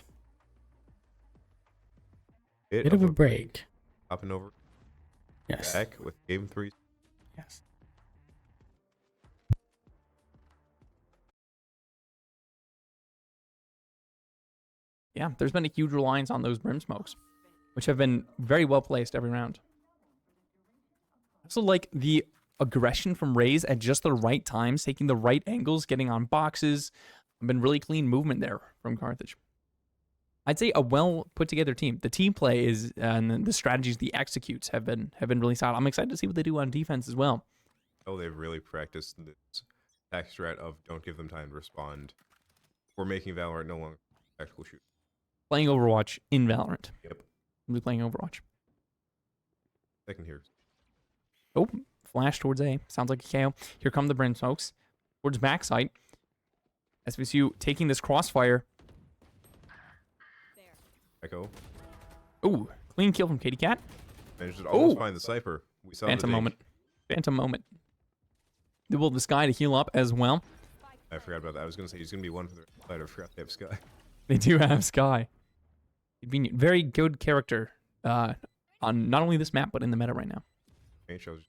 Bit of a break. Hopping over. Yes. Back with game 3. Yes. Yeah, there's been a huge reliance on those brim smokes, which have been very well placed every round. Also, like the aggression from Raze at just the right times, taking the right angles, getting on boxes. Been really clean movement there from Carthage. I'd say a well put together team. The team play is and the strategies, the executes have been really solid. I'm excited to see what they do on defense as well. Oh, they've really practiced this attack strat of don't give them time to respond. We're making Valorant no longer tactical shoot. Playing Overwatch in Valorant. Yep. We'll be playing Overwatch. Second here. Oh, flash towards A. Sounds like a KO. Here come the Brim Smokes. Towards backside. SVSU taking this crossfire. Echo. Ooh, clean kill from Katie Cat. Managed to almost find the Cypher. We saw Phantom the moment. Phantom moment. They will the Sky to heal up as well. I forgot about that. I was going to say he's going to be one for the side. I forgot they have Sky. They do have Sky. Convenient. Very good character on not only this map, but in the meta right now. I was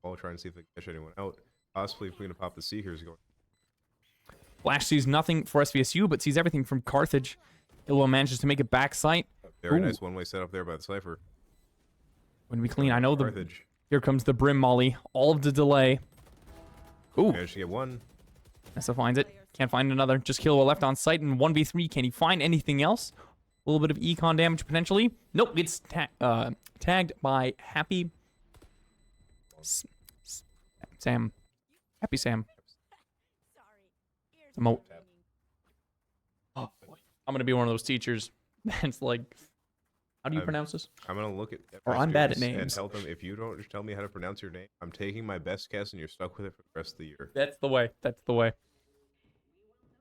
all trying to see if they can catch anyone out. Possibly if we're going to pop the C here is going. Flash sees nothing for SVSU, but sees everything from Carthage. Illo manages to make it back sight. Very nice one-way setup there by the Cypher. When we clean, I know the. Carthage. Here comes the Brim Molly. All of the delay. Ooh. Managed to get one. Nessa finds it. Can't find another. Just Killua left on site in 1v3. Can he find anything else? A little bit of econ damage potentially. Nope. Gets tagged by Happy Sam. Happy Sam. Oh, boy. I'm going to be one of those teachers that's like, how do you pronounce this? I'm going to look at Or my I'm bad at students and names. tell them if you don't tell me how to pronounce your name, I'm taking my best guess and you're stuck with it for the rest of the year. That's the way. That's the way.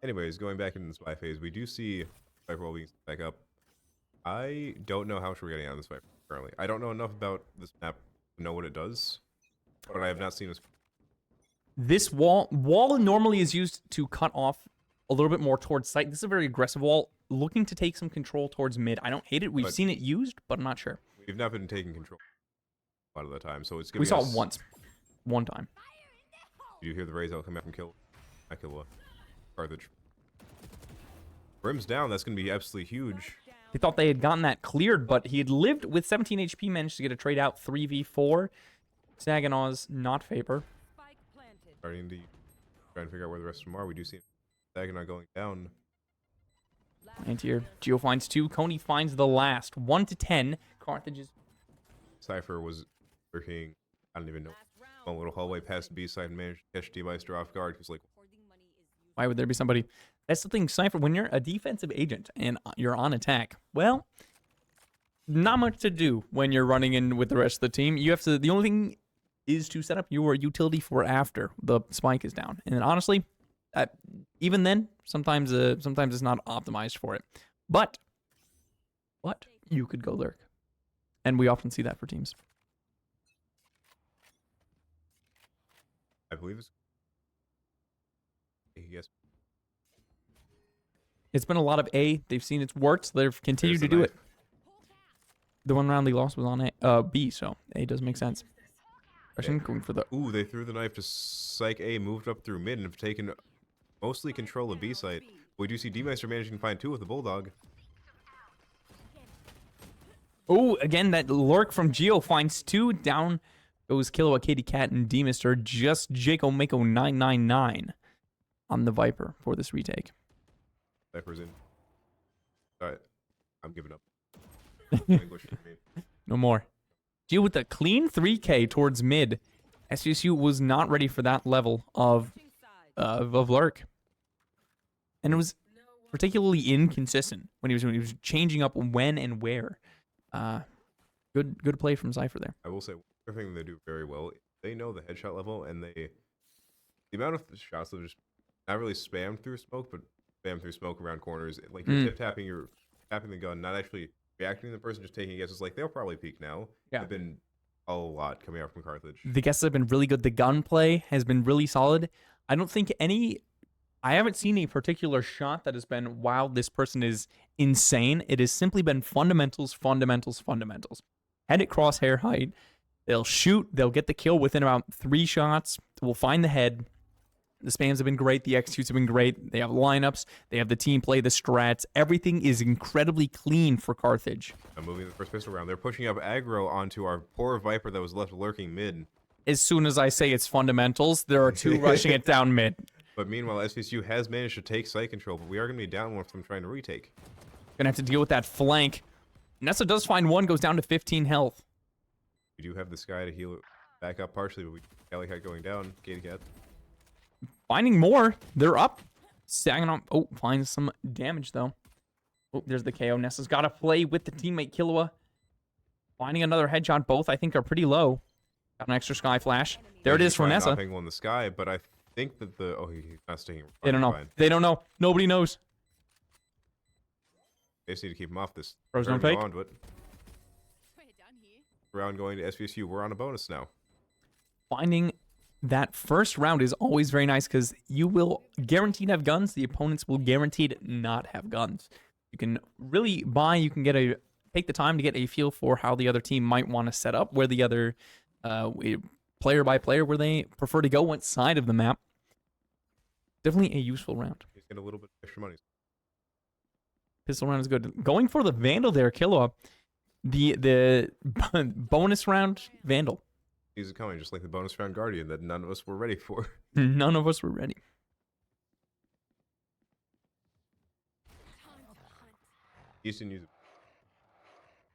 Anyways, going back into the spy phase, we do see Cypher well being back up. I don't know how much we're getting on this Cypher currently. I don't know enough about this map to know what it does, but I have not seen this. This wall normally is used to cut off a little bit more towards site. This is a very aggressive wall, looking to take some control towards mid. I don't hate it. We've seen it used, but I'm not sure. We've not been taking control a lot of the time, so it's gonna We be saw us. it once. One time. You hear the raise? I'll come back and kill. I kill Carthage. Brim's down. That's gonna be absolutely huge. They thought they had gotten that cleared, but he had lived with 17 HP, managed to get a trade out 3v4. Saganaw's not favor. Starting to try and figure out where the rest of them are. We do see Saginaw going down. And here, Geo finds 2. Coney finds the last. 1 to 10. Carthage is... Cypher was working, I don't even know, a little hallway past B side and managed to catch D-Meister off guard. He's like, Why would there be somebody? That's the thing, Cypher, when you're a defensive agent and you're on attack, well, not much to do when you're running in with the rest of the team. You have to, the only thing is to set up your utility for after the spike is down. And honestly, even then, sometimes it's not optimized for it. But you could go lurk. And we often see that for teams. I believe it's... Yes. It's been a lot of A. They've seen it's worked, so they've continued to do it. The one round they lost was on B, so A does make sense. Going for the... Ooh, they threw the knife to Psych A, moved up through mid, and have taken mostly control of B site. We do see D-Meister managing to find 2 with the Bulldog. Oh, again, that lurk from Geo finds 2. Down goes Killua, Katie Cat, and D-Mister. Just Jaco Mako 999 on the Viper for this retake. Viper's in. Alright, I'm giving up. No more. Geo with a clean 3K towards mid. SVSU was not ready for that level of lurk. And it was particularly inconsistent when he was changing up when and where. Good play from Cypher there. I will say, one thing they do very well, they know the headshot level, and the amount of shots that just not really spam through smoke, but spam through smoke around corners. Like you're tapping the gun, not actually reacting to the person, just taking guesses. Like they'll probably peek now. Yeah. They've been a lot coming out from Carthage. The guesses have been really good. The gunplay has been really solid. I haven't seen a particular shot that has been, wow, this person is insane. It has simply been fundamentals. Head at crosshair height. They'll shoot. They'll get the kill within about 3 shots. We'll find the head. The spams have been great. The executes have been great. They have lineups. They have the team play, the strats. Everything is incredibly clean for Carthage. I'm moving the first pistol round. They're pushing up aggro onto our poor Viper that was left lurking mid. As soon as I say it's fundamentals, there are 2 rushing it down mid. But meanwhile, SVSU has managed to take site control, but we are going to be down one from trying to retake. Gonna have to deal with that flank. Nessa does find 1, goes down to 15 health. We do have the Sky to heal it back up partially, but we Cali Cat going down. Katie Cat. Finding more. They're up. Sagging on. Oh, finds some damage, though. Oh, there's the KO. Nessa's got to play with the teammate Killua. Finding another headshot. Both, I think, are pretty low. Got an extra Sky Flash. There it is for Nessa. Nothing on the Sky, but I think that the... Oh, he's not staying. They don't know. They don't know. Nobody knows. They just need to keep him off this. Frozen fake. Round going to SVSU. We're on a bonus now. Finding that first round is always very nice because you will guaranteed have guns. The opponents will guaranteed not have guns. You can really take the time to get a feel for how the other team might want to set up, where the other player by player, where they prefer to go, what side of the map. Definitely a useful round. He's getting a little bit extra money. Pistol round is good. Going for the Vandal there, Killua. The bonus round Vandal. He's coming, just like the bonus round Guardian that none of us were ready for. None of us were ready. Houston used it.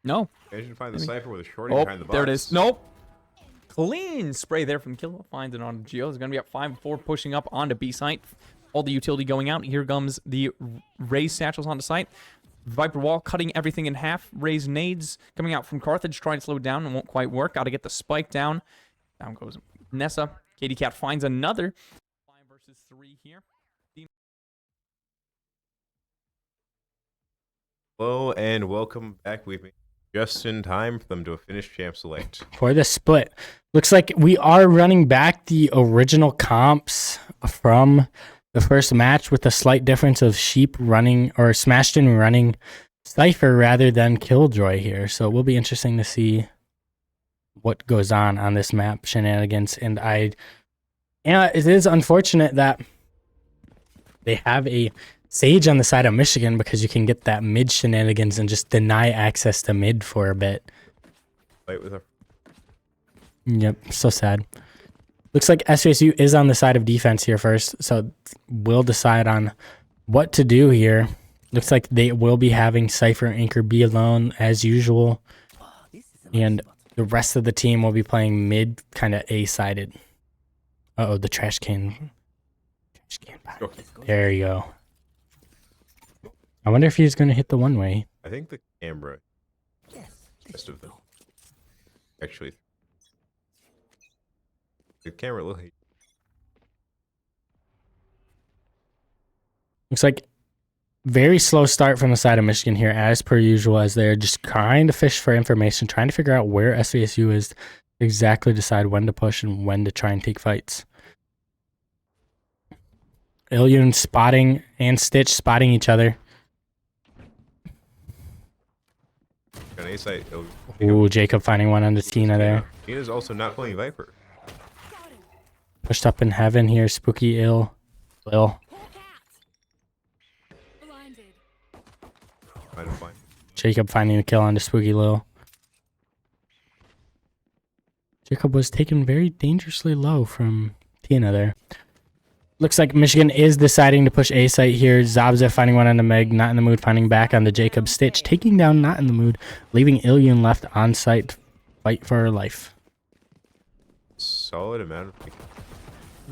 No. Managed to find the Cypher with a shorty Oh, behind the box. there it is. Nope. Clean spray there from Killua. Finds it on Geo. He's going to be up 5-4, pushing up onto B site. All the utility going out. Here comes the raised satchels onto site. Viper wall cutting everything in half. Raised nades coming out from Carthage, trying to slow it down and won't quite work. Got to get the spike down. Down goes Nessa. Katie Cat finds another 5 versus 3 here. Hello and welcome back with me. Just in time for them to finish Champ Select. For the split. Looks like we are running back the original comps from the first match with a slight difference of Sheep running, or Smashton running Cypher rather than Killjoy here. So it will be interesting to see what goes on this map, shenanigans. And it is unfortunate that they have a Sage on the side of Michigan, because you can get that mid shenanigans and just deny access to mid for a bit. Fight with her. Yep, so sad. Looks like SVSU is on the side of defense here first, so we'll decide on what to do here. Looks like they will be having Cypher and Anchor be alone as usual. And the rest of the team will be playing mid, kind of A-sided. Uh-oh, the trash can. There you go. I wonder if he's going to hit the one-way. I think the camera. Rest of them. Actually. The camera will hate. Looks like very slow start from the side of Michigan here, as per usual, as they're just trying to fish for information, trying to figure out where SVSU is, exactly decide when to push and when to try and take fights. Ilyun spotting and Stitch spotting each other. On A side, Ooh, Jacob finding one on the Tina there. Tina's also not playing Viper. Pushed up in heaven here, Spooky Lil. Trying to find. Jacob finding the kill onto Spooky Lil. Jacob was taken very dangerously low from Tina there. Looks like Michigan is deciding to push A site here. Zabza finding one on the Meg, not in the mood, finding back on the Jacob. Stitch taking down not in the mood, leaving Ilyun left on site to fight for her life. Solid amount of.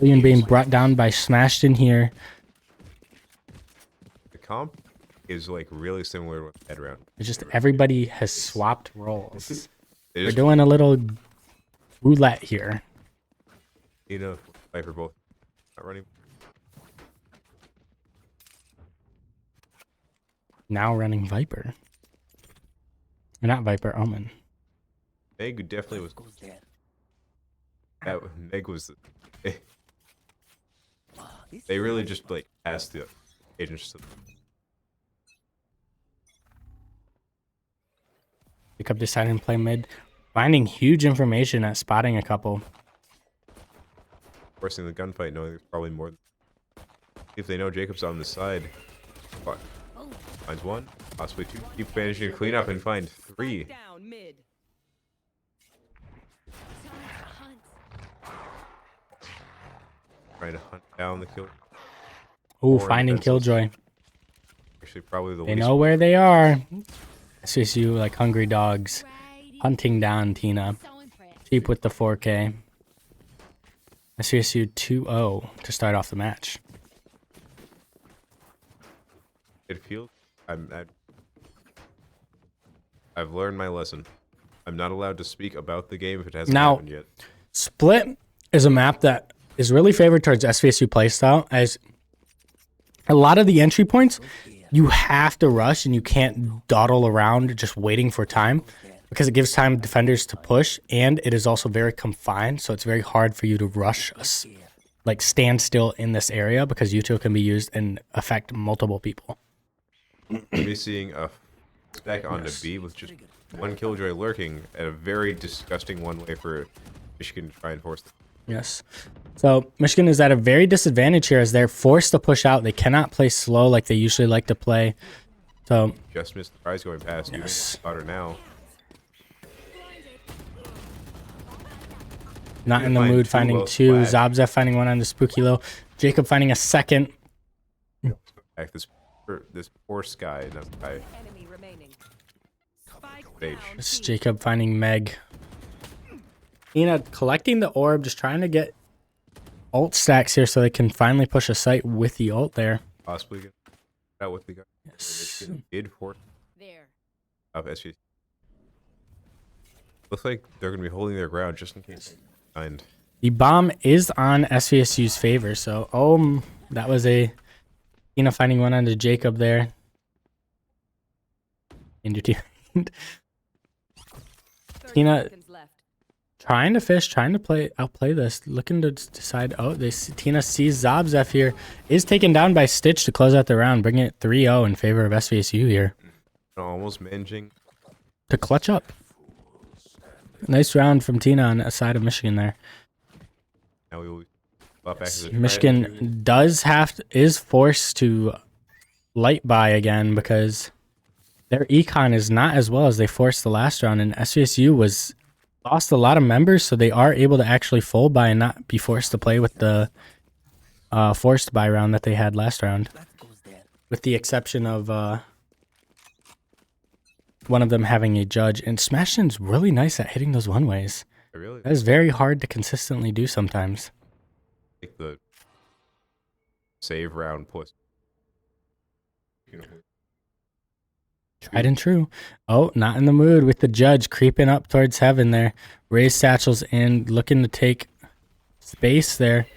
Ilyun being brought down by Smashed in here. The comp is like really similar to what we had around. It's just everybody has swapped roles. They We're just, doing a little roulette here. Tina, Viper both not running. Now running Viper. Or not Viper, Omen. Meg definitely was. That Meg was. They really just like asked the agents to. Jacob deciding to play mid. Finding huge information at spotting a couple. Forcing the gunfight, knowing there's probably more. If they know Jacob's on the side, fuck. Finds one, possibly two. Keep managing to clean up and find three. Down mid. Trying to hunt down the kill. Ooh, More finding defenses. Killjoy. Actually, probably the They least. know where they are. SVSU like hungry dogs. Hunting down Tina. Cheap with the 4K. SVSU 2-0 to start off the match. It feels. I've learned my lesson. I'm not allowed to speak about the game if it hasn't Now- happened yet. Split is a map that is really favored towards SVSU playstyle, as a lot of the entry points you have to rush and you can't dawdle around just waiting for time, because it gives time defenders to push, and it is also very confined, so it's very hard for you to rush us, like stand still in this area, because util can be used and affect multiple people. Me seeing a stack onto B with just one Killjoy lurking at a very disgusting one way for Michigan to try and force them. Yes. So Michigan is at a very disadvantage here, as they're forced to push out. They cannot play slow like they usually like to play. So Just missed the prize going past. You spot her now. not in the Find mood, two finding low two. splat. Zabza finding one on the Spooky Low. Jacob finding a second. Back this poor Sky, not Sky. Enemy remaining. Spike Stage. down. This is Jacob finding Meg. Tina collecting the orb, just trying to get ult stacks here so they can finally push a site with the ult there. Possibly get out with the gun. Yes. Michigan did force There. up SVSU. Looks like they're going to be holding their ground just in case. And The bomb is on SVSU's favor, so that was a Tina finding one onto Jacob there. Into Tina trying to fish, trying to outplay this, looking to decide. Oh, Tina sees Zabzef here, is taken down by Stitch to close out the round, bringing it 3-0 in favor of SVSU here almost managing. to clutch up. Nice round from Tina on the side of Michigan there. Now we will flop back to the Michigan is forced to light buy again because their econ is not as well as they forced the last round, and SVSU lost a lot of members, so they are able to actually full buy and not be forced to play with the forced buy round that they had last round. with the exception of one of them having a judge. And Smashion's really nice at hitting those one-ways. Really? That is very hard to consistently do sometimes. Like the save round push. You know, Tried and true. Oh, not in the mood with the judge creeping up towards heaven there. Raised satchels and looking to take space there.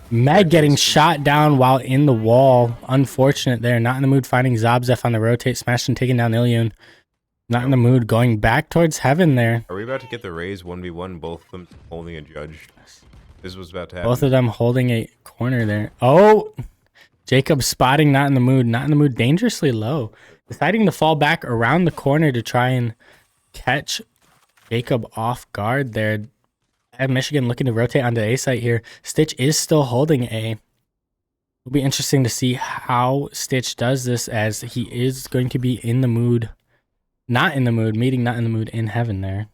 Meg getting shot down while in the wall. Unfortunate there. Not in the mood finding Zobzef on the rotate. Smashing, taking down Ilyun. Not in the mood going back towards heaven there. are we about to get the Rays 1v1? Both of them holding a judge. This was about to happen. Both of them holding a corner there. Oh, Jacob spotting not in the mood. Not in the mood. Dangerously low. Deciding to fall back around the corner to try and catch Jacob off guard there. At Michigan looking to rotate onto A site here. Stitch is still holding A. It'll be interesting to see how Stitch does this, as he is going to be in the mood. Not in the mood. Meeting not in the mood in heaven there.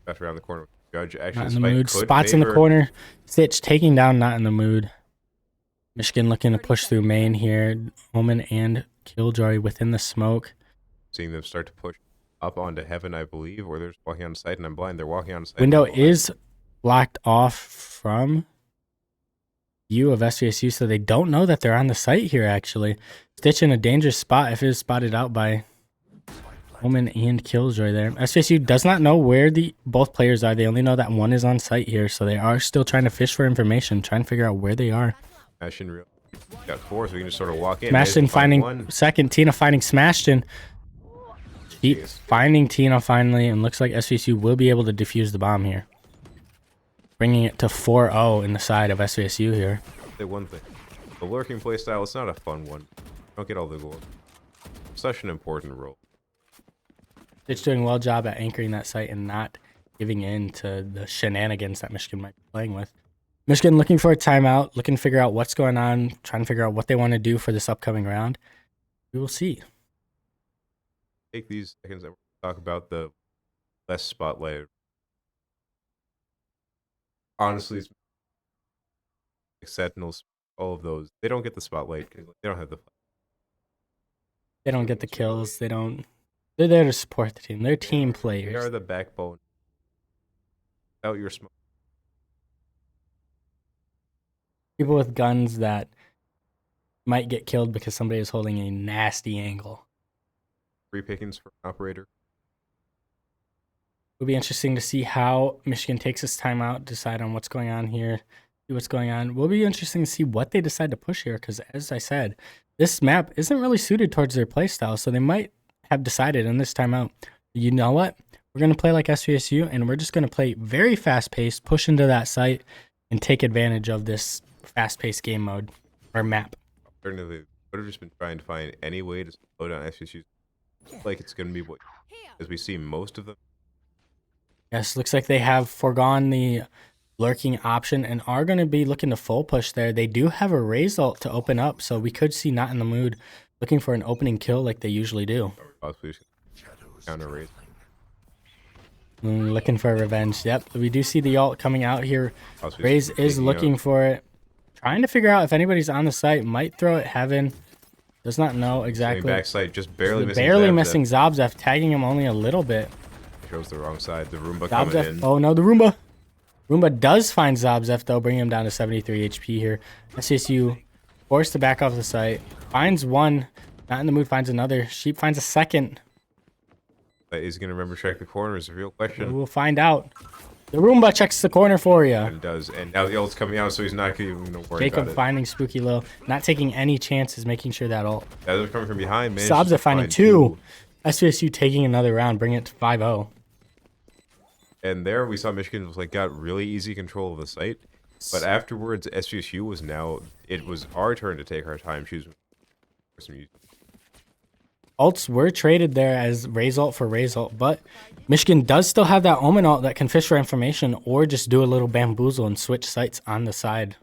Back around the corner. Judge actually Not in the Spike mood. could Spots in the favor- corner. Stitch taking down not in the mood. Michigan looking to push through main here. Omen and Killjoy within the smoke. Seeing them start to push up onto heaven, I believe, or they're just walking on site and I'm blind. They're walking on site. Window and I'm blind. is blocked off from view of SVSU, so they don't know that they're on the site here, actually. Stitch in a dangerous spot if it is spotted out by Omen and Killjoy there. SVSU does not know where the both players are. They only know that one is on site here, so they are still trying to fish for information, trying to figure out where they are. Smashing real. Got four, so we can just sort of walk in. Smashton There's finding one. second. Tina finding Smashton. Finding Tina finally, and looks like SVSU will be able to defuse the bomb here. Bringing it to 4-0 in the side of SVSU here. Say one thing. The lurking playstyle, it's not a fun one. Don't get all the gold. Such an important role. It's doing a well job at anchoring that site and not giving in to the shenanigans that Michigan might be playing with. Michigan looking for a timeout, looking to figure out what's going on, trying to figure out what they want to do for this upcoming round. We will see. Take these seconds and talk about the less spotlight. Honestly, it's like Sentinels, all of those, they don't get the spotlight because they don't have the. They don't get the kills. They don't. They're there to support the team. They're team They players. are the backbone. Without your smoke. People with guns that might get killed because somebody is holding a nasty angle. Free pickings for an operator. It'll be interesting to see how Michigan takes this timeout, decide on what's going on here, see what's going on. Will be interesting to see what they decide to push here, because as I said, this map isn't really suited towards their playstyle, so they might have decided in this timeout, you know what? We're going to play like SVSU, and we're just going to play very fast-paced, push into that site, and take advantage of this fast-paced game mode, or map. Alternatively, would have just been trying to find any way to slow down SVSU. Like it's going to be what, as we see most of them. Yes, looks like they have foregone the lurking option and are going to be looking to full push there. They do have a raise ult to open up, so we could see not in the mood looking for an opening kill like they usually do. Possibly counter raise. Looking for revenge. Yep, we do see the ult coming out here. Possibly Raze is taking looking out- for it. Trying to figure out if anybody's on the site. Might throw it heaven. Does not know exactly. Backside, just barely missing. Barely Zabzef. missing Zobzef, tagging him only a little bit. Shows the wrong side. The Roomba coming Zobzef. in. Oh no, the Roomba. Roomba does find Zobzef though, bringing him down to 73 HP here. SCSU forced to back off the site. Finds one. Not in the mood. Finds another. Sheep finds a second. Is he going to remember check the corner is a real question. We'll find out. The Roomba checks the corner for you. And does. And now the ult's coming out, so he's not even going to worry Jacob about it. finding Spooky Low. Not taking any chances, making sure that ult. As they're coming from behind, man. Sobs are finding two. SVSU taking another round, bringing it to 5-0. And there we saw Michigan was like got really easy control of the site. But afterwards, SVSU was now, it was our turn to take our time choosing some use. Ults were traded there as Raze ult for Raze ult, but Michigan does still have that Omen ult that can fish for information or just do a little bamboozle and switch sites on the side.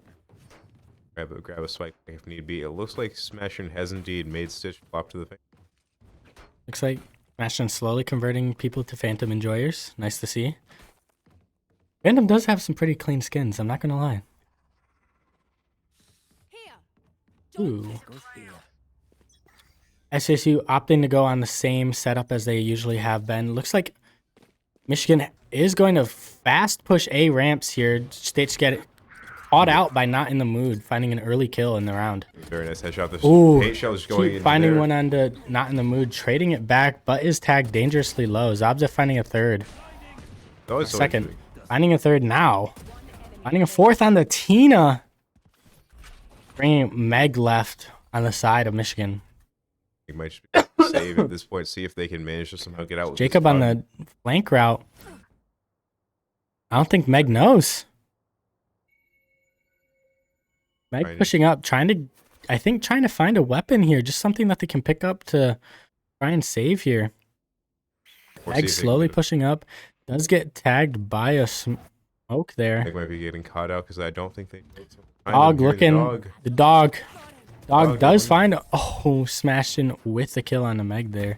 Grab a spike if need be. It looks like Smashing has indeed made Stitch flop to the face. Looks like Smashton slowly converting people to Phantom enjoyers. Nice to see. Phantom does have some pretty clean skins, I'm not going to lie. Ooh. SVSU opting to go on the same setup as they usually have been. Looks like Michigan is going to fast push A ramps here. States get it caught out by Not in the Mood, finding an early kill in the round. Very nice headshot. The Ooh, paint shell is going in finding there. one onto Not in the Mood, trading it back, but is tagged dangerously low. Zabza finding a third. That was so Second. interesting. Finding a third now. Finding a fourth on the Tina. Bringing Meg left on the side of Michigan. It might just be a save at this point. See if they can manage to somehow get out with Jacob this on run. the flank route. I don't think Meg knows. Meg Right. pushing up, trying to find a weapon here. Just something that they can pick up to try and save here. Or see Meg if they slowly can- pushing up. Does get tagged by a smoke there. Meg might be getting caught out because I don't think they. Dog looking. The dog. Dog does going. find. Oh, smashed in with the kill on the Meg there.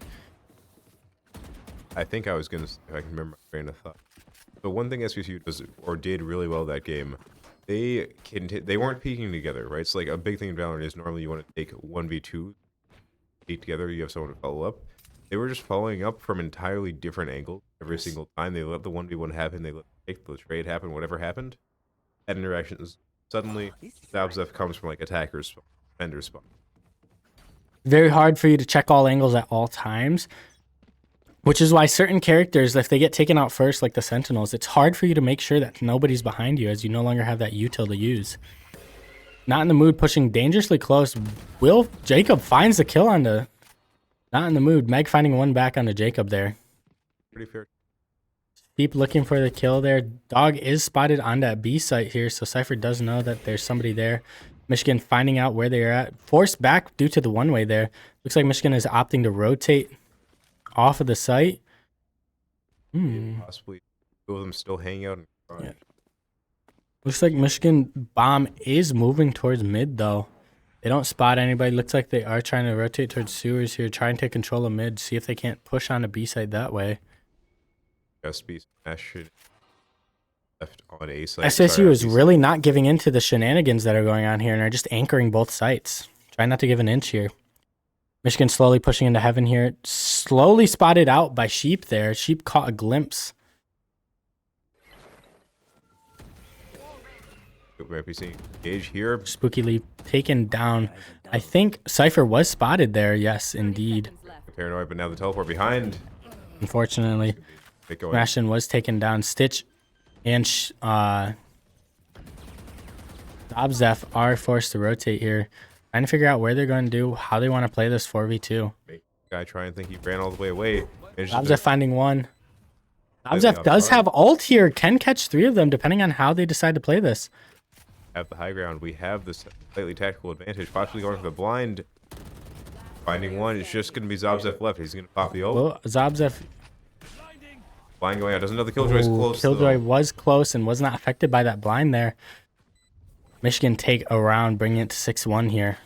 I think I was gonna. If I can remember my train of thought. But one thing SVSU does or did really well that game, they weren't peeking together, right? It's like a big thing in Valorant is normally you want to take 1v2, peek together. You have someone to follow up. They were just following up from entirely different angles every single time. They let the 1v1 happen. They let the trade happen. Whatever happened, at interactions. Suddenly, Zabzef comes from like attacker's spawn, defender's spawn. Very hard for you to check all angles at all times. Which is why certain characters, if they get taken out first, like the Sentinels, it's hard for you to make sure that nobody's behind you as you no longer have that util to use. Not in the Mood pushing dangerously close. Jacob finds the kill on the Not in the Mood. Meg finding one back on the Jacob there. Pretty fair. Deep looking for the kill there. Dog is spotted on that B site here, so Cypher does know that there's somebody there. Michigan finding out where they are at. Forced back due to the one-way there. Looks like Michigan is opting to rotate off of the site. Possibly two of them still hanging out in front. Yeah. Looks like Michigan bomb is moving towards mid, though. They don't spot anybody. Looks like they are trying to rotate towards sewers here, trying to take control of mid, see if they can't push on the B side that way. Just be smashed left on A side. SSU is really not giving in to the shenanigans that are going on here and are just anchoring both sites. Try not to give an inch here. Michigan slowly pushing into heaven here. Slowly spotted out by Sheep there. Sheep caught a glimpse. We might be seeing Gage here. Spookily taken down. I think Cypher was spotted there. Yes, indeed. Paranoid, but now the teleport behind. Unfortunately, Get going. Rashin was taken down. Stitch and Obzef are forced to rotate here. Trying to figure out where they're going to do, how they want to play this 4v2. Guy try and think he ran all the way away. Obzef finding one. Slightly Obzef off does guard. have ult here. Can catch 3 of them depending on how they decide to play this. Have the high ground. We have this slightly tactical advantage. Possibly going for the blind. Finding one. It's just going to be Zabzef left. He's going to pop the ult. Well, Zabzef Blind going out. Doesn't know the Killjoy's close. Killjoy though. was close and was not affected by that blind there. Michigan take a round, bringing it to 6-1 here.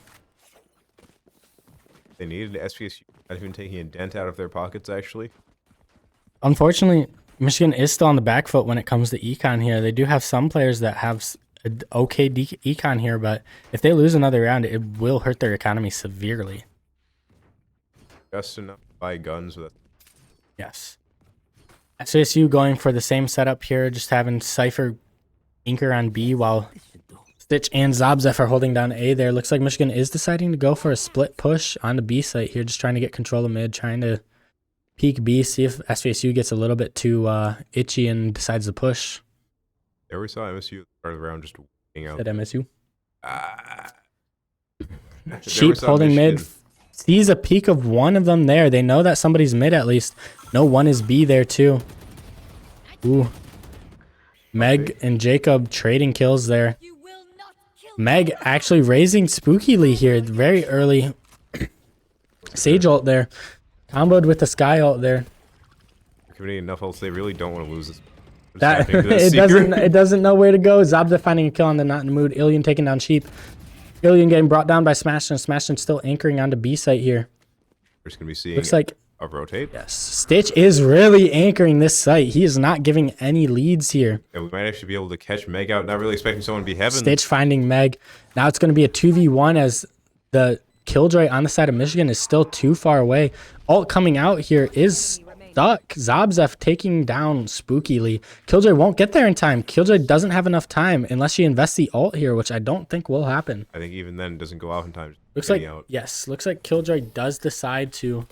They needed SVSU. Not even taking a dent out of their pockets, actually. Unfortunately, Michigan is still on the back foot when it comes to econ here. They do have some players that have okay econ here, but if they lose another round, it will hurt their economy severely. Just enough to buy guns with. Yes. SVSU going for the same setup here, just having Cypher anchor on B while Stitch and Zabzef are holding down A there. Looks like Michigan is deciding to go for a split push on the B site here, just trying to get control of mid, trying to peek B, see if SVSU gets a little bit too itchy and decides to push. There we saw MSU at the start of the round just waiting out. At MSU. There we Sheep saw holding mid. Michigan. Sees a peek of one of them there. They know that somebody's mid at least. No, one is B there too. Ooh. Meg and Jacob trading kills there. Meg actually raising spookily here very early. Sage ult there. Comboed with the Sky ult there. Committing enough ults, they really don't want to lose this. What's That happening to the it doesn't know where to go. Zabza finding a kill on the Not in the Mood. Illion taking down Sheep. Illion getting brought down by Smash and Smash and still anchoring onto B site here. We're just gonna be seeing Looks like a rotate. yes, Stitch is really anchoring this site. He is not giving any leads here. And we might actually be able to catch Meg out. Not really expecting someone to be heaven. Stitch finding Meg. Now it's going to be a 2v1 as The Killjoy on the side of Michigan is still too far away. Ult coming out here is stuck. Zabzef taking down spookily. Killjoy won't get there in time. Killjoy doesn't have enough time unless she invests the ult here, which I don't think will happen. I think even then it doesn't go off in time. Looks like, yes, looks like Killjoy does decide to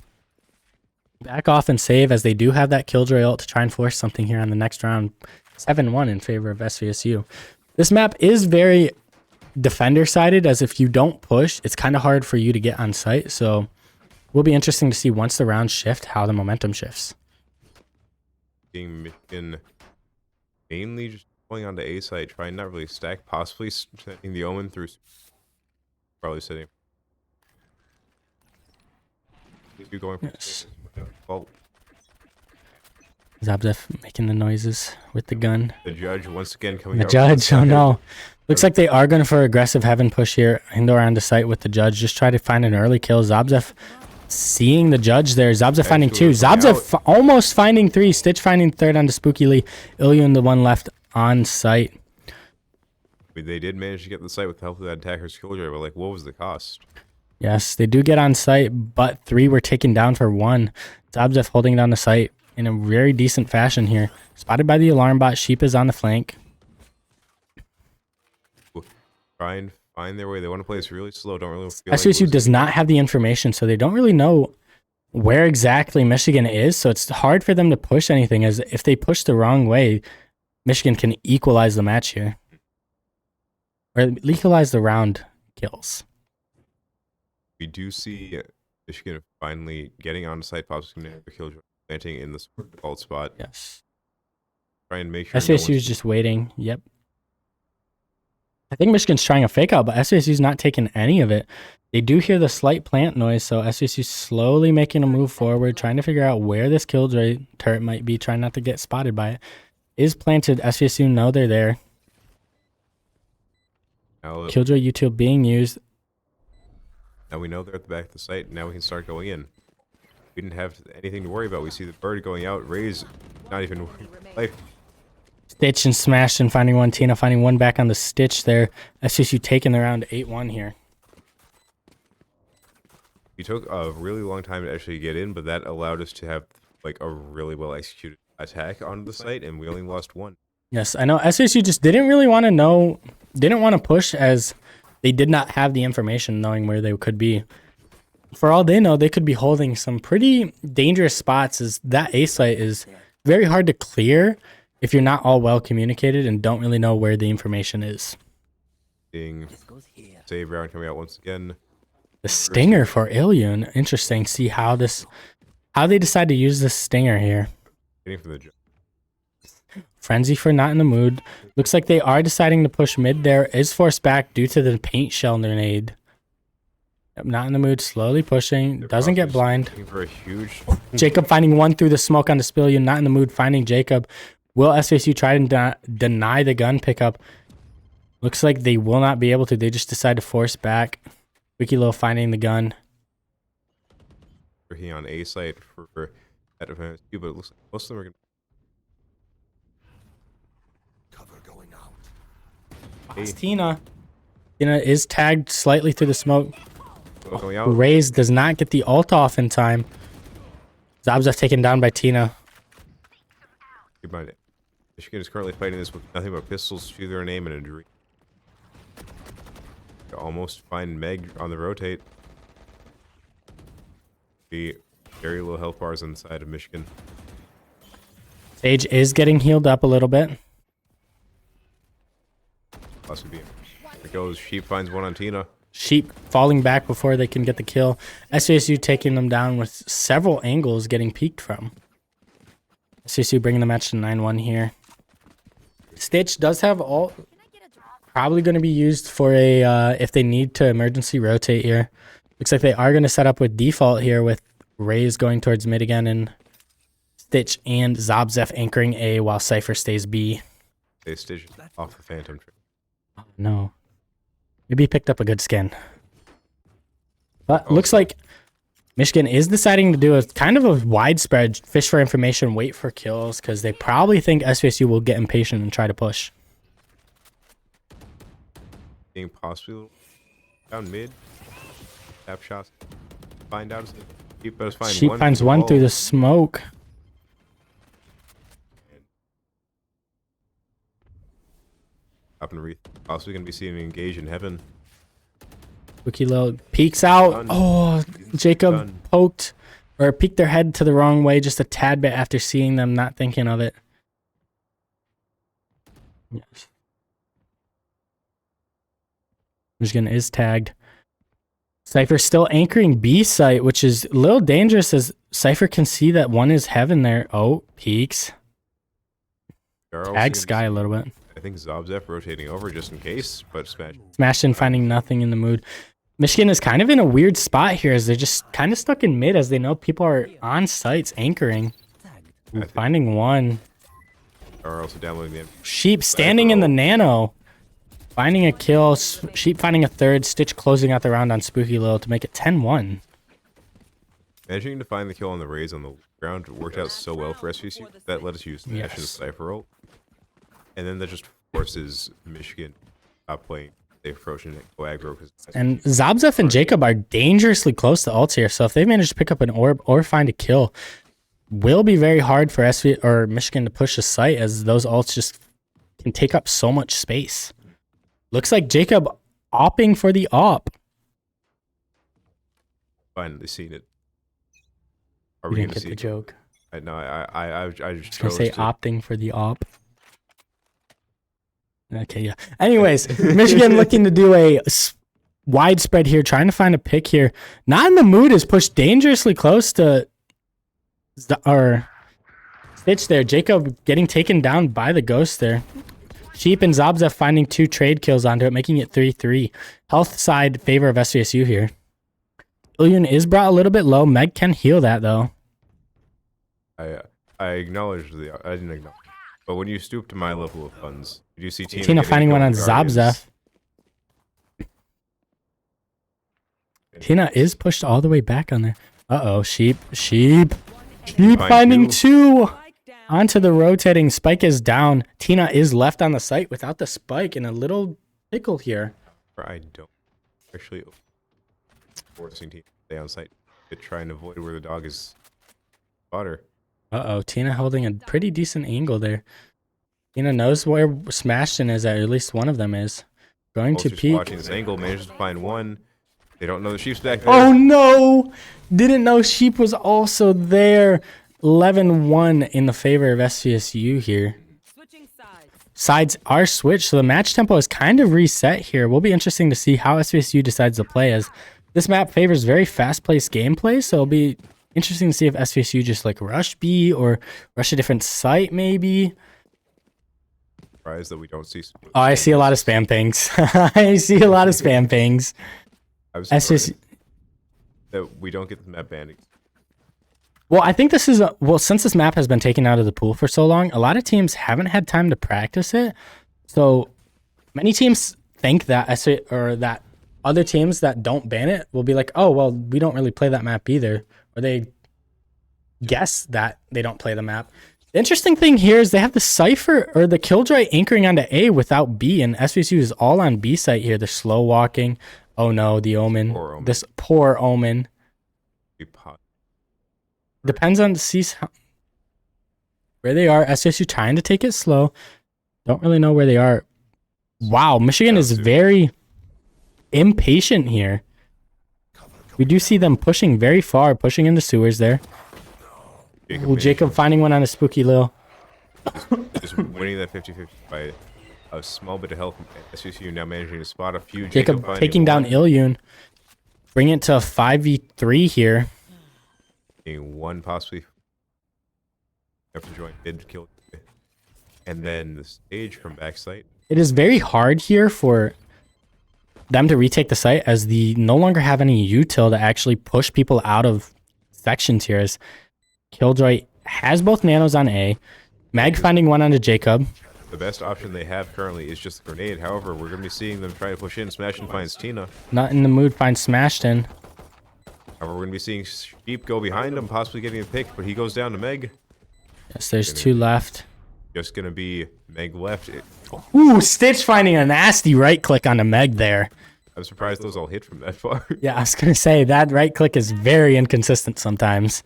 back off and save, as they do have that Killjoy ult to try and force something here on the next round. 7-1 in favor of SVSU. This map is very defender-sided, as if you don't push, it's kind of hard for you to get on site. So will be interesting to see once the rounds shift how the momentum shifts. Seeing Michigan mainly just going on to A site, trying not really stack, possibly sending the Omen through. Probably sitting. Going for well, Zabzef making the noises with the gun. the judge once again coming The out. judge, oh no. Looks like they are going for aggressive heaven push here and around the site with the judge. Just try to find an early kill. Zabzef seeing the judge there. Zabzef finding 2. Zabzef almost finding 3. Stitch finding 3rd onto Spooky Lee. Ilyun the one left on site. They did manage to get the site with the help of that attacker's Killjoy, but like, what was the cost? Yes, they do get on site, but 3 were taken down for 1. Zabzef holding down the site in a very decent fashion here. Spotted by the alarm bot. Sheep is on the flank. Try and find their way. They want to play this really slow. Don't really feel SVSU does not have the information, so they don't really know where exactly Michigan is. So it's hard for them to push anything, as if they push the wrong way, Michigan can equalize the match here. Or equalize the round kills. We do see Michigan finally getting on site, possibly Killjoy planting in the default spot. Yes. Try and make sure. SVSU is just waiting. Yep. I think Michigan's trying a fake out, but SVSU's not taking any of it. They do hear the slight plant noise, so SVSU slowly making a move forward, trying to figure out where this Killjoy turret might be, trying not to get spotted by it. Is planted. SVSU know they're there. Now, Killjoy util being used. now we know they're at the back of the site. Now we can start going in. We didn't have anything to worry about. We see the bird going out. Ray's not even life. Stitch and smashed and finding 1. Tina finding 1 back on the Stitch there. SVSU taking the round 8-1 here. We took a really long time to actually get in, but that allowed us to have like a really well executed attack onto the site, and we only lost 1. Yes, I know SVSU just didn't really want to know, didn't want to push, as they did not have the information knowing where they could be. For all they know, they could be holding some pretty dangerous spots, as that A site is very hard to clear if you're not all well communicated and don't really know where the information is. Seeing save round coming out once again. The stinger for Ilyun. Interesting. See how they decide to use this stinger here. Waiting for the judge. Frenzy for not in the mood. Looks like they are deciding to push mid there. Is forced back due to the paint shell grenade. Yep, not in the mood. Slowly pushing. Doesn't get blind. For a huge... Jacob finding 1 through the smoke on Spillion. Not in the mood finding Jacob. Will SVSU try to deny the gun pickup? Looks like they will not be able to. They just decide to force back. Wikilo finding the gun. Working on A site for that defense too, but it looks like most of them are going to... It's Tina. Tina is tagged slightly through the smoke. Going out. Raze does not get the ult off in time. Zabzef taken down by Tina. Keep in mind, Michigan is currently fighting this with nothing but pistols to their name and a dream. To almost find Meg on the rotate. The very low health bars on the side of Michigan. Sage is getting healed up a little bit. Possibly. There goes. Sheep finds 1 on Tina. Sheep falling back before they can get the kill. SVSU taking them down with several angles getting peeked from. SVSU bringing the match to 9-1 here. Stitch does have ult. Probably going to be used for a, if they need to emergency rotate here. Looks like they are going to set up with default here, with Raze going towards mid again and Stitch and Zabzef anchoring A while Cypher stays B. They Stitch off the Phantom tree. Oh, no. Maybe he picked up a good skin. But looks like Michigan is deciding to do a kind of a widespread fish for information, wait for kills, because they probably think SVSU will get impatient and try to push. Being possible down mid. Tap shots. Find out. Sheep does find Sheep one finds through one wall. through the smoke. Up and Wreath. Also gonna be seeing him engage in heaven. Spooky Lil peeks out. Done. Oh, Jacob Done. poked or peeked their head to the wrong way just a tad bit after seeing them, not thinking of it. Yes. Michigan is tagged. Cypher still anchoring B site, which is a little dangerous as Cypher can see that one is heaven there. Oh, peeks. They're also Tag gonna Sky a little bit. I think Zobzef rotating over just in case, but smash. Smashed in, finding nothing in the mood. Michigan is kind of in a weird spot here as they're just kind of stuck in mid as they know people are on sites anchoring. Ooh, finding one. Are also downloading the Sheep standing in the nano. Finding a kill. Sheep finding a third. Stitch closing out the round on Spooky Lil to make it 10-1. managing to find the kill on the Rays on the ground worked out so well for SVSU that let us use Nash and Cypher ult. And then that just forces Michigan stop playing safe approach and go aggro. And Zobzef and Jacob are dangerously close to ults here, so if they manage to pick up an orb or find a kill, will be very hard for SV or Michigan to push the site as those ults just can take up so much space. Looks like Jacob opting for the op. Finally seen it. Are You we didn't gonna get see the it? joke. No, I just I was chose gonna say to. opting for the op. Okay, yeah. Anyways, Michigan looking to do a widespread here, trying to find a pick here. Not in the mood is pushed dangerously close to or Stitch there. Jacob getting taken down by the ghost there. Sheep and Zobzef finding 2 trade kills onto it, making it 3-3. Health side favor of SVSU here. Illion is brought a little bit low. Meg can heal that though. I acknowledge I didn't acknowledge. But when you stoop to my level of funds, did you see Tina Tina getting finding killed one on with Guardians? Zobzef. Tina is pushed all the way back on there. Uh-oh, Sheep finding 2 onto the rotating. Spike is down. Tina is left on the site without the spike in a little pickle here. I don't actually forcing Tina to stay on site to try and avoid where the dog is fodder. Uh-oh, Tina holding a pretty decent angle there. Tina knows where Smashton is at least one of them is. Going to peek. Watching this angle, manages to find one. They don't know the Sheep's back there. Oh no! Didn't know Sheep was also there. 11-1 in the favor of SVSU here. Switching sides. Sides are switched, so the match tempo is kind of reset here. Will be interesting to see how SVSU decides to play, as this map favors very fast-paced gameplay, so it'll be interesting to see if SVSU just like rush B or rush a different site maybe. Surprised that we don't see. Oh, I see a lot of spam pings. I see a lot of spam pings. I was SVSU. surprised that we don't get the map banding. Well, I think this is since this map has been taken out of the pool for so long, a lot of teams haven't had time to practice it. So many teams think that that other teams that don't ban it will be like, oh, well, we don't really play that map either. Or they guess that they don't play the map. The interesting thing here is they have the Cypher or the Killjoy anchoring onto A without B, and SVSU is all on B site here. They're slow walking. Oh no, the Omen. Poor Omen. This poor Omen. We pot. Depends on where they are. SVSU trying to take it slow. Don't really know where they are. Wow, Michigan is very impatient here. We do see them pushing very far, pushing into sewers there. Jacob finding one on a Spooky Lil. Just winning that 50-50 by a small bit of help from SVSU, now managing to spot a few. Jacob finding taking down one. Ilyun. Bring it to a 5v3 here. Getting one possibly after join did kill, and then the stage from backside. It is very hard here for them to retake the site as they no longer have any util to actually push people out of sections here. As Killjoy has both nanos on A. Mag finding one onto Jacob. The best option they have currently is just the grenade. However, we're going to be seeing them try to push in. Smash and finds Tina. Not in the mood, finds Smashed in. However, we're going to be seeing Sheep go behind him, possibly getting a pick, but he goes down to Meg. Yes, there's 2 left. Just going to be Meg left. Ooh, Stitch finding a nasty right click onto Meg there. I'm surprised those all hit from that far. Yeah, I was gonna say that right click is very inconsistent sometimes.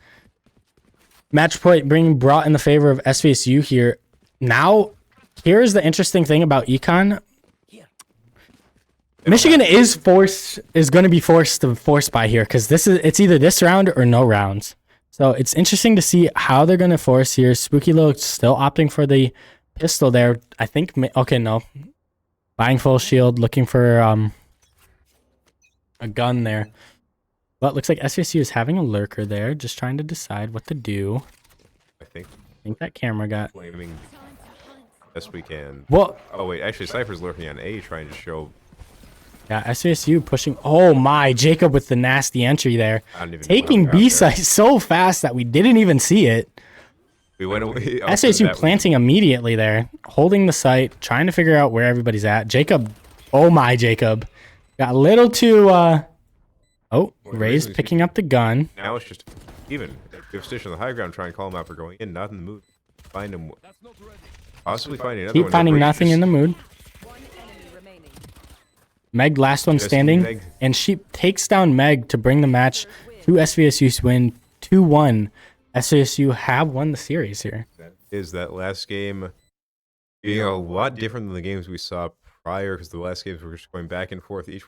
Match point being brought in the favor of SVSU here. Now, here's the interesting thing about Econ. Michigan is going to be forced to force buy here because it's either this round or no rounds. So it's interesting to see how they're going to force here. Spooky Low still opting for the pistol there. I think okay, no. Buying full shield, looking for a gun there. But looks like SVSU is having a lurker there, just trying to decide what to do. I think that camera got flaming best we can. Well, oh wait, actually Cypher's lurking on A, trying to show. Yeah, SVSU pushing. Oh my, Jacob with the nasty entry there. Taking B site so fast that we didn't even see it. We went away. SVSU planting immediately there, holding the site, trying to figure out where everybody's at. Jacob, oh my, Jacob. Got a little too, oh, Ray's picking up the gun. Now it's just even. If Stitch on the high ground, try and call him out for going in, not in the mood. Find him. Possibly finding another one. Keep finding nothing in the mood. Meg, last one standing, and she takes down Meg to bring the match to SVSU's win 2-1. SVSU have won the series here. That last game being a lot different than the games we saw prior, because the last games were just going back and forth each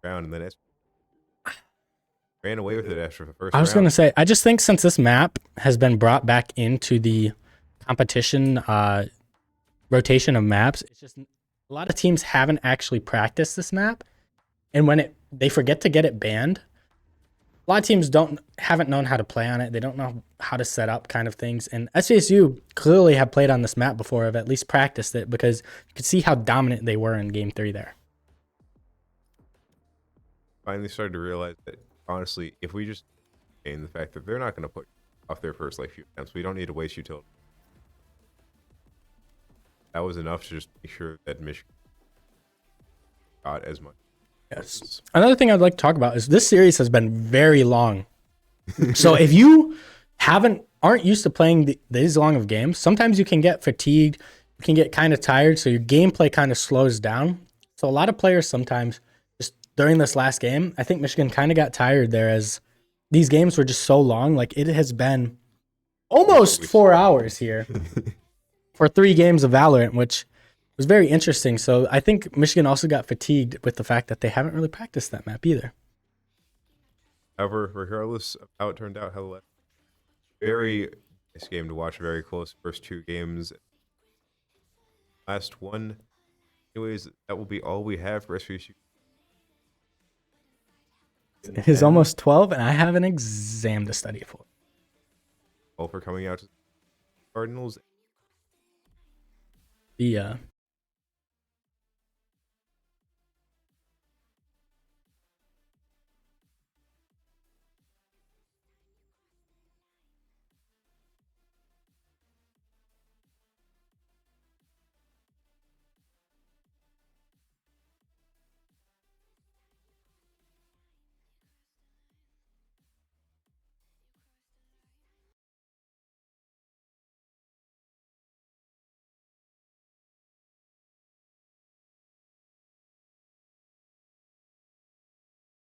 round, and then ran away with it after the first round. I was going to say, I just think since this map has been brought back into the competition rotation of maps, it's just a lot of teams haven't actually practiced this map, and when they forget to get it banned, a lot of teams haven't known how to play on it. They don't know how to set up kind of things. And SVSU clearly have played on this map before, have at least practiced it, because you could see how dominant they were in Game 3 there. Finally started to realize that, honestly, if we just gain the fact that they're not going to put off their first few attempts, we don't need to waste utility. That was enough to just make sure that Michigan got as much. Yes. Another thing I'd like to talk about is this series has been very long. So if you aren't used to playing these long of games, sometimes you can get fatigued, you can get kind of tired, so your gameplay kind of slows down. So a lot of players sometimes, just during this last game, I think Michigan kind of got tired there as these games were just so long. Like, it has been almost 4 hours here for 3 games of Valorant, which was very interesting. So I think Michigan also got fatigued with the fact that they haven't really practiced that map either. However, regardless of how it turned out, very nice game to watch, very close first 2 games. Last one. Anyways, that will be all we have for SVSU. It is almost 12, and I have an exam to study for. All for coming out to Cardinals. The